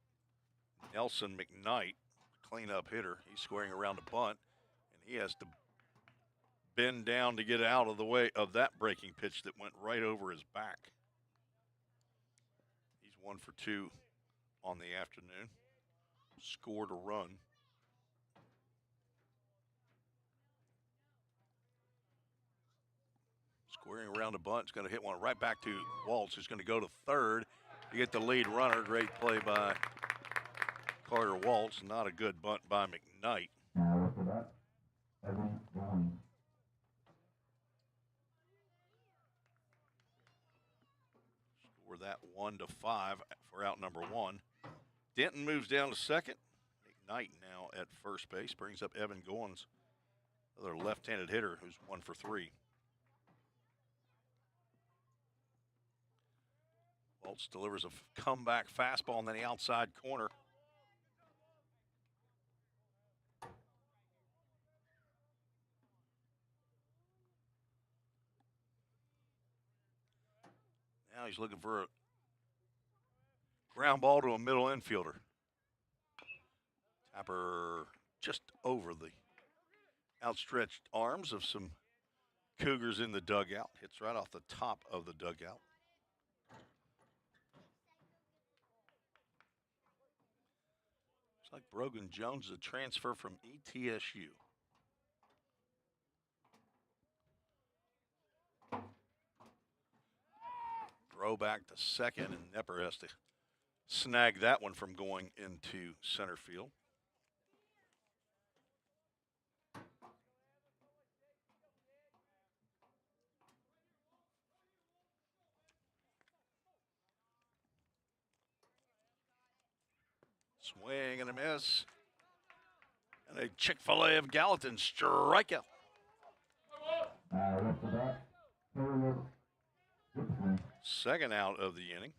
Nelson McKnight, cleanup hitter. He's squaring around a bunt, and he has to bend down to get out of the way of that breaking pitch that went right over his back. He's 1 for 2 on the afternoon. Scored a run. Squaring around a bunt. It's going to hit one right back to Waltz, who's going to go to third to get the lead runner. Great play by Carter Waltz. Not a good bunt by McKnight. Now after that, Evan Goins. Score that 1-5 for out number 1. Denton moves down to second. McKnight now at first base. Brings up Evan Goins, another left-handed hitter who's 1 for 3. Waltz delivers a comeback fastball in the outside corner. Now he's looking for a ground ball to a middle infielder. Tapper just over the outstretched arms of some Cougars in the dugout. Hits right off the top of the dugout. Looks like Brogan Jones is a transfer from ETSU. Throw back to second, and Nepper has to snag that one from going into center field. Swing and a miss. And a Chick-fil-A of Gallatin strikeout. After that, Taylor Gibson. Second out of the inning.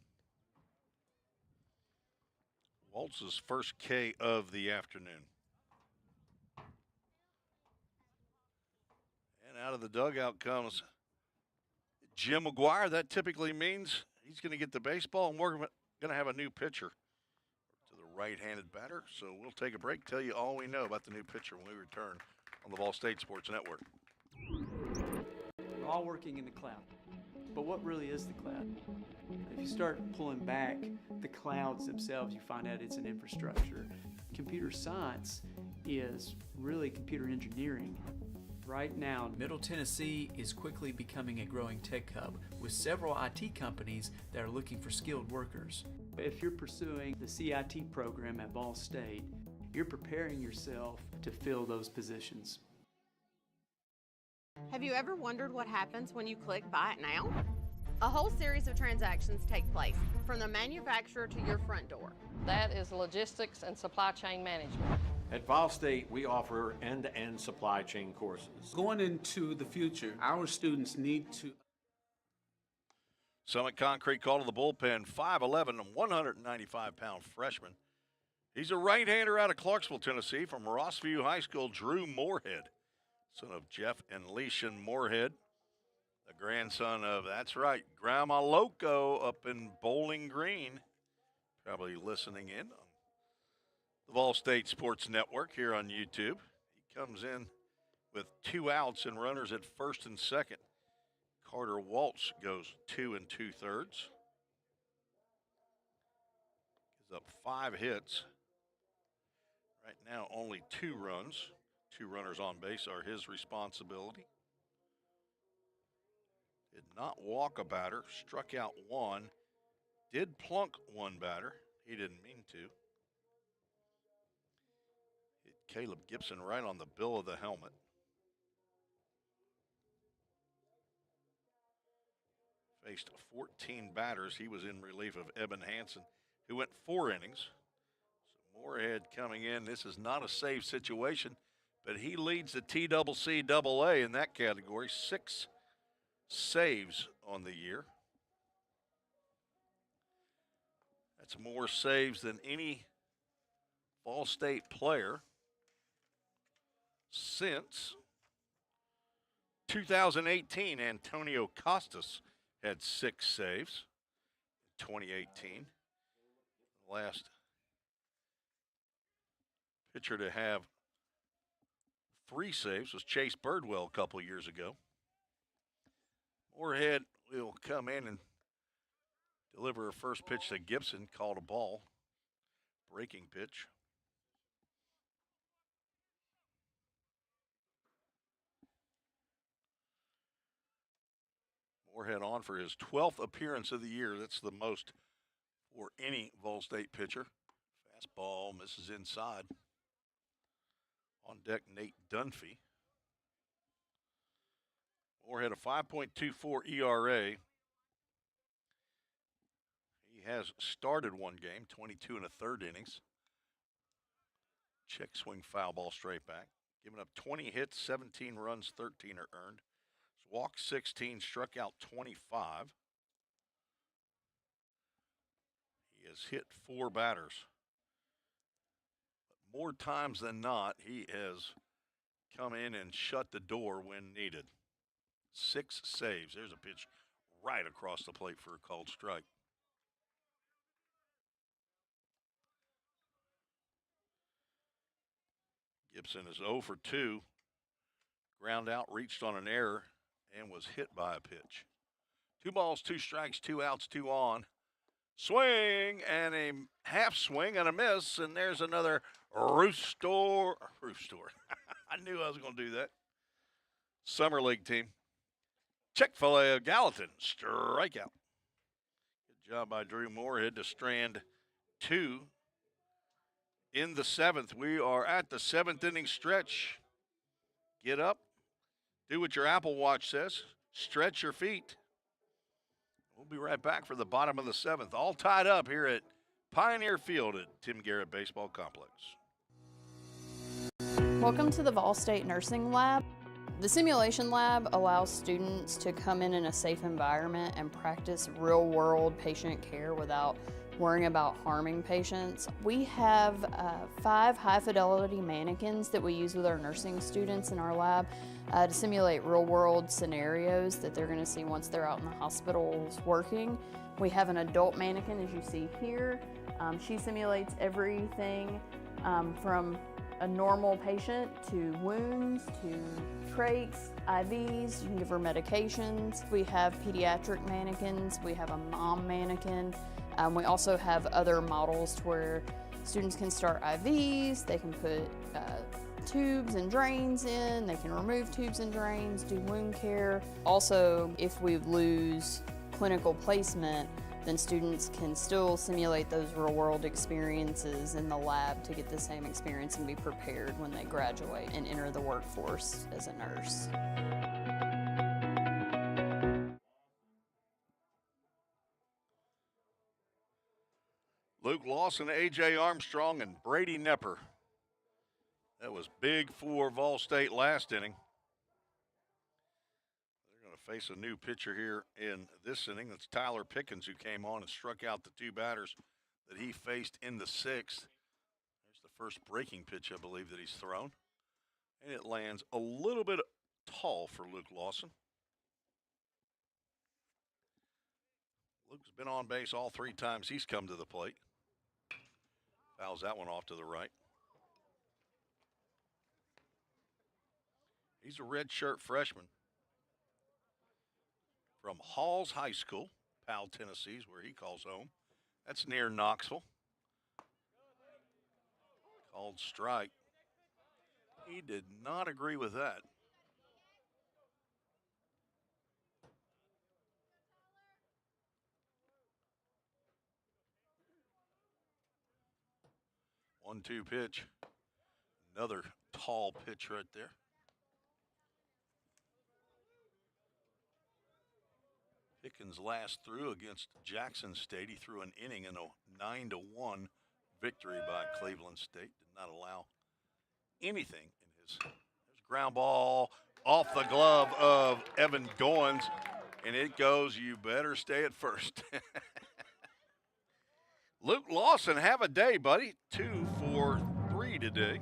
Waltz's first K of the afternoon. And out of the dugout comes Jim McGuire. That typically means he's going to get the baseball, and we're going to have a new pitcher to the right-handed batter. So we'll take a break, tell you all we know about the new pitcher when we return on the VolState Sports Network. We're all working in the cloud. But what really is the cloud? If you start pulling back the clouds themselves, you find out it's an infrastructure. Computer science is really computer engineering. Right now, Middle Tennessee is quickly becoming a growing tech hub with several IT companies that are looking for skilled workers. if you're pursuing the CIT program at VolState, you're preparing yourself to fill those positions. Have you ever wondered what happens when you click Buy It Now? A whole series of transactions take place, from the manufacturer to your front door. That is logistics and supply chain management. At VolState, we offer end-to-end supply chain courses. Going into the future, our students need to. Summit Concrete call to the bullpen, 5'11", 195-pound freshman. He's a right-hander out of Clarksville, Tennessee, from Rossview High School, Drew Moorhead, son of Jeff and Leishan Moorhead, the grandson of, that's right, Grandma Loco up in Bowling Green, probably listening in on the VolState Sports Network here on YouTube. He comes in with 2 outs and runners at first and second. Carter Waltz goes 2 2/3. Gives up 5 hits. Right now, only 2 runs. 2 runners on base are his responsibility. Did not walk a batter, struck out 1. Did plunk 1 batter. He didn't mean to. Hit Caleb Gibson right on the bill of the helmet. faced 14 batters. He was in relief of Eben Hansen, who went 4 innings. So Moorhead coming in. This is not a save situation, but he leads the TCCAA in that category. 6 saves on the year. That's more saves than any VolState player since 2018. Antonio Costas had 6 saves in 2018. The last pitcher to have 3 saves was Chase Birdwell a couple years ago. Moorhead will come in and deliver a first pitch to Gibson, called a ball. Breaking pitch. Moorhead on for his 12th appearance of the year. That's the most for any VolState pitcher. Fastball misses inside. On deck, Nate Dunphy. Moorhead a 5.24 ERA. He has started 1 game, 22 1/3 innings. Check swing foul ball straight back. Giving up 20 hits, 17 runs, 13 are earned. Walked 16, struck out 25. He has hit 4 batters. But more times than not, he has come in and shut the door when needed. 6 saves. There's a pitch right across the plate for a called strike. Gibson is 0 for 2. Ground out, reached on an error, and was hit by a pitch. 2 balls, 2 strikes, 2 outs, 2 on. Swing and a half swing and a miss, and there's another rooster. I knew I was going to do that. Summer League team. Chick-fil-A of Gallatin, strikeout. Good job by Drew Moorhead to strand 2 in the 7th. We are at the 7th inning stretch. Get up, do what your Apple Watch says, stretch your feet. We'll be right back for the bottom of the 7th. All tied up here at Pioneer Field at Tim Garrett Baseball Complex. Welcome to the VolState Nursing Lab. The simulation lab allows students to come in a safe environment and practice real-world patient care without worrying about harming patients. We have 5 high-fidelity mannequins that we use with our nursing students in our lab to simulate real-world scenarios that they're going to see once they're out in the hospitals working. We have an adult mannequin, as you see here. She simulates everything from a normal patient to wounds to trachs, IVs. You can give her medications. We have pediatric mannequins. We have a mom mannequin. We also have other models to where students can start IVs, they can put tubes and drains in, they can remove tubes and drains, do wound care. Also, if we lose clinical placement, then students can still simulate those real-world experiences in the lab to get the same experience and be prepared when they graduate and enter the workforce as a nurse. Luke Lawson, A.J. Armstrong, and Brady Nepper. That was big for VolState last inning. They're going to face a new pitcher here in this inning. That's Tyler Pickens, who came on and struck out the 2 batters that he faced in the 6th. There's the first breaking pitch, I believe, that he's thrown. And it lands a little bit tall for Luke Lawson. Luke's been on base all 3 times he's come to the plate. Fouls that one off to the right. He's a redshirt freshman from Halls High School, Powell, Tennessee, is where he calls home. That's near Knoxville. Called strike. He did not agree with that. One-two pitch. Another tall pitch right there. Pickens last threw against Jackson State. He threw an inning in a 9-1 victory by Cleveland State. Did not allow anything in his ground ball off the glove of Evan Goins, and it goes, you better stay at first. Luke Lawson, have a day, buddy. 2 for 3 today.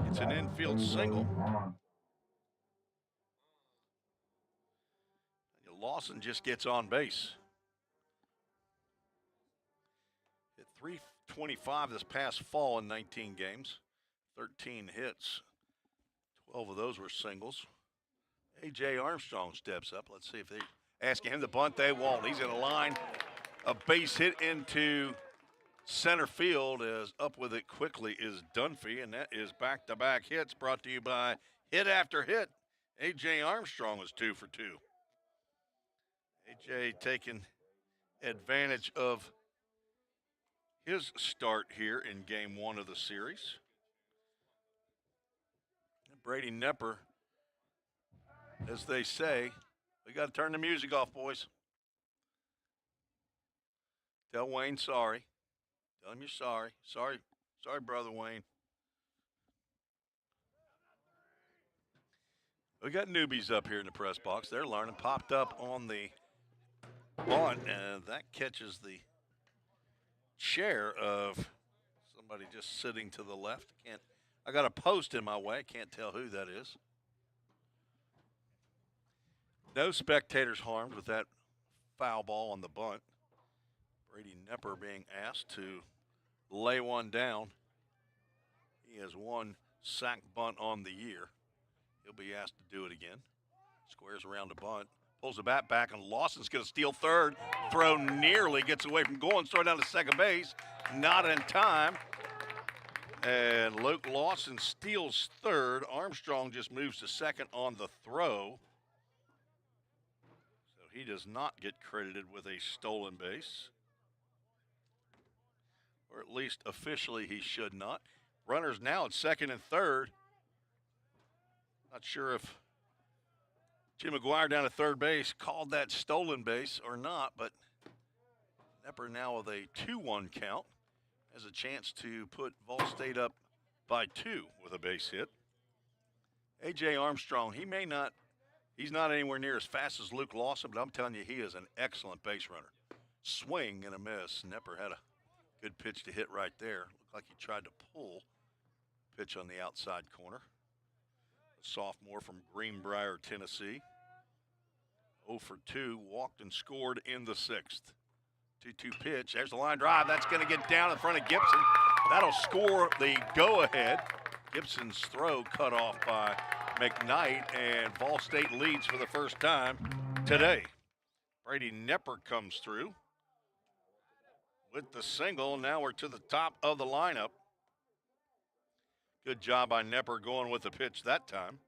It's an infield single. Lawson just gets on base. Hit .325 this past fall in 19 games. 13 hits. 12 of those were singles. A.J. Armstrong steps up. Let's see if they're asking him to bunt. They won't. He's in a line. A base hit into center field. As up with it quickly is Dunphy, and that is back-to-back hits brought to you by Hit After Hit. A.J. Armstrong was 2 for 2. A.J. taking advantage of his start here in game 1 of the series. Brady Nepper, as they say, we got to turn the music off, boys. Tell Wayne sorry. Tell him you're sorry. Sorry, brother Wayne. We got newbies up here in the press box. They're learning. Popped up on the bunt, and that catches the chair of somebody just sitting to the left. I got a post in my way. I can't tell who that is. No spectators harmed with that foul ball on the bunt. Brady Nepper being asked to lay one down. He has one sack bunt on the year. He'll be asked to do it again. Squares around the bunt. Pulls the bat back, and Lawson's going to steal third. Throw nearly gets away from going. Throw down to second base. Not in time. And Luke Lawson steals third. Armstrong just moves to second on the throw. So he does not get credited with a stolen base. Or at least officially he should not. Runners now at second and third. Not sure if Jim McGuire down at third base called that stolen base or not, but Nepper now with a 2-1 count has a chance to put VolState up by 2 with a base hit. A.J. Armstrong, he's not anywhere near as fast as Luke Lawson, but I'm telling you, he is an excellent base runner. Swing and a miss. Nepper had a good pitch to hit right there. Looked like he tried to pull. Pitch on the outside corner. A sophomore from Greenbrier, Tennessee. 0 for 2, walked and scored in the 6th. 2-2 pitch. There's the line drive. That's going to get down in front of Gibson. That'll score the go-ahead. Gibson's throw cut off by McKnight, and VolState leads for the first time today. Brady Nepper comes through with the single. Now we're to the top of the lineup. Good job by Nepper going with the pitch that time.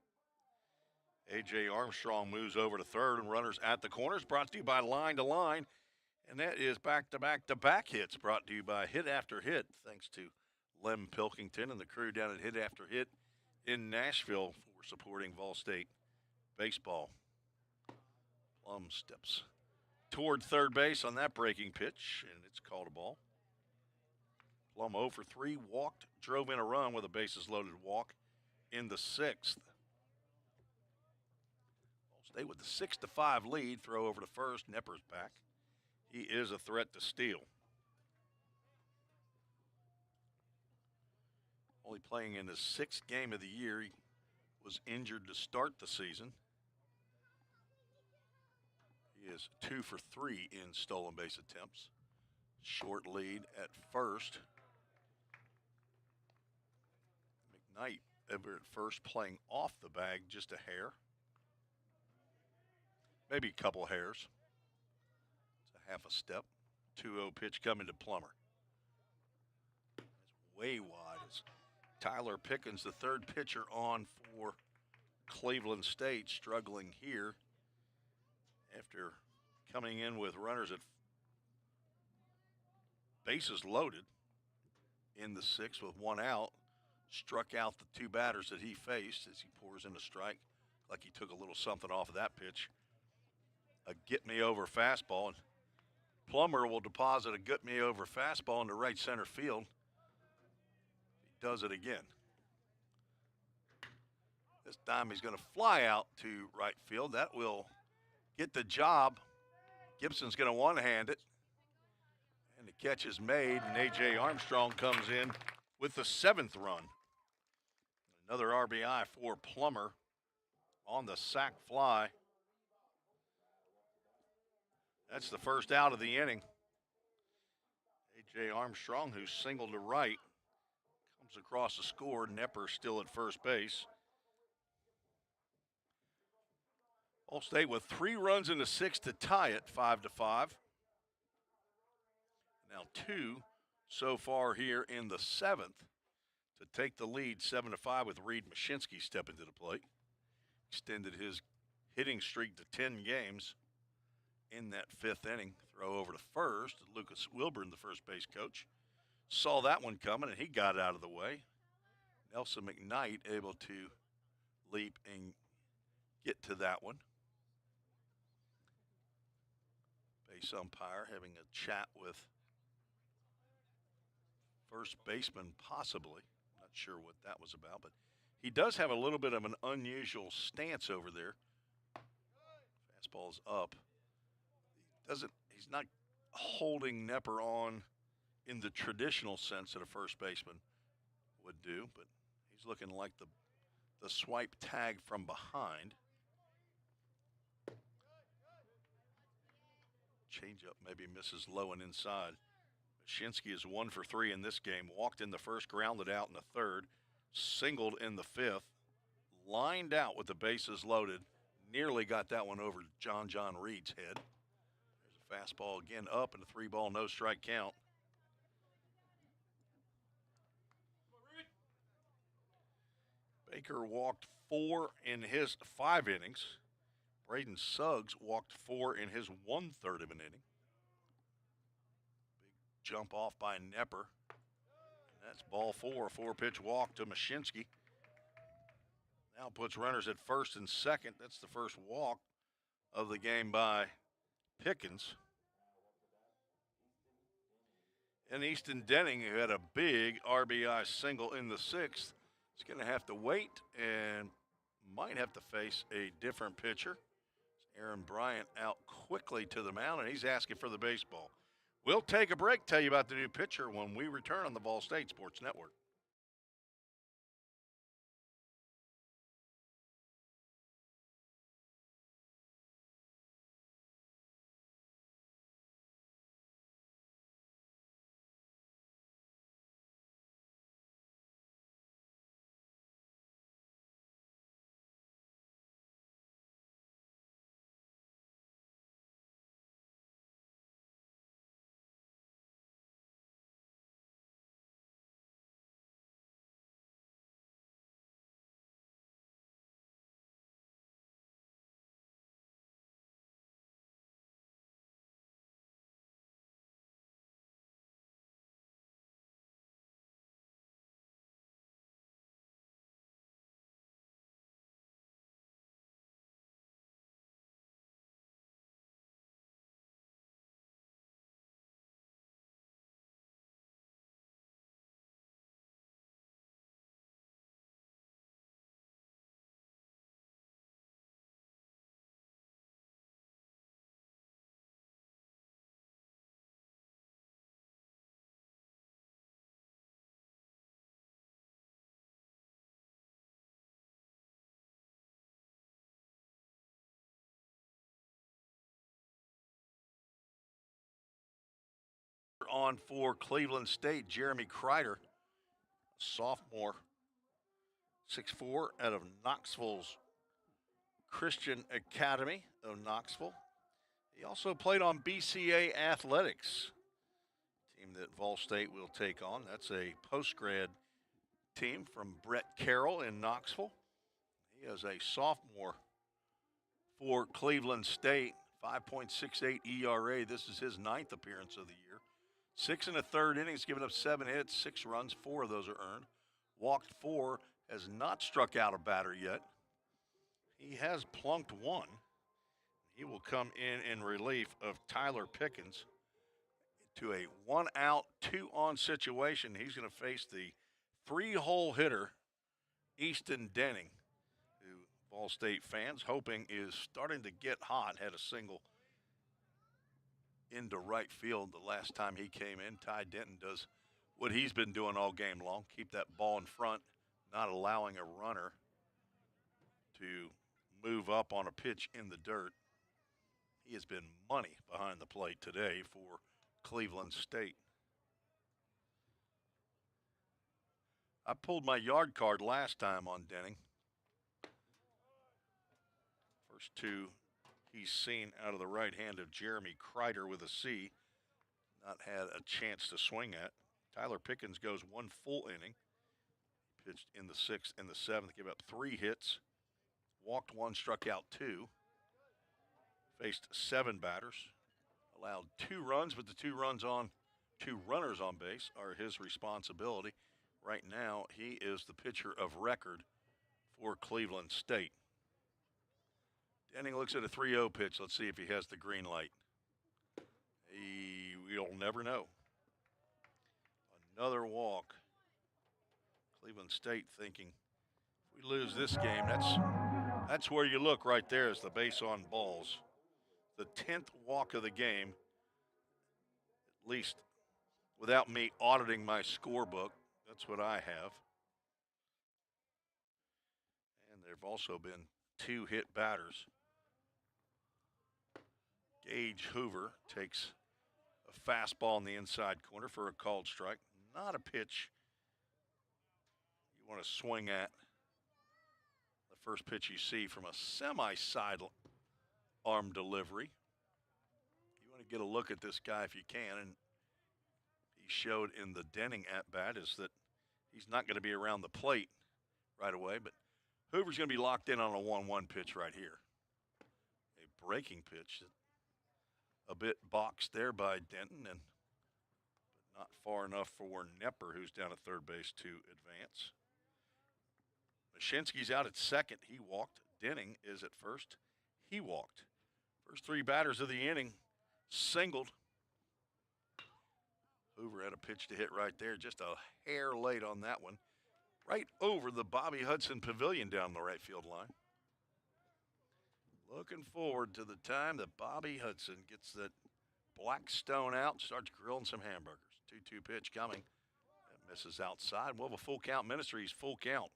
A.J. Armstrong moves over to third, and runners at the corners. Brought to you by Line to Line. And that is back-to-back-to-back hits brought to you by Hit After Hit. Thanks to Lem Pilkington and the crew down at Hit After Hit in Nashville for supporting VolState baseball. Plum steps toward third base on that breaking pitch, and it's called a ball. Plum 0 for 3, walked, drove in a run with a bases-loaded walk in the 6th. VolState with the 6-5 lead. Throw over to first. Nepper's back. He is a threat to steal. Only playing in his 6th game of the year. He was injured to start the season. He is 2 for 3 in stolen base attempts. Short lead at first. McKnight ever at first, playing off the bag just a hair. Maybe a couple hairs. Half a step. 2-0 pitch coming to Plummer. It's way wide. It's Tyler Pickens, the third pitcher on for Cleveland State, struggling here after coming in with runners at bases loaded in the 6th with 1 out. Struck out the 2 batters that he faced as he pours in a strike. Like he took a little something off of that pitch. a get-me-over fastball. And Plummer will deposit a get-me-over fastball into right center field. He does it again. This time he's going to fly out to right field. That will get the job. Gibson's going to one-hand it. And the catch is made, and A.J. Armstrong comes in with the 7th run. Another RBI for Plummer on the sac fly. That's the first out of the inning. A.J. Armstrong, who singled to right, comes across the score. Nepper still at first base. VolState with 3 runs in the 6th to tie it, 5-5. Now 2 so far here in the 7th to take the lead, 7-5, with Reed Mashinsky stepping to the plate. Extended his hitting streak to 10 games in that 5th inning. Throw over to first. Lucas Wilburn, the first base coach, saw that one coming, and he got out of the way. Nelson McKnight able to leap and get to that one. Base umpire having a chat with first baseman, possibly. Not sure what that was about, but he does have a little bit of an unusual stance over there. Fastball's up. He's not holding Nepper on in the traditional sense that a first baseman would do, but he's looking like the swipe tag from behind. Changeup maybe misses low and inside. Mashinsky is 1 for 3 in this game. Walked in the first, grounded out in the 3rd, singled in the 5th, lined out with the bases loaded. Nearly got that one over John Reed's head. There's a fastball again up and a 3-ball, no strike count. Baker walked 4 in his 5 innings. Braden Suggs walked 4 in his 1/3 of an inning. Big jump off by Nepper. That's ball 4, 4-pitch walk to Mashinsky. Now puts runners at first and second. That's the first walk of the game by Pickens. And Easton Denning, who had a big RBI single in the 6th, is going to have to wait and might have to face a different pitcher. Aaron Bryant out quickly to the mound, and he's asking for the baseball. We'll take a break, tell you about the new pitcher when we return on the VolState Sports Network. On for Cleveland State, Jeremy Kreider, sophomore, 6'4", out of Knoxville's Christian Academy of Knoxville. He also played on BCA Athletics, team that VolState will take on. That's a post-grad team from Brett Carroll in Knoxville. He is a sophomore for Cleveland State, 5.68 ERA. This is his 9th appearance of the year. 6 1/3 innings, giving up 7 hits, 6 runs, 4 of those are earned. Walked 4, has not struck out a batter yet. He has plunked 1. He will come in relief of Tyler Pickens to a 1-out, 2-on situation. He's going to face the 3-hole hitter, Easton Denning, who VolState fans hoping is starting to get hot. Had a single into right field the last time he came in. Ty Denton does what he's been doing all game long, keep that ball in front, not allowing a runner to move up on a pitch in the dirt. He has been money behind the plate today for Cleveland State. I pulled my yard card last time on Denning. First two he's seen out of the right hand of Jeremy Kreider with a C. Not had a chance to swing at. Tyler Pickens goes 1 full inning. Pitched in the 6th and the 7th, gave up 3 hits. Walked 1, struck out 2. Faced 7 batters. Allowed 2 runs, but the 2 runners on base are his responsibility. Right now, he is the pitcher of record for Cleveland State. Denning looks at a 3-0 pitch. Let's see if he has the green light. We'll never know. Another walk. Cleveland State thinking, if we lose this game, that's where you look right there is the base on balls. The 10th walk of the game, at least without me auditing my scorebook. That's what I have. And there have also been 2 hit batters. Gage Hoover takes a fastball in the inside corner for a called strike. Not a pitch you want to swing at. The first pitch you see from a semi-side arm delivery. You want to get a look at this guy if you can, and he showed in the Denning at-bat is that he's not going to be around the plate right away, but Hoover's going to be locked in on a 1-1 pitch right here. A breaking pitch, a bit boxed there by Denton, and but not far enough for Nepper, who's down at third base, to advance. Mashinsky's out at second. He walked. Denning is at first. He walked. First 3 batters of the inning singled. Hoover had a pitch to hit right there, just a hair late on that one. Right over the Bobby Hudson Pavilion down the right field line. Looking forward to the time that Bobby Hudson gets that black stone out and starts grilling some hamburgers. 2-2 pitch coming. That misses outside. We'll have a full count. Ministries full count.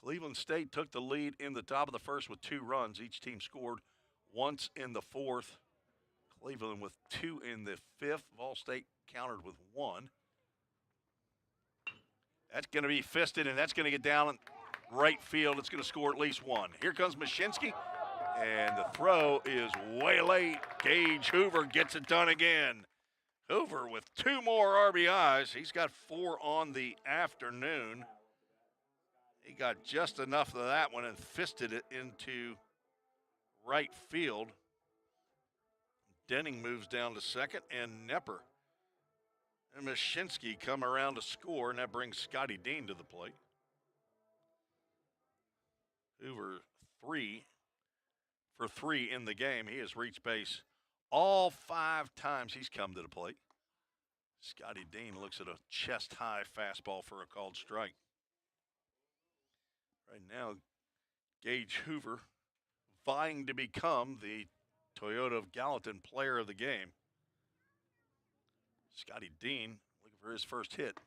Cleveland State took the lead in the top of the first with 2 runs. Each team scored once in the 4th. Cleveland with 2 in the 5th. VolState countered with 1. That's going to be fisted, and that's going to get down in right field. It's going to score at least 1. Here comes Mashinsky, and the throw is way late. Gage Hoover gets it done again. Hoover with 2 more RBIs. He's got 4 on the afternoon. He got just enough of that one and fisted it into right field. Denning moves down to second, and Nepper and Mashinsky come around to score, and that brings Scotty Dean to the plate. Hoover 3 for 3 in the game. He has reached base all 5 times he's come to the plate. Scotty Dean looks at a chest-high fastball for a called strike. Right now, Gage Hoover vying to become the Toyota of Gallatin player of the game. Scotty Dean looking for his first hit.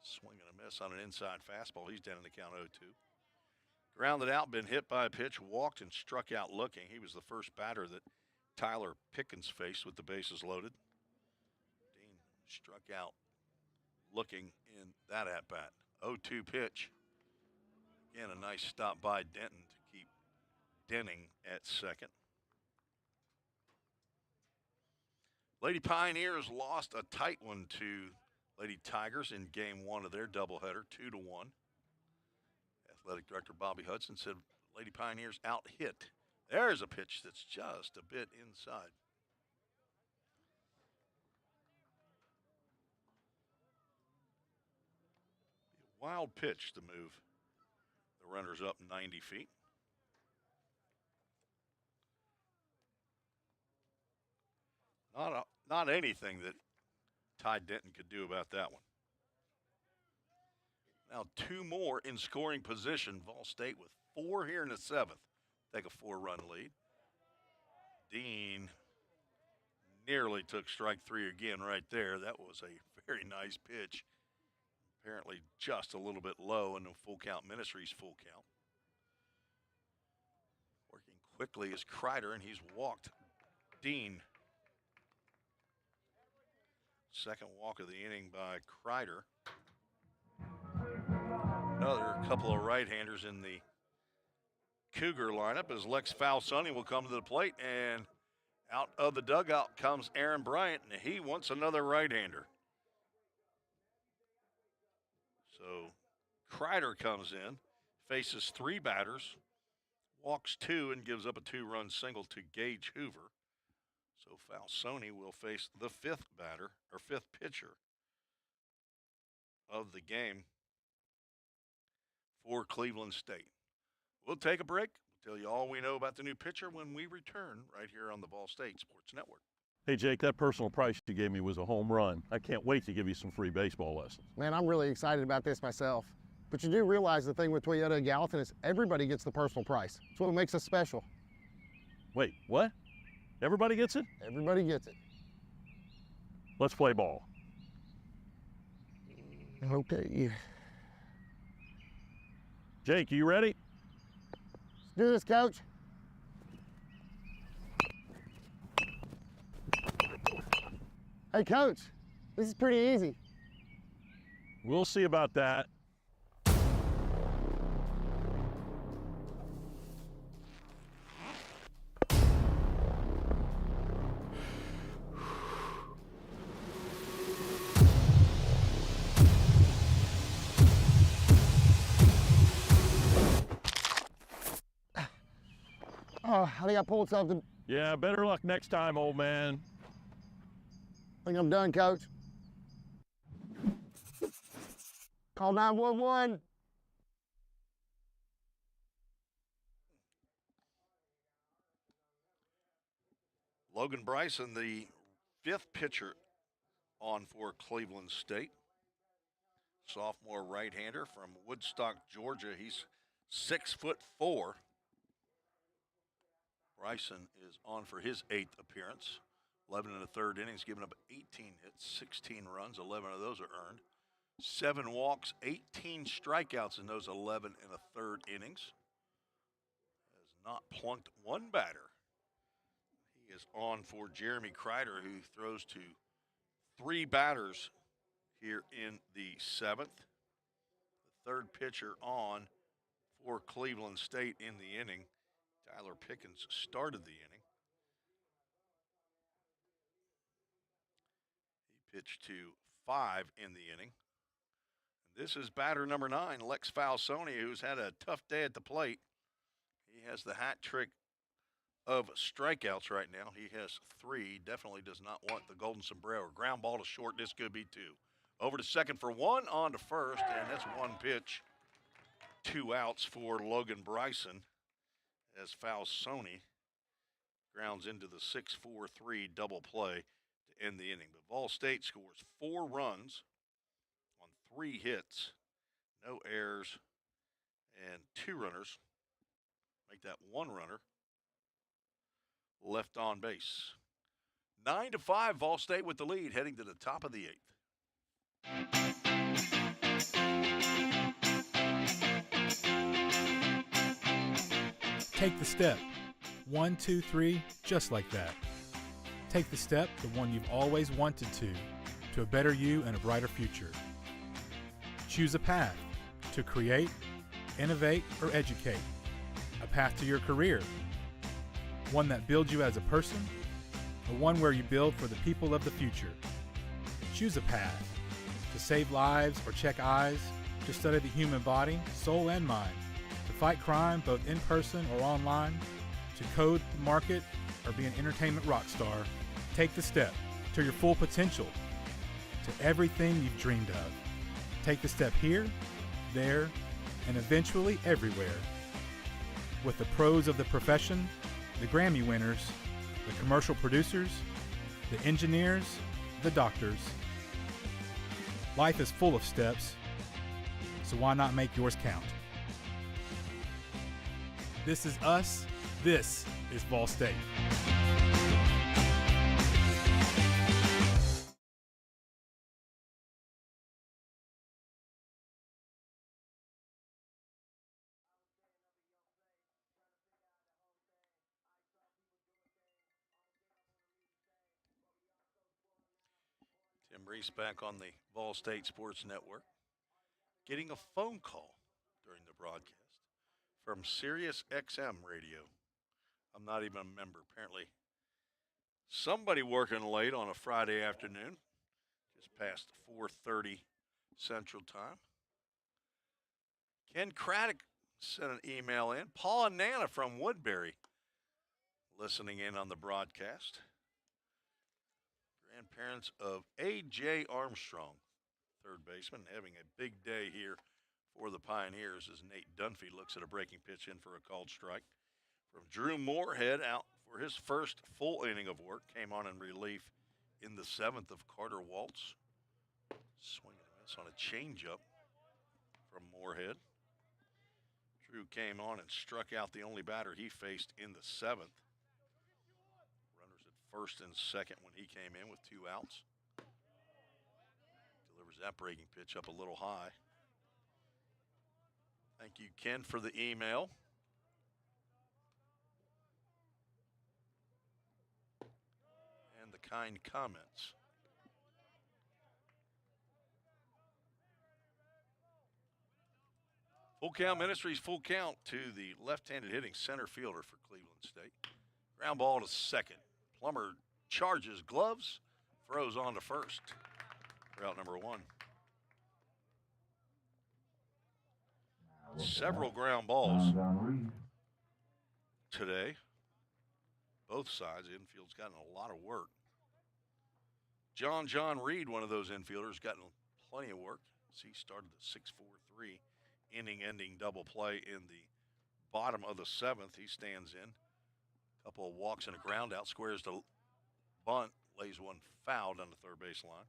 Swing and a miss on an inside fastball. He's down in the count 0-2. Grounded out, been hit by a pitch, walked and struck out looking. He was the first batter that Tyler Pickens faced with the bases loaded. Dean struck out looking in that at-bat. 0-2 pitch. Again, a nice stop by Denton to keep Denning at second. Lady Pioneers lost a tight one to Lady Tigers in game 1 of their doubleheader, 2-1. Athletic Director Bobby Hudson said Lady Pioneers out-hit. There's a pitch that's just a bit inside. Wild pitch to move the runners up 90 feet. Not anything that Ty Denton could do about that one. Now 2 more in scoring position. VolState with 4 here in the 7th. Take a 4-run lead. Dean nearly took strike 3 again right there. That was a very nice pitch. Apparently just a little bit low in the full count Ministries full count. Working quickly is Kreider, and he's walked Dean. Second walk of the inning by Kreider. Another couple of right-handers in the Cougar lineup as Lex Falsoni will come to the plate, and out of the dugout comes Aaron Bryant, and he wants another right-hander. So Kreider comes in, faces 3 batters, walks 2, and gives up a 2-run single to Gage Hoover. So Falsoni will face the 5th batter, or 5th pitcher of the game for Cleveland State. We'll take a break. We'll tell you all we know about the new pitcher when we return right here on the VolState Sports Network. Hey, Jake, that personal price you gave me was a home run. I can't wait to give you some free baseball lessons. Man, I'm really excited about this myself. But you do realize the thing with Toyota of Gallatin is everybody gets the personal price. It's what makes us special. Wait, what? Everybody gets it? Everybody gets it. Let's play ball. Okay. Jake, you ready? Let's do this, Coach. Hey, Coach, this is pretty easy. We'll see about that. Oh, I think I pulled something. Yeah, better luck next time, old man. I think I'm done, Coach. Call 911. Logan Bryson, the 5th pitcher on for Cleveland State. Sophomore right-hander from Woodstock, Georgia. He's 6'4". Bryson is on for his 8th appearance. 11 1/3 innings, giving up 18 hits, 16 runs, 11 of those are earned. 7 walks, 18 strikeouts in those 11 1/3 innings. Has not plunked 1 batter. He is on for Jeremy Kreider, who throws to 3 batters here in the 7th. The 3rd pitcher on for Cleveland State in the inning. Tyler Pickens started the inning. He pitched to 5 in the inning. And this is batter number 9, Lex Falsoni, who's had a tough day at the plate. He has the hat trick of strikeouts right now. He has 3. Definitely does not want the golden sombrero. Ground ball to short. This could be 2. Over to second for 1, on to first, and that's 1 pitch. 2 outs for Logan Bryson as Falsoni grounds into the 6-4-3 double play to end the inning. But VolState scores 4 runs on 3 hits, no errors, and 2 runners. Make that 1 runner left on base. 9-5, VolState with the lead, heading to the top of the 8th. Take the step. 1, 2, 3, just like that. Take the step, the one you've always wanted to a better you and a brighter future. Choose a path to create, innovate, or educate. A path to your career. One that builds you as a person, or one where you build for the people of the future. Choose a path to save lives or check eyes, to study the human body, soul, and mind, to fight crime both in person or online, to code, market, or be an entertainment rock star. Take the step to your full potential, to everything you've dreamed of. Take the step here, there, and eventually everywhere. With the pros of the profession, the Grammy winners, the commercial producers, the engineers, the doctors. Life is full of steps, so why not make yours count? This is us. This is VolState. Tim Reese back on the VolState Sports Network, getting a phone call during the broadcast from Sirius XM Radio. I'm not even a member, apparently. Somebody working late on a Friday afternoon, just past 4:30 Central Time. Ken Craddock sent an email in. Paul and Nana from Woodbury listening in on the broadcast. Grandparents of A.J. Armstrong, third baseman, having a big day here for the Pioneers as Nate Dunphy looks at a breaking pitch in for a called strike. From Drew Moorhead out for his first full inning of work, came on in relief in the seventh of Carter Waltz. Swing and a miss on a changeup from Moorhead. Drew came on and struck out the only batter he faced in the seventh. First and second when he came in with 2 outs. Delivers that breaking pitch up a little high. Thank you, Ken, for the email. And the kind comments. Full Count Ministries, full count to the left-handed hitting center fielder for Cleveland State. Ground ball to second. Plummer charges gloves, throws on to first. Route number 1. Several ground balls today. Both sides. The infield's gotten a lot of work. John Reed, one of those infielders, gotten plenty of work. He started the 6-4-3 inning-ending double play in the bottom of the 7th. He stands in. Couple of walks and a ground out, squares to bunt, lays one foul down the third base line.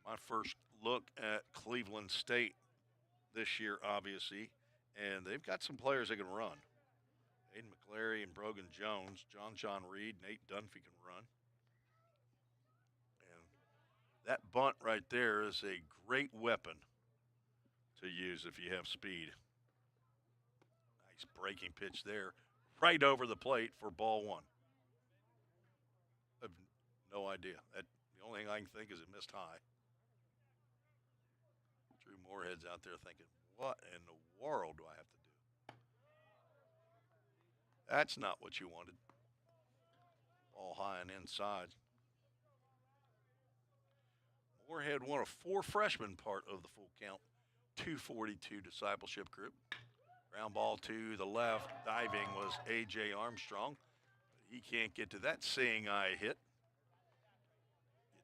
My first look at Cleveland State this year, obviously, and they've got some players that can run. Aiden McClary and Brogan Jones, John Reed, Nate Dunphy can run. And that bunt right there is a great weapon to use if you have speed. Breaking pitch there, right over the plate for ball 1. I have no idea. The only thing I can think is it missed high. Drew Moorhead's out there thinking, what in the world do I have to do? That's not what you wanted. Ball high and inside. Moorhead, one of 4 freshmen, part of the full count 242 discipleship group. Ground ball to the left, diving was A.J. Armstrong. He can't get to that seeing eye hit.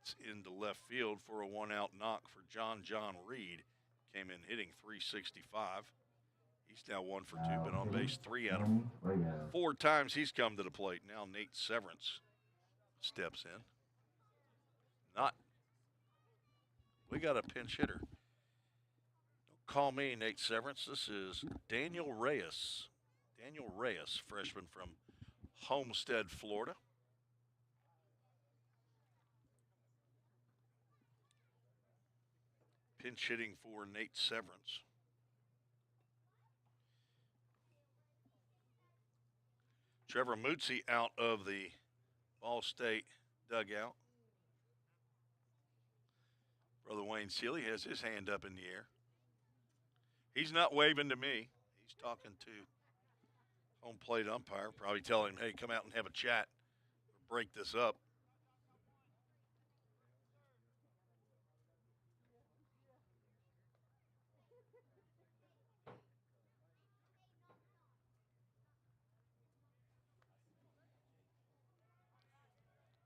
It's into left field for a 1-out knock for John Reed. Came in hitting .365. He's now 1 for 2, been on base 3 out of 4 times he's come to the plate. Now Nate Severance steps in. We got a pinch hitter. Call me Nate Severance. This is Daniel Reyes. Daniel Reyes, freshman from Homestead, Florida. Pinch hitting for Nate Severance. Trevor Mootsie out of the VolState dugout. Brother Wayne Seeley has his hand up in the air. He's not waving to me. He's talking to home plate umpire, probably telling him, hey, come out and have a chat, break this up.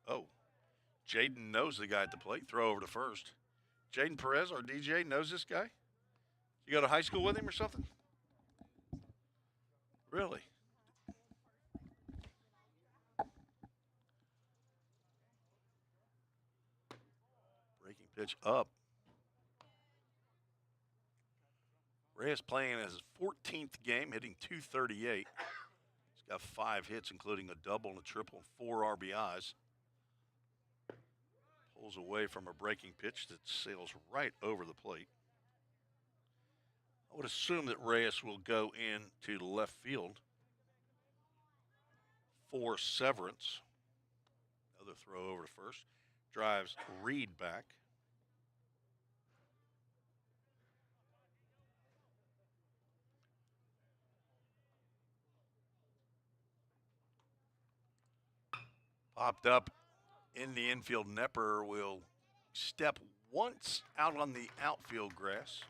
Oh, Jaden knows the guy at the plate. Throw over to first. Jaden Perez, our DJ, knows this guy? You go to high school with him or something? Really? Pitch up. Reyes playing his 14th game, hitting .238. He's got 5 hits, including a double and a triple and 4 RBIs. Pulls away from a breaking pitch that sails right over the plate. I would assume that Reyes will go into the left field for Severance. Another throw over to first. Drives Reed back. Popped up in the infield. Nepper will step once out on the outfield grass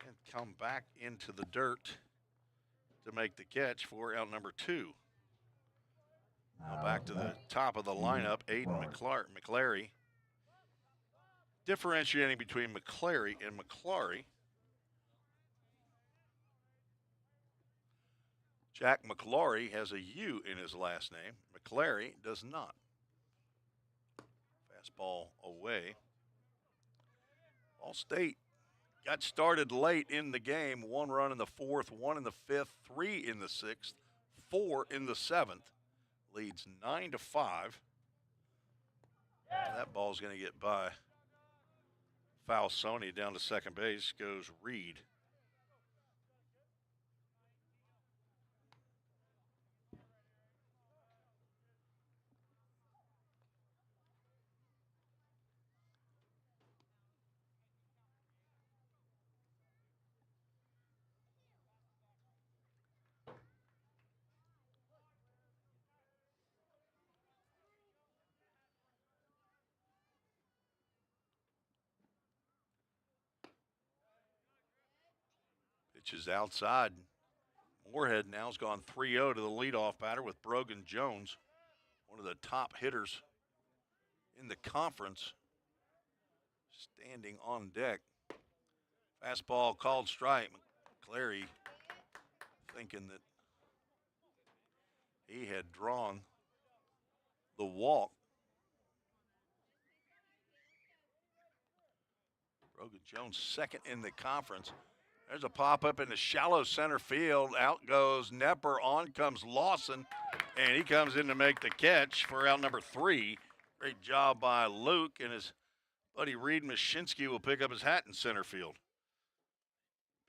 and come back into the dirt to make the catch for out number 2. Now back to the top of the lineup, Aiden McClary. Differentiating between McClary and McClary. Jack McClary has a U in his last name. McClary does not. Fastball away. VolState got started late in the game. 1 run in the 4th, 1 in the 5th, 3 in the 6th, 4 in the 7th. Leads 9-5. That ball's going to get by Falsoni down to second base. Goes Reed. Pitch is outside. Moorhead now has gone 3-0 to the leadoff batter with Brogan Jones, one of the top hitters in the conference, standing on deck. Fastball called strike. McClary thinking that he had drawn the walk. Brogan Jones second in the conference. There's a pop-up in the shallow center field. Out goes Nepper, on comes Lawson, and he comes in to make the catch for out number 3. Great job by Luke, and his buddy Reed Mashinsky will pick up his hat in center field.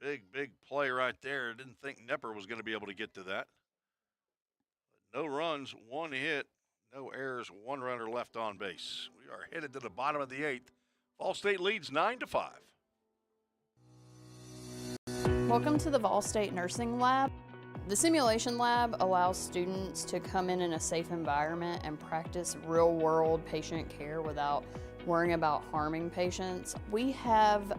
Big play right there. Didn't think Nepper was going to be able to get to that. No runs, 1 hit, no errors, 1 runner left on base. We are headed to the bottom of the 8th. VolState leads 9-5. Welcome to the VolState Nursing Lab. The simulation lab allows students to come in a safe environment and practice real-world patient care without worrying about harming patients. We have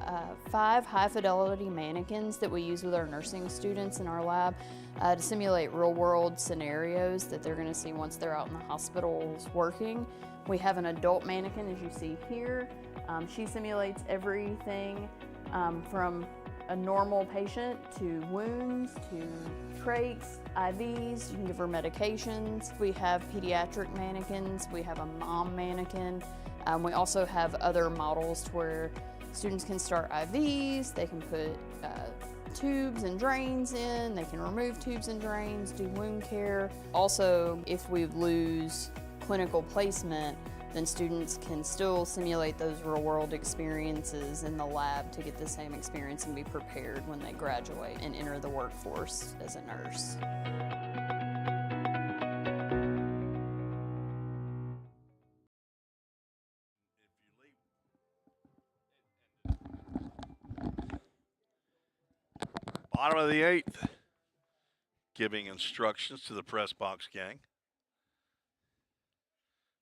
5 high-fidelity mannequins that we use with our nursing students in our lab to simulate real-world scenarios that they're going to see once they're out in the hospitals working. We have an adult mannequin, as you see here. She simulates everything from a normal patient to wounds, to trachs, IVs, you can give her medications. We have pediatric mannequins, we have a mom mannequin. We also have other models where students can start IVs, they can put tubes and drains in, they can remove tubes and drains, do wound care. Also, if we lose clinical placement, then students can still simulate those real-world experiences in the lab to get the same experience and be prepared when they graduate and enter the workforce as a nurse. Bottom of the 8th, giving instructions to the press box gang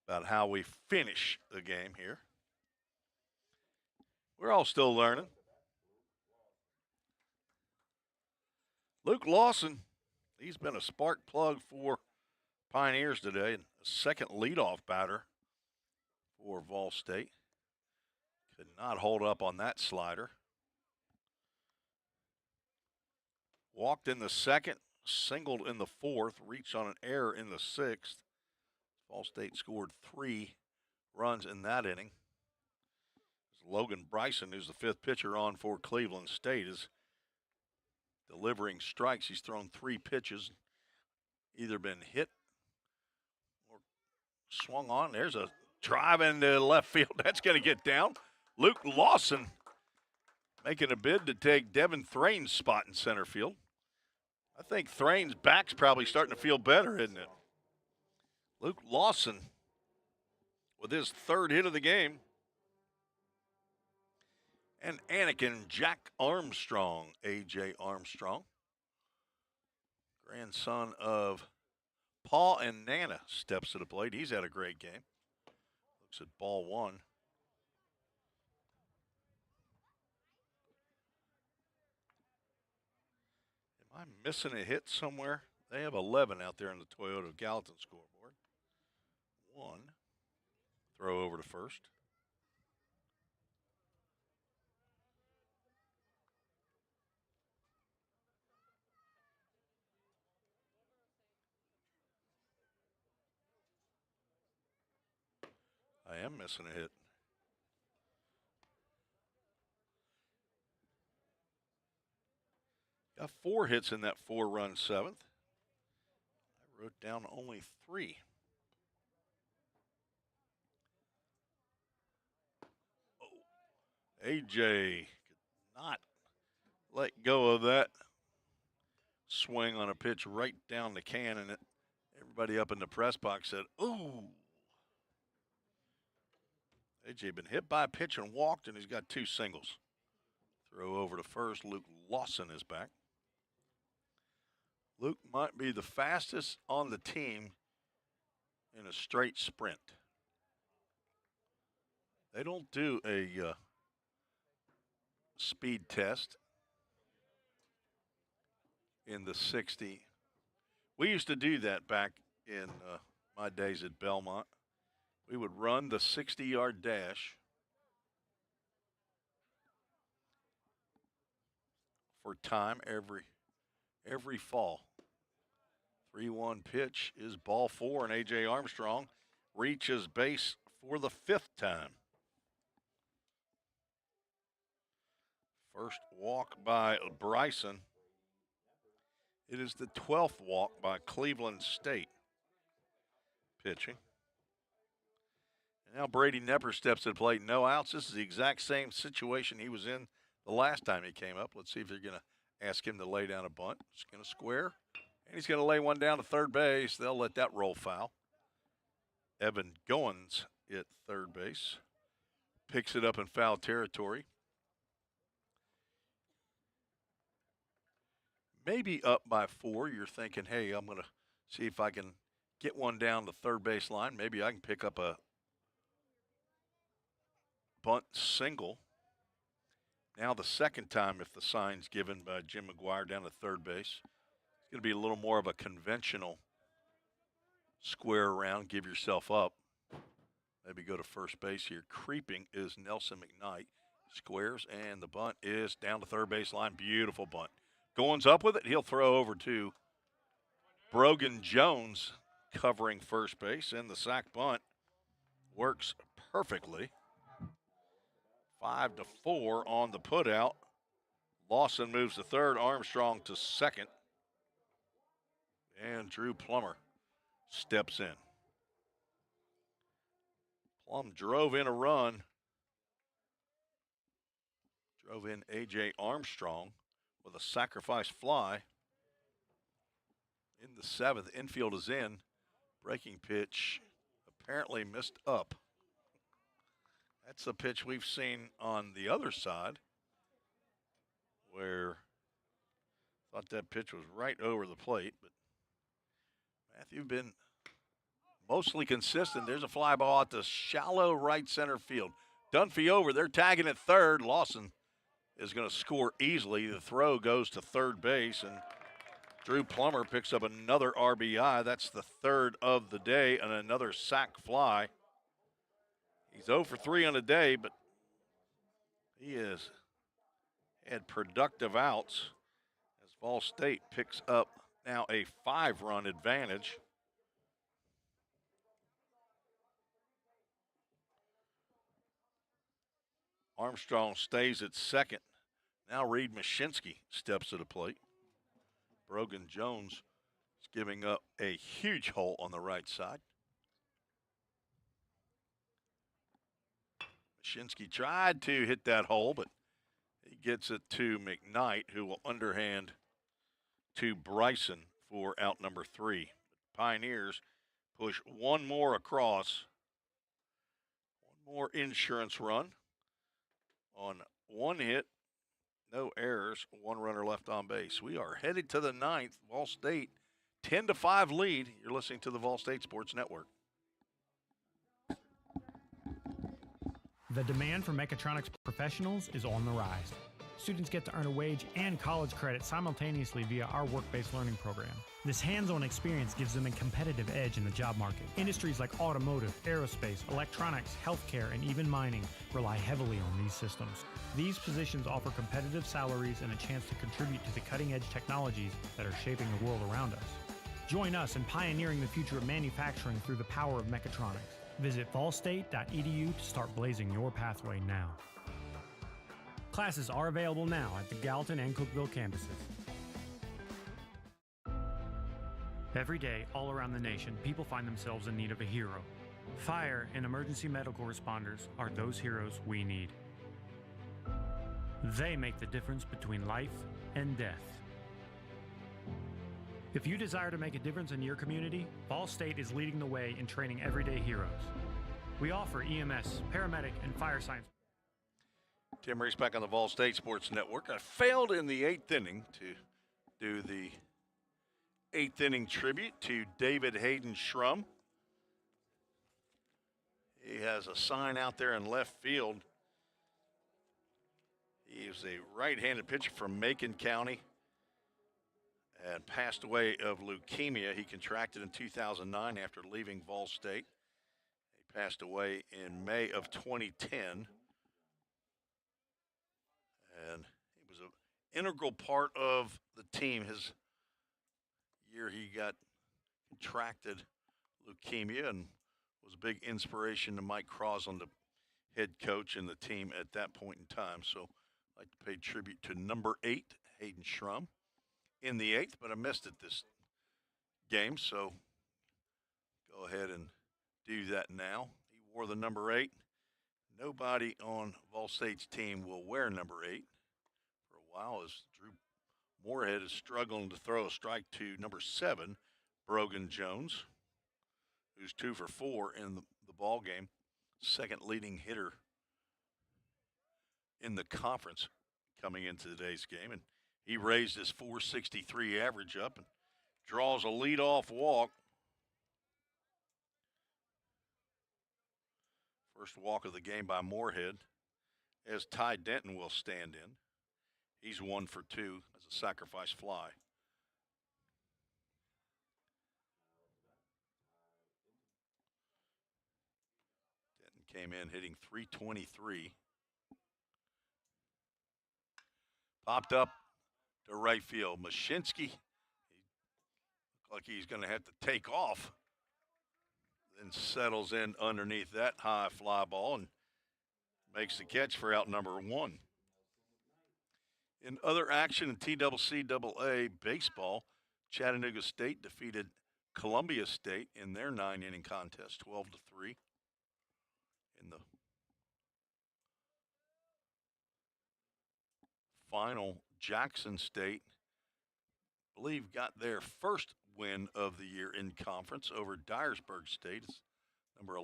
about how we finish the game here. We're all still learning. Luke Lawson, he's been a spark plug for Pioneers today, and a second leadoff batter for VolState. Could not hold up on that slider. Walked in the 2nd, singled in the 4th, reached on an error in the 6th. VolState scored 3 runs in that inning. Logan Bryson, who's the fifth pitcher on for Cleveland State, is delivering strikes. He's thrown 3 pitches, either been hit or swung on. There's a drive into left field. That's going to get down. Luke Lawson making a bid to take Devin Thrain's spot in center field. I think Thrain's back's probably starting to feel better, isn't it? Luke Lawson with his 3rd hit of the game. And Anakin Jack Armstrong, A.J. Armstrong, grandson of Paul and Nana, steps to the plate. He's had a great game. Looks at ball 1. Am I missing a hit somewhere? They have 11 out there in the Toyota Gallatin scoreboard. 1. Throw over to first. I am missing a hit. Got 4 hits in that 4-run 7th. I wrote down only 3. Oh, AJ could not let go of that swing on a pitch right down the can, and everybody up in the press box said, "Ooh." AJ been hit by a pitch and walked, and he's got 2 singles. Throw over to first. Luke Lawson is back. Luke might be the fastest on the team in a straight sprint. They don't do a speed test in the 60. We used to do that back in my days at Belmont. We would run the 60-yard dash for time every fall. 3-1 pitch is ball 4, and A.J. Armstrong reaches base for the 5th time. First walk by Bryson. It is the 12th walk by Cleveland State pitching. And now Brady Nepper steps to the plate. No outs. This is the exact same situation he was in the last time he came up. Let's see if they're going to ask him to lay down a bunt. He's going to square, and he's going to lay one down to third base. They'll let that roll foul. Evan Goins at third base. Picks it up in foul territory. Maybe up by 4. You're thinking, hey, I'm going to see if I can get one down the third base line. Maybe I can pick up a bunt single. Now the second time, if the sign's given by Jim McGuire down to third base, it's going to be a little more of a conventional square around, give yourself up. Maybe go to first base here. Creeping is Nelson McKnight. Squares, and the bunt is down the third base line. Beautiful bunt. Goins up with it. He'll throw over to Brogan Jones covering first base, and the sac bunt works perfectly. 5-4 on the putout. Lawson moves to third, Armstrong to second, and Drew Plummer steps in. Plum drove in a run. Drove in A.J. Armstrong with a sacrifice fly. In the 7th, infield is in. Breaking pitch apparently missed up. That's the pitch we've seen on the other side, where I thought that pitch was right over the plate, but Matthew been mostly consistent. There's a fly ball at the shallow right center field. Dunphy over, they're tagging at third. Lawson is going to score easily. The throw goes to third base, and Drew Plummer picks up another RBI. That's the 3rd of the day, and another sac fly. He's 0 for 3 on the day, but he has had productive outs as VolState picks up now a 5-run advantage. Armstrong stays at second. Now Reed Mashinsky steps to the plate. Brogan Jones is giving up a huge hole on the right side. Mashinsky tried to hit that hole, but he gets it to McKnight, who will underhand to Bryson for out number 3. Pioneers push one more across. One more insurance run on one hit. No errors, one runner left on base. We are headed to the 9th. VolState 10-5 lead. You're listening to the VolState Sports Network. The demand for mechatronics professionals is on the rise. Students get to earn a wage and college credit simultaneously via our work-based learning program. This hands-on experience gives them a competitive edge in the job market. Industries like automotive, aerospace, electronics, healthcare, and even mining rely heavily on these systems. These positions offer competitive salaries and a chance to contribute to the cutting-edge technologies that are shaping the world around us. Join us in pioneering the future of manufacturing through the power of mechatronics. Visit volstate.edu to start blazing your pathway now. Classes are available now at the Gallatin and Cookeville campuses. Every day, all around the nation, people find themselves in need of a hero. Fire and emergency medical responders are those heroes we need. They make the difference between life and death. If you desire to make a difference in your community, VolState is leading the way in training everyday heroes. We offer EMS, paramedic, and fire science. Tim Reese back on the VolState Sports Network. I failed in the 8th inning to do the 8th inning tribute to David Hayden Schrum. He has a sign out there in left field. He is a right-handed pitcher from Macon County and passed away of leukemia. He contracted in 2009 after leaving VolState. He passed away in May of 2010. And he was an integral part of the team. His year he got contracted leukemia and was a big inspiration to Mike Crosland, the head coach and the team at that point in time. So I'd like to pay tribute to number 8, Hayden Schrum, in the 8th, but I missed it this game, so go ahead and do that now. He wore the number 8. Nobody on VolState's team will wear number 8 for a while, as Drew Moorhead is struggling to throw a strike to number 7, Brogan Jones, who's 2 for 4 in the ball game, second leading hitter in the conference coming into today's game. And he raised his .463 average up and draws a leadoff walk. First walk of the game by Moorhead, as Ty Denton will stand in. He's 1 for 2 as a sacrifice fly. Denton came in hitting .323. Popped up to right field. Mashinsky, looked like he's going to have to take off. Then settles in underneath that high fly ball and makes the catch for out number 1. In other action in TCCAA baseball, Chattanooga State defeated Columbia State in their 9-inning contest, 12-3. In the final, Jackson State, I believe, got their first win of the year in conference over Dyersburg State. It's number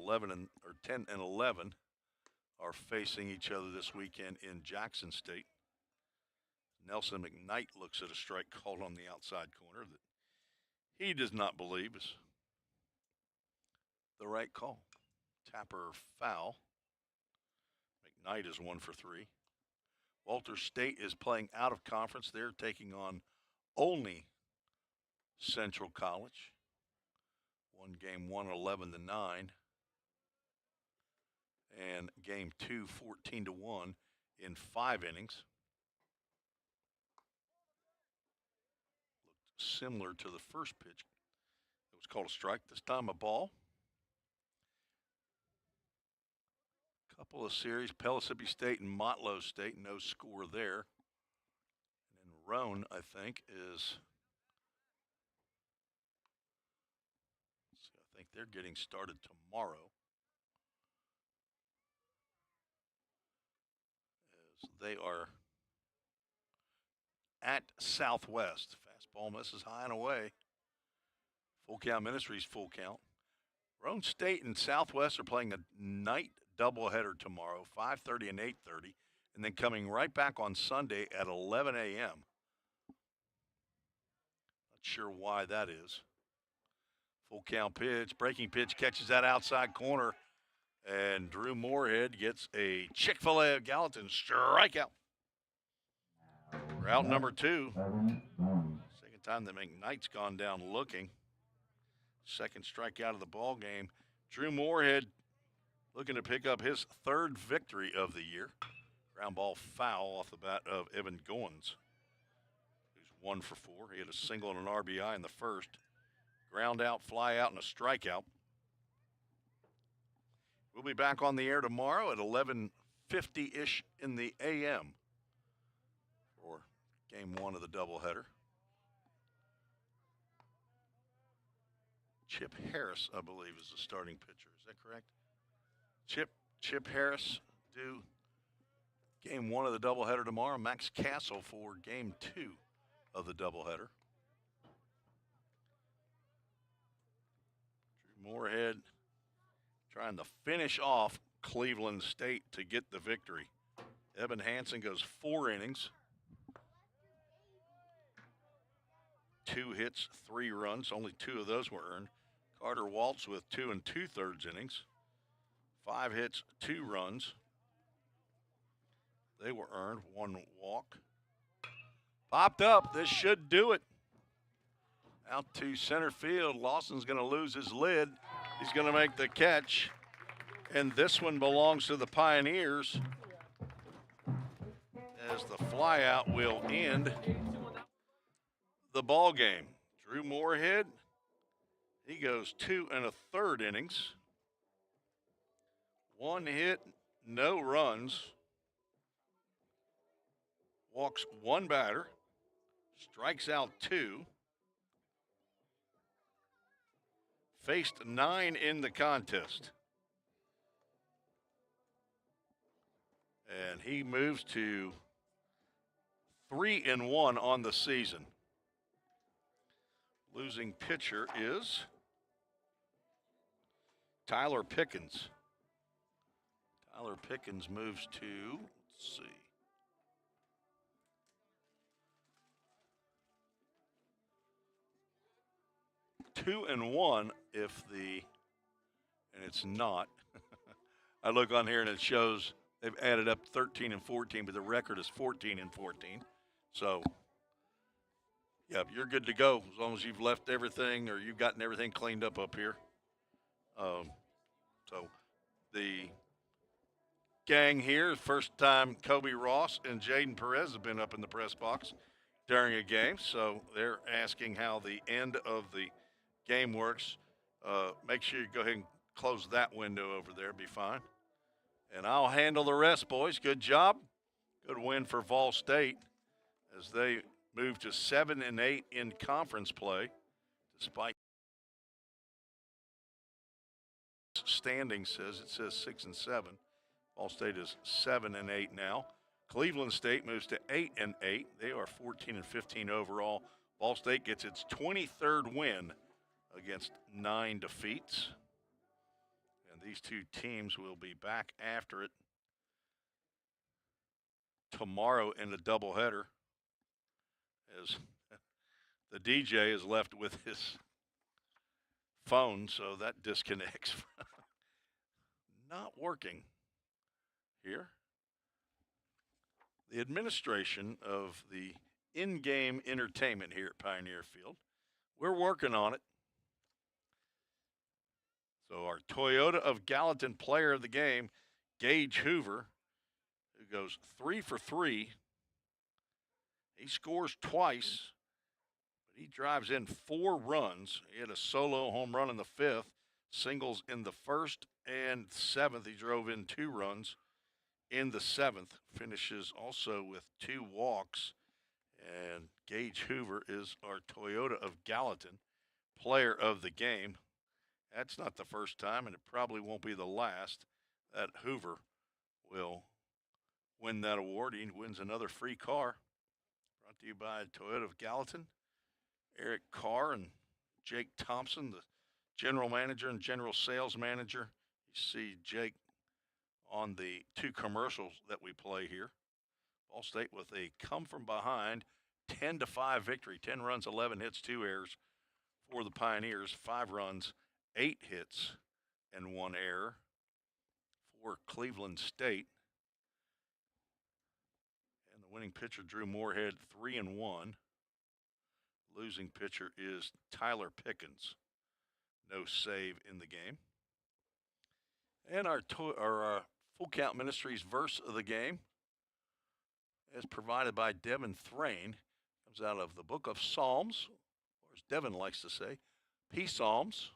10 and 11 are facing each other this weekend in Jackson State. Nelson McKnight looks at a strike called on the outside corner that he does not believe is the right call. Tapper foul. McKnight is 1 for 3. Walter State is playing out of conference. They're taking on only Central College. One game 1, 11-9. And game 2, 14-1 in 5 innings. Looked similar to the first pitch. It was called a strike. This time a ball. Couple of series, Pellissippi State and Motlow State, no score there. And then Roan, I think, is, I think they're getting started tomorrow. As they are at Southwest. Fastball misses high and away. Full count Ministries, full count. Roan State and Southwest are playing a night doubleheader tomorrow, 5:30 and 8:30, and then coming right back on Sunday at 11 a.m. Not sure why that is. Full count pitch, breaking pitch, catches that outside corner, and Drew Moorhead gets a Chick-fil-A of Gallatin strikeout. Route number 2. Second time that McKnight's gone down looking. Second strikeout of the ball game. Drew Moorhead looking to pick up his 3rd victory of the year. Ground ball foul off the bat of Evan Goins, who's 1 for 4. He had a single and an RBI in the first. Ground out, fly out, and a strikeout. We'll be back on the air tomorrow at 11:50-ish in the a.m. for game 1 of the doubleheader. Chip Harris, I believe, is the starting pitcher. Is that correct? Chip Harris do game 1 of the doubleheader tomorrow. Max Castle for game 2 of the doubleheader. Drew Moorhead trying to finish off Cleveland State to get the victory. Evan Hansen goes 4 innings. 2 hits, 3 runs. Only 2 of those were earned. Carter Waltz with 2 2/3 innings. 5 hits, 2 runs. They were earned. 1 walk. Popped up. This should do it. Out to center field. Lawson's going to lose his lid. He's going to make the catch. And this one belongs to the Pioneers, as the flyout will end the ball game. Drew Moorhead, he goes 2 1/3 innings. 1 hit, no runs. Walks 1 batter. Strikes out 2. Faced 9 in the contest. And he moves to 3-1 on the season. Losing pitcher is Tyler Pickens. Tyler Pickens moves to, let's see, 2-1 if the, and it's not. I look on here and it shows they've added up 13 and 14, but the record is 14 and 14. So, yeah, you're good to go as long as you've left everything or you've gotten everything cleaned up here. So the gang here, first time Kobe Ross and Jaden Perez have been up in the press box during a game. So they're asking how the end of the game works. Make sure you go ahead and close that window over there. Be fine. And I'll handle the rest, boys. Good job. Good win for VolState as they move to 7-8 in conference play, despite standing says 6-7. VolState is 7-8 now. Cleveland State moves to 8-8. They are 14-15 overall. VolState gets its 23rd win against 9 defeats. And these two teams will be back after it tomorrow in the doubleheader, as the DJ is left with his phone, so that disconnects. Not working here. The administration of the in-game entertainment here at Pioneer Field, we're working on it. So our Toyota of Gallatin player of the game, Gage Hoover, who goes 3 for 3. He scores twice, but he drives in 4 runs. He had a solo home run in the 5th, singles in the 1st and 7th. He drove in 2 runs in the 7th, finishes also with 2 walks. And Gage Hoover is our Toyota of Gallatin player of the game. That's not the first time, and it probably won't be the last that Hoover will win that award. He wins another free car. Brought to you by Toyota of Gallatin. Eric Carr and Jake Thompson, the general manager and general sales manager. You see Jake on the 2 commercials that we play here. VolState with a come-from-behind 10-5 victory. 10 runs, 11 hits, 2 errors for the Pioneers. 5 runs, 8 hits, and 1 error for Cleveland State. And the winning pitcher, Drew Moorhead, 3-1. Losing pitcher is Tyler Pickens. No save in the game. And our Full Count Ministries verse of the game is provided by Devin Thrain. Comes out of the book of Psalms, or as Devin likes to say, P-Psalms.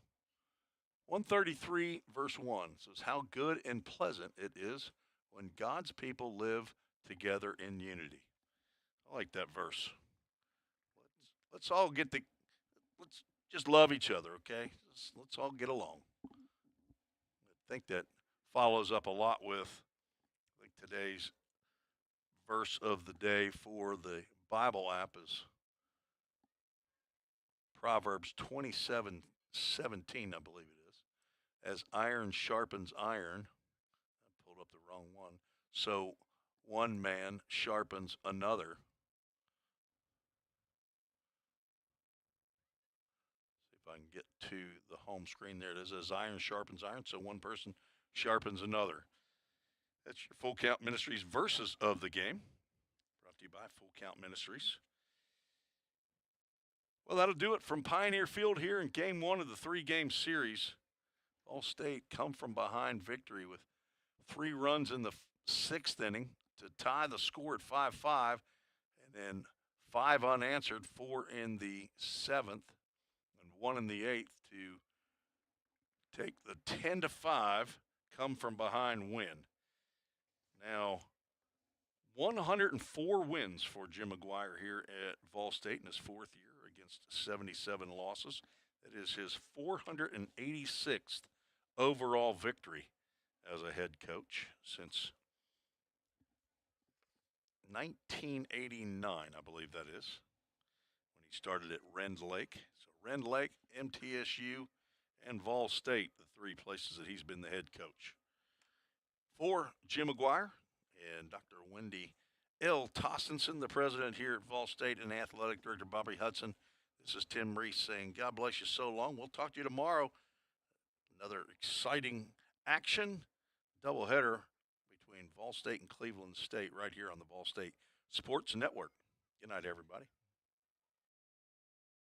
133 verse 1 says, "How good and pleasant it is when God's people live together in unity." I like that verse. Let's all let's just love each other, okay? Let's all get along. I think that follows up a lot with, I think today's verse of the day for the Bible app is Proverbs 27:17, I believe it is. As iron sharpens iron, I pulled up the wrong one, so one man sharpens another. See if I can get to the home screen. There it is. As iron sharpens iron, so one person sharpens another. That's your Full Count Ministries verses of the game. Brought to you by Full Count Ministries. Well, that'll do it from Pioneer Field here in Game 1 of the 3-game series. VolState come from behind victory with 3 runs in the 6th inning to tie the score at 5-5, and then 5 unanswered, 4 in the 7th, and 1 in the 8th to take the 10-5 come from behind win. Now, 104 wins for Jim McGuire here at VolState in his 4th year against 77 losses. That is his 486th overall victory as a head coach since 1989, I believe that is, when he started at Rend Lake. So Rend Lake, MTSU, and VolState, the 3 places that he's been the head coach. For Jim McGuire and Dr. Wendy L. Tostenson, the president here at VolState, and athletic director Bobby Hudson, this is Tim Reese saying, God bless you so long. We'll talk to you tomorrow. Another exciting action, doubleheader between VolState and Cleveland State right here on the VolState Sports Network. Good night, everybody.